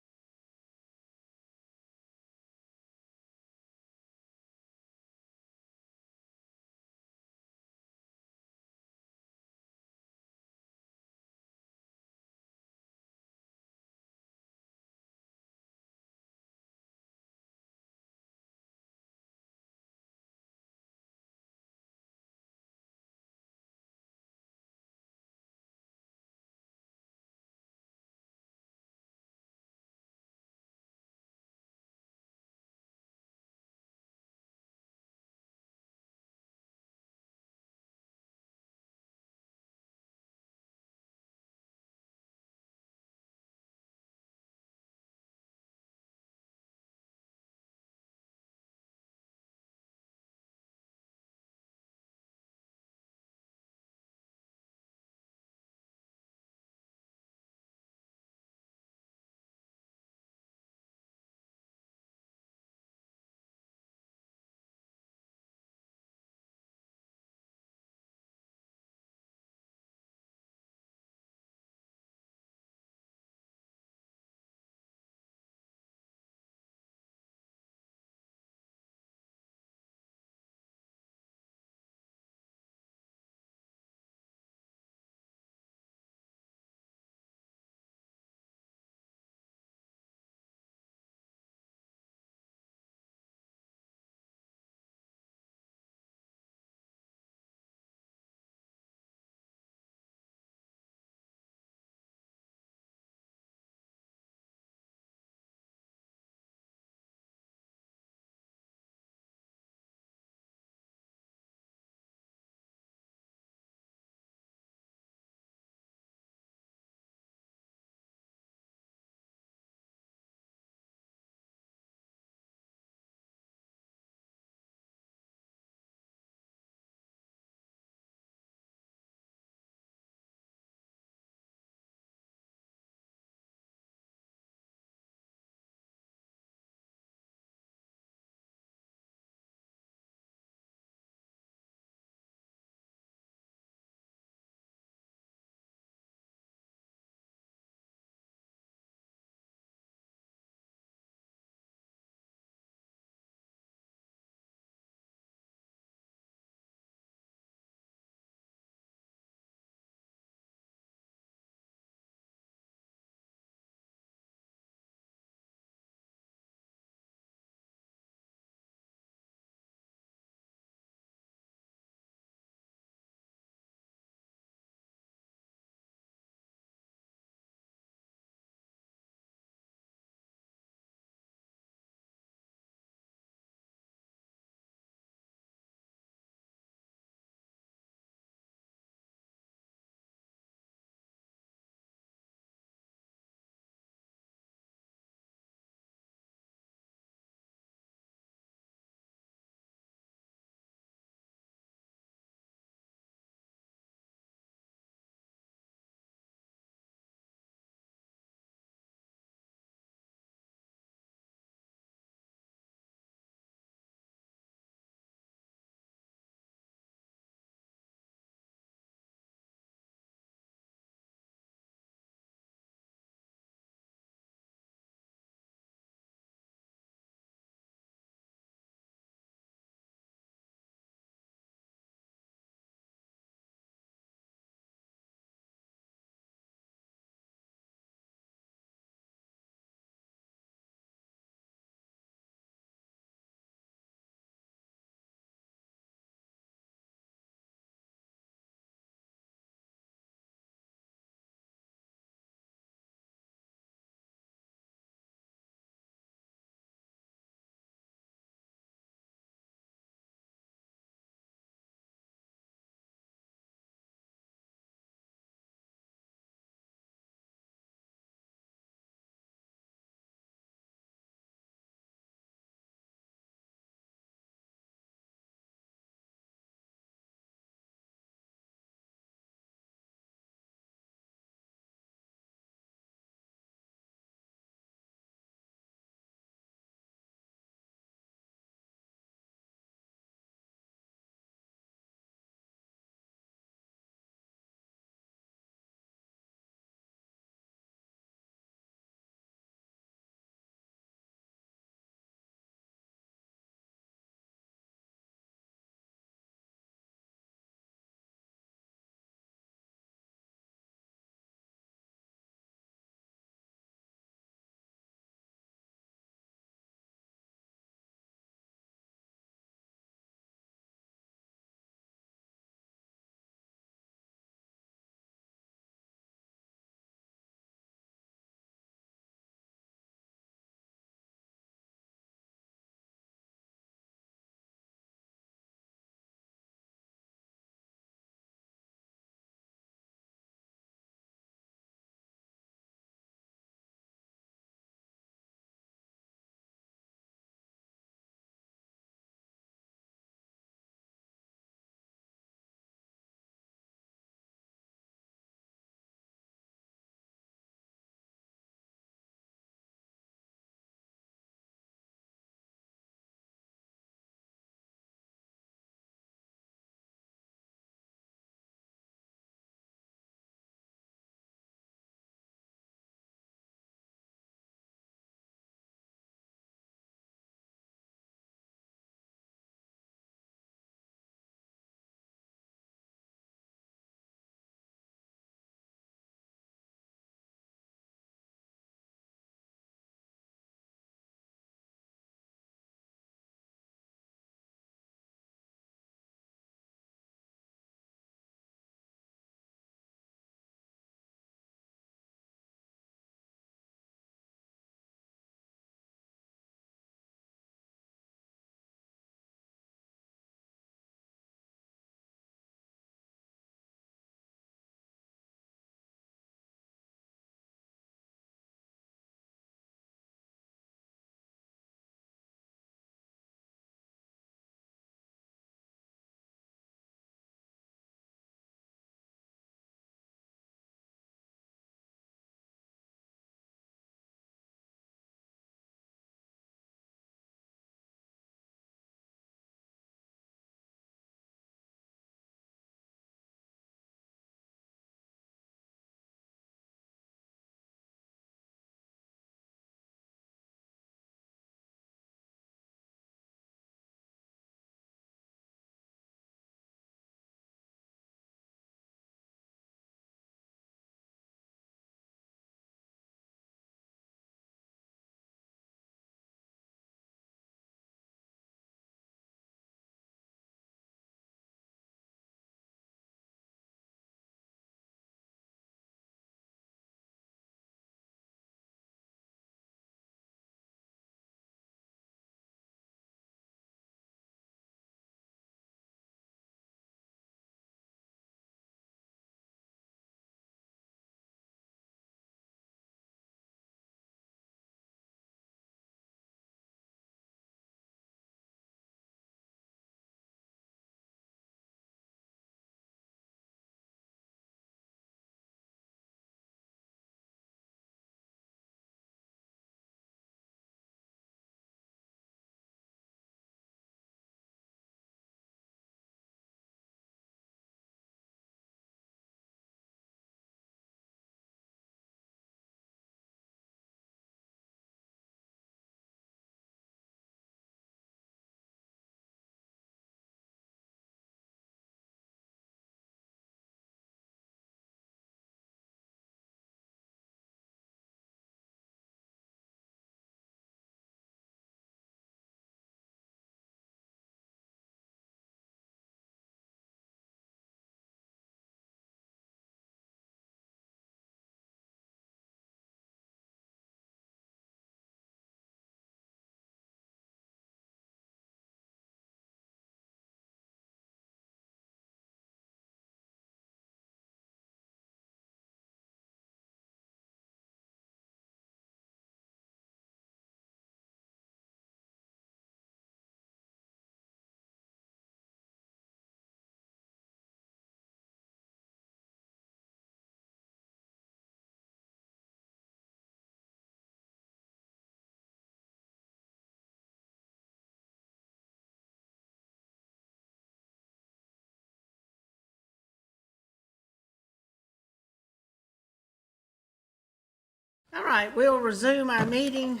K: All right, we'll resume our meeting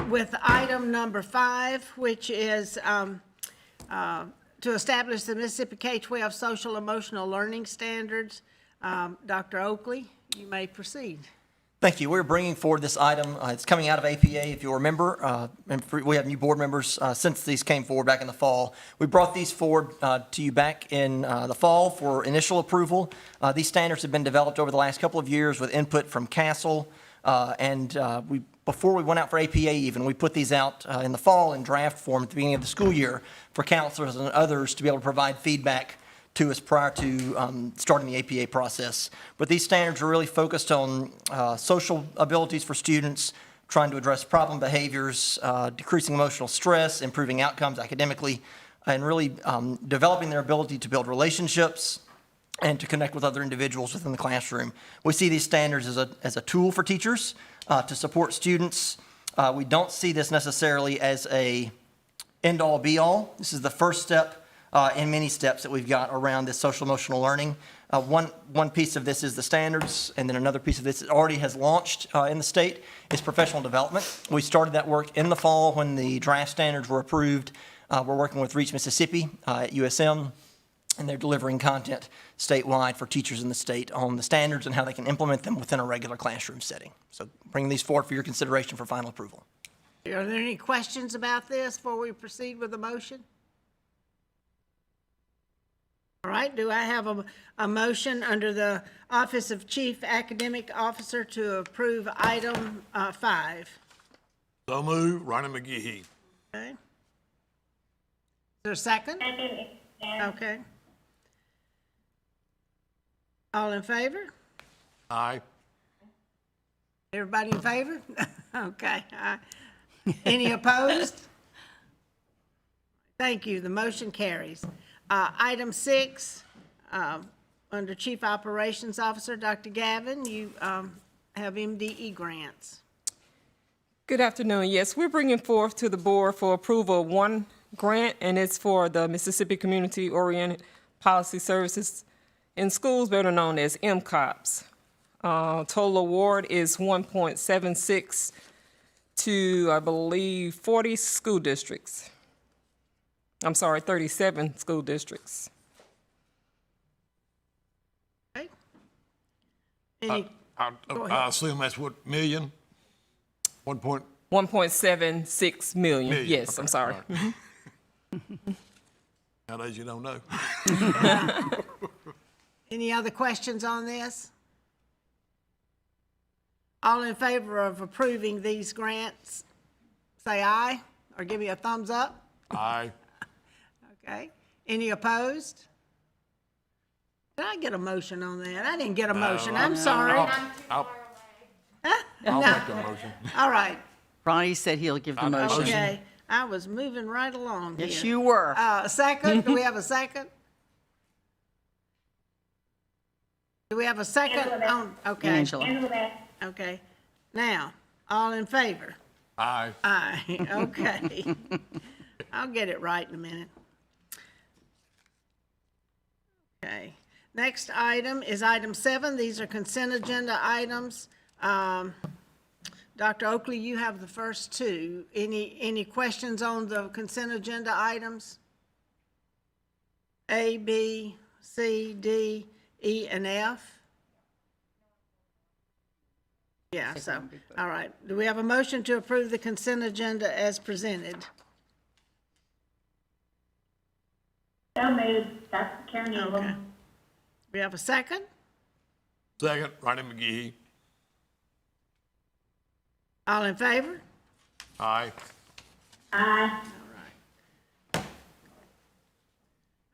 K: with item number 5, which is to establish the Mississippi K-12 social emotional learning standards. Dr. Oakley, you may proceed.
O: Thank you. We're bringing forward this item. It's coming out of APA, if you'll remember. And we have new board members since these came forward back in the fall. We brought these forward to you back in the fall for initial approval. These standards have been developed over the last couple of years with input from CASEL. Before we went out for APA even, we put these out in the fall in draft form at the beginning of the school year for counselors and others to be able to provide feedback to us prior to starting the APA process. But these standards are really focused on social abilities for students, trying to address problem behaviors, decreasing emotional stress, improving outcomes academically, and really developing their ability to build relationships and to connect with other individuals within the classroom. We see these standards as a tool for teachers to support students. We don't see this necessarily as a end-all be-all. This is the first step in many steps that we've got around this social emotional learning. One piece of this is the standards, and then another piece of this that already has launched in the state is professional development. We started that work in the fall when the draft standards were approved. We're working with Reach Mississippi at USM, and they're delivering content statewide for teachers in the state on the standards and how they can implement them within a regular classroom setting. So bringing these forward for your consideration for final approval.
K: Are there any questions about this before we proceed with the motion? All right, do I have a motion under the Office of Chief Academic Officer to approve item 5?
G: So move, Ronnie McGehee.
K: Okay. Is there a second? Okay. All in favor?
G: Aye.
K: Everybody in favor? Okay. Any opposed? Thank you. The motion carries. Item 6, under Chief Operations Officer, Dr. Gavin, you have MDE grants.
S: Good afternoon. Yes, we're bringing forth to the board for approval one grant, and it's for the Mississippi Community Oriented Policy Services in Schools, better known as MCOPS. Total award is $1.76 to, I believe, 40 school districts. I'm sorry, 37 school districts.
K: Okay.
G: I assume that's what, million?
S: 1.76 million.
G: Million.
S: Yes,
G: Okay.
S: I'm sorry.
G: Right. Nowadays you don't know.
K: Any other questions on this? All in favor of approving these grants, say aye, or give me a thumbs up.
G: Aye.
K: Okay. Any opposed? Did I get a motion on that? I didn't get a motion. I'm sorry.
G: I'll
K: No.
G: make the motion.
K: All right.
I: Ronnie said he'll give the motion.
K: Okay. I was moving right along here.
I: Yes, you were.
K: Second? Do we have a second? Do we have a second? Okay.
I: Angela.
K: Okay. Now, all in favor?
G: Aye.
K: Aye. Okay. I'll get it right in a minute. Okay. Next item is item 7. These are consent agenda items. Dr. Oakley, you have the first two. Any questions on the consent agenda items? A, B, C, D, E, and F? Yeah, so, all right. Do we have a motion to approve the consent agenda as presented?
P: So moved, Dr. Karen Eagle.
K: Okay. We have a second?
G: Second, Ronnie McGehee.
K: All in favor?
G: Aye.
P: Aye.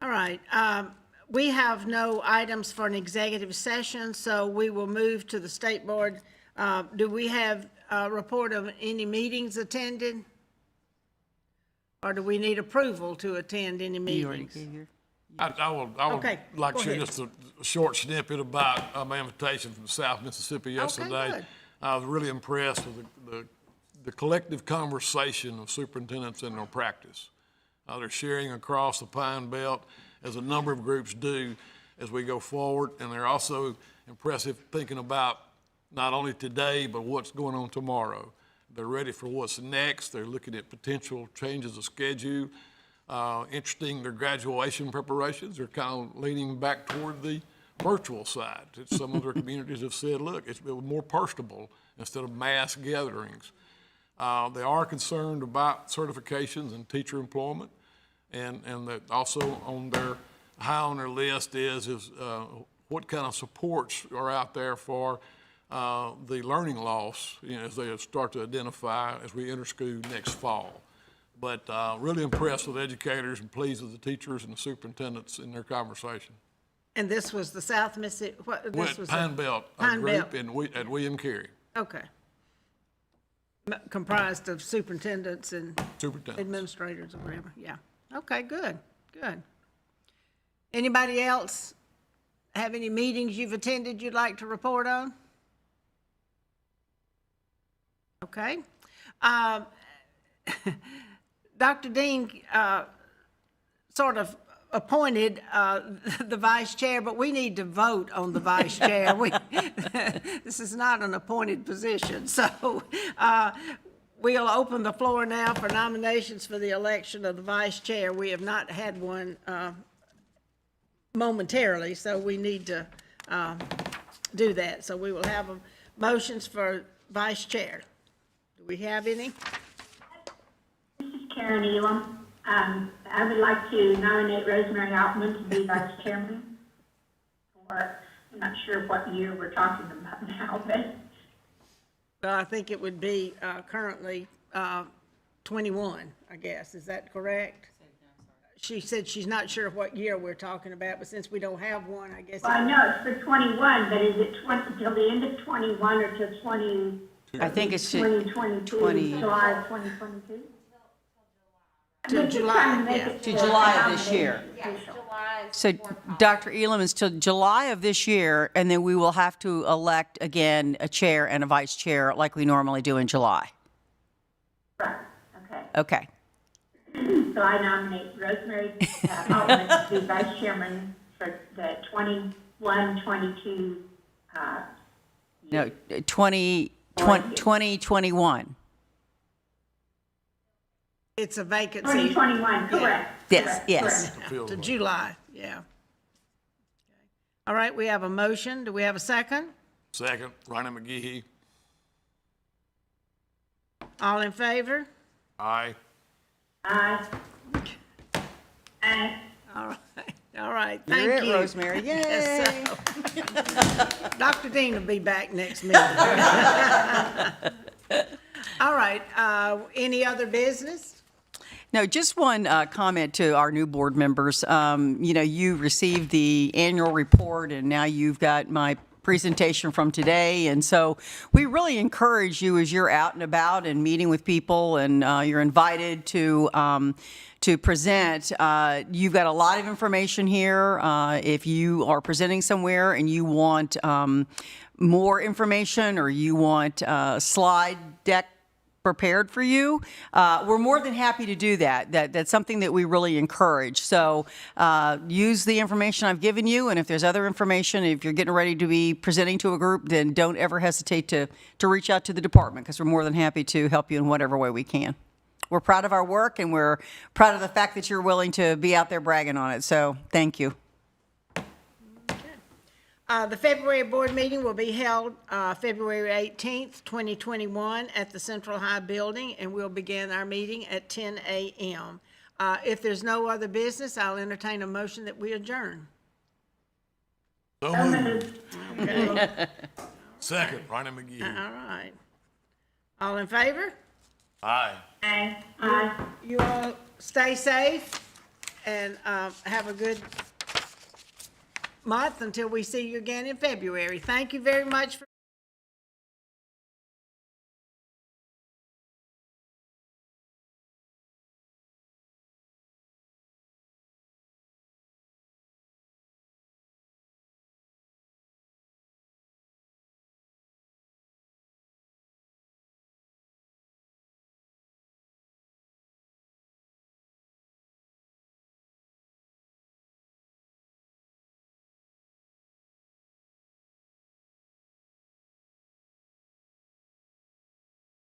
K: All right. We have no items for an executive session, so we will move to the state board. Do we have a report of any meetings attended? Or do we need approval to attend any meetings?
G: I would
K: Okay,
G: like
K: go
G: to share
K: ahead.
G: just a short snippet about my invitation from South Mississippi yesterday.
K: good.
G: I was really impressed with the collective conversation of superintendents in their practice. They're sharing across the Pine Belt, as a number of groups do as we go forward, and they're also impressive thinking about not only today, but what's going on tomorrow. They're ready for what's next. They're looking at potential changes of schedule. Interesting, their graduation preparations are kind of leaning back toward the virtual side. Some of their communities have said, look, it's more personable instead of mass gatherings. They are concerned about certifications and teacher employment, and that also high on their list is what kind of supports are out there for the learning loss, as they start to identify as we enter school next fall. But really impressed with educators and pleased with the teachers and the superintendents in their conversation.
K: And this was the South Mississippi, this was
G: Pine Belt group at William Carey.
K: Okay. Comprised of superintendents and administrators or whatever, yeah. Okay, good. Anybody else have any meetings you've attended you'd like to report on? Okay. Dr. Dean sort of appointed the vice chair, but we need to vote on the vice chair. This is not an appointed position. So we'll open the floor now for nominations for the election of the vice chair. We have not had one momentarily, so we need to do that. So we will have motions for vice chair. Do we have any?
P: This is Karen Elam. I would like to nominate Rosemary Altman to be vice chairman. Or I'm not sure what year we're talking about now, but.
K: Well, I think it would be currently 21, I guess. Is that correct? She said she's not sure what year we're talking about, but since we don't have one, I guess.
P: Well, I know it's for 21, but is it till the end of 21 or till 20?
I: I think it's
P: 2022, July of 2022?
K: To July, yeah.
I: To July of this year. So Dr. Elam is till July of this year, and then we will have to elect again a chair and a vice chair like we normally do in July.
P: Right, okay.
I: Okay.
P: So I nominate Rosemary Altman to be vice chairman for the 21-22
I: No, 2021.
K: It's a vacancy.
P: 2021, correct.
I: Yes,
P: correct,
I: yes.
P: correct.
K: To July, yeah. All right, we have a motion. Do we have a second?
G: Second, Ronnie McGehee.
K: All in favor?
G: Aye.
P: Aye. Aye.
K: All right,
I: You're
K: thank
I: it,
K: you.
I: Rosemary. Yay.
K: Yes, so. Dr. Dean will be back next meeting. All right, any other business?
I: No, just one comment to our new board members. You received the annual report, and now you've got my presentation from today. And so we really encourage you as you're out and about and meeting with people, and you're invited to present. You've got a lot of information here. If you are presenting somewhere and you want more information, or you want a slide deck prepared for you, we're more than happy to do that. That's something that we really encourage. So use the information I've given you, and if there's other information, if you're getting ready to be presenting to a group, then don't ever hesitate to reach out to the department, because we're more than happy to help you in whatever way we can. We're proud of our work, and we're proud of the fact that you're willing to be out there bragging on it. So thank you.
K: The February board meeting will be held February 18th, 2021 at the Central High Building, and we'll begin our meeting at 10 a.m. If there's no other business, I'll entertain a motion that we adjourn.
G: So moved.
K: Okay.
G: Second, Ronnie McGehee.
K: All right. All in favor?
G: Aye.
P: Aye. Aye.
K: You all stay safe and have a good month until we see you again in February. Thank you very much for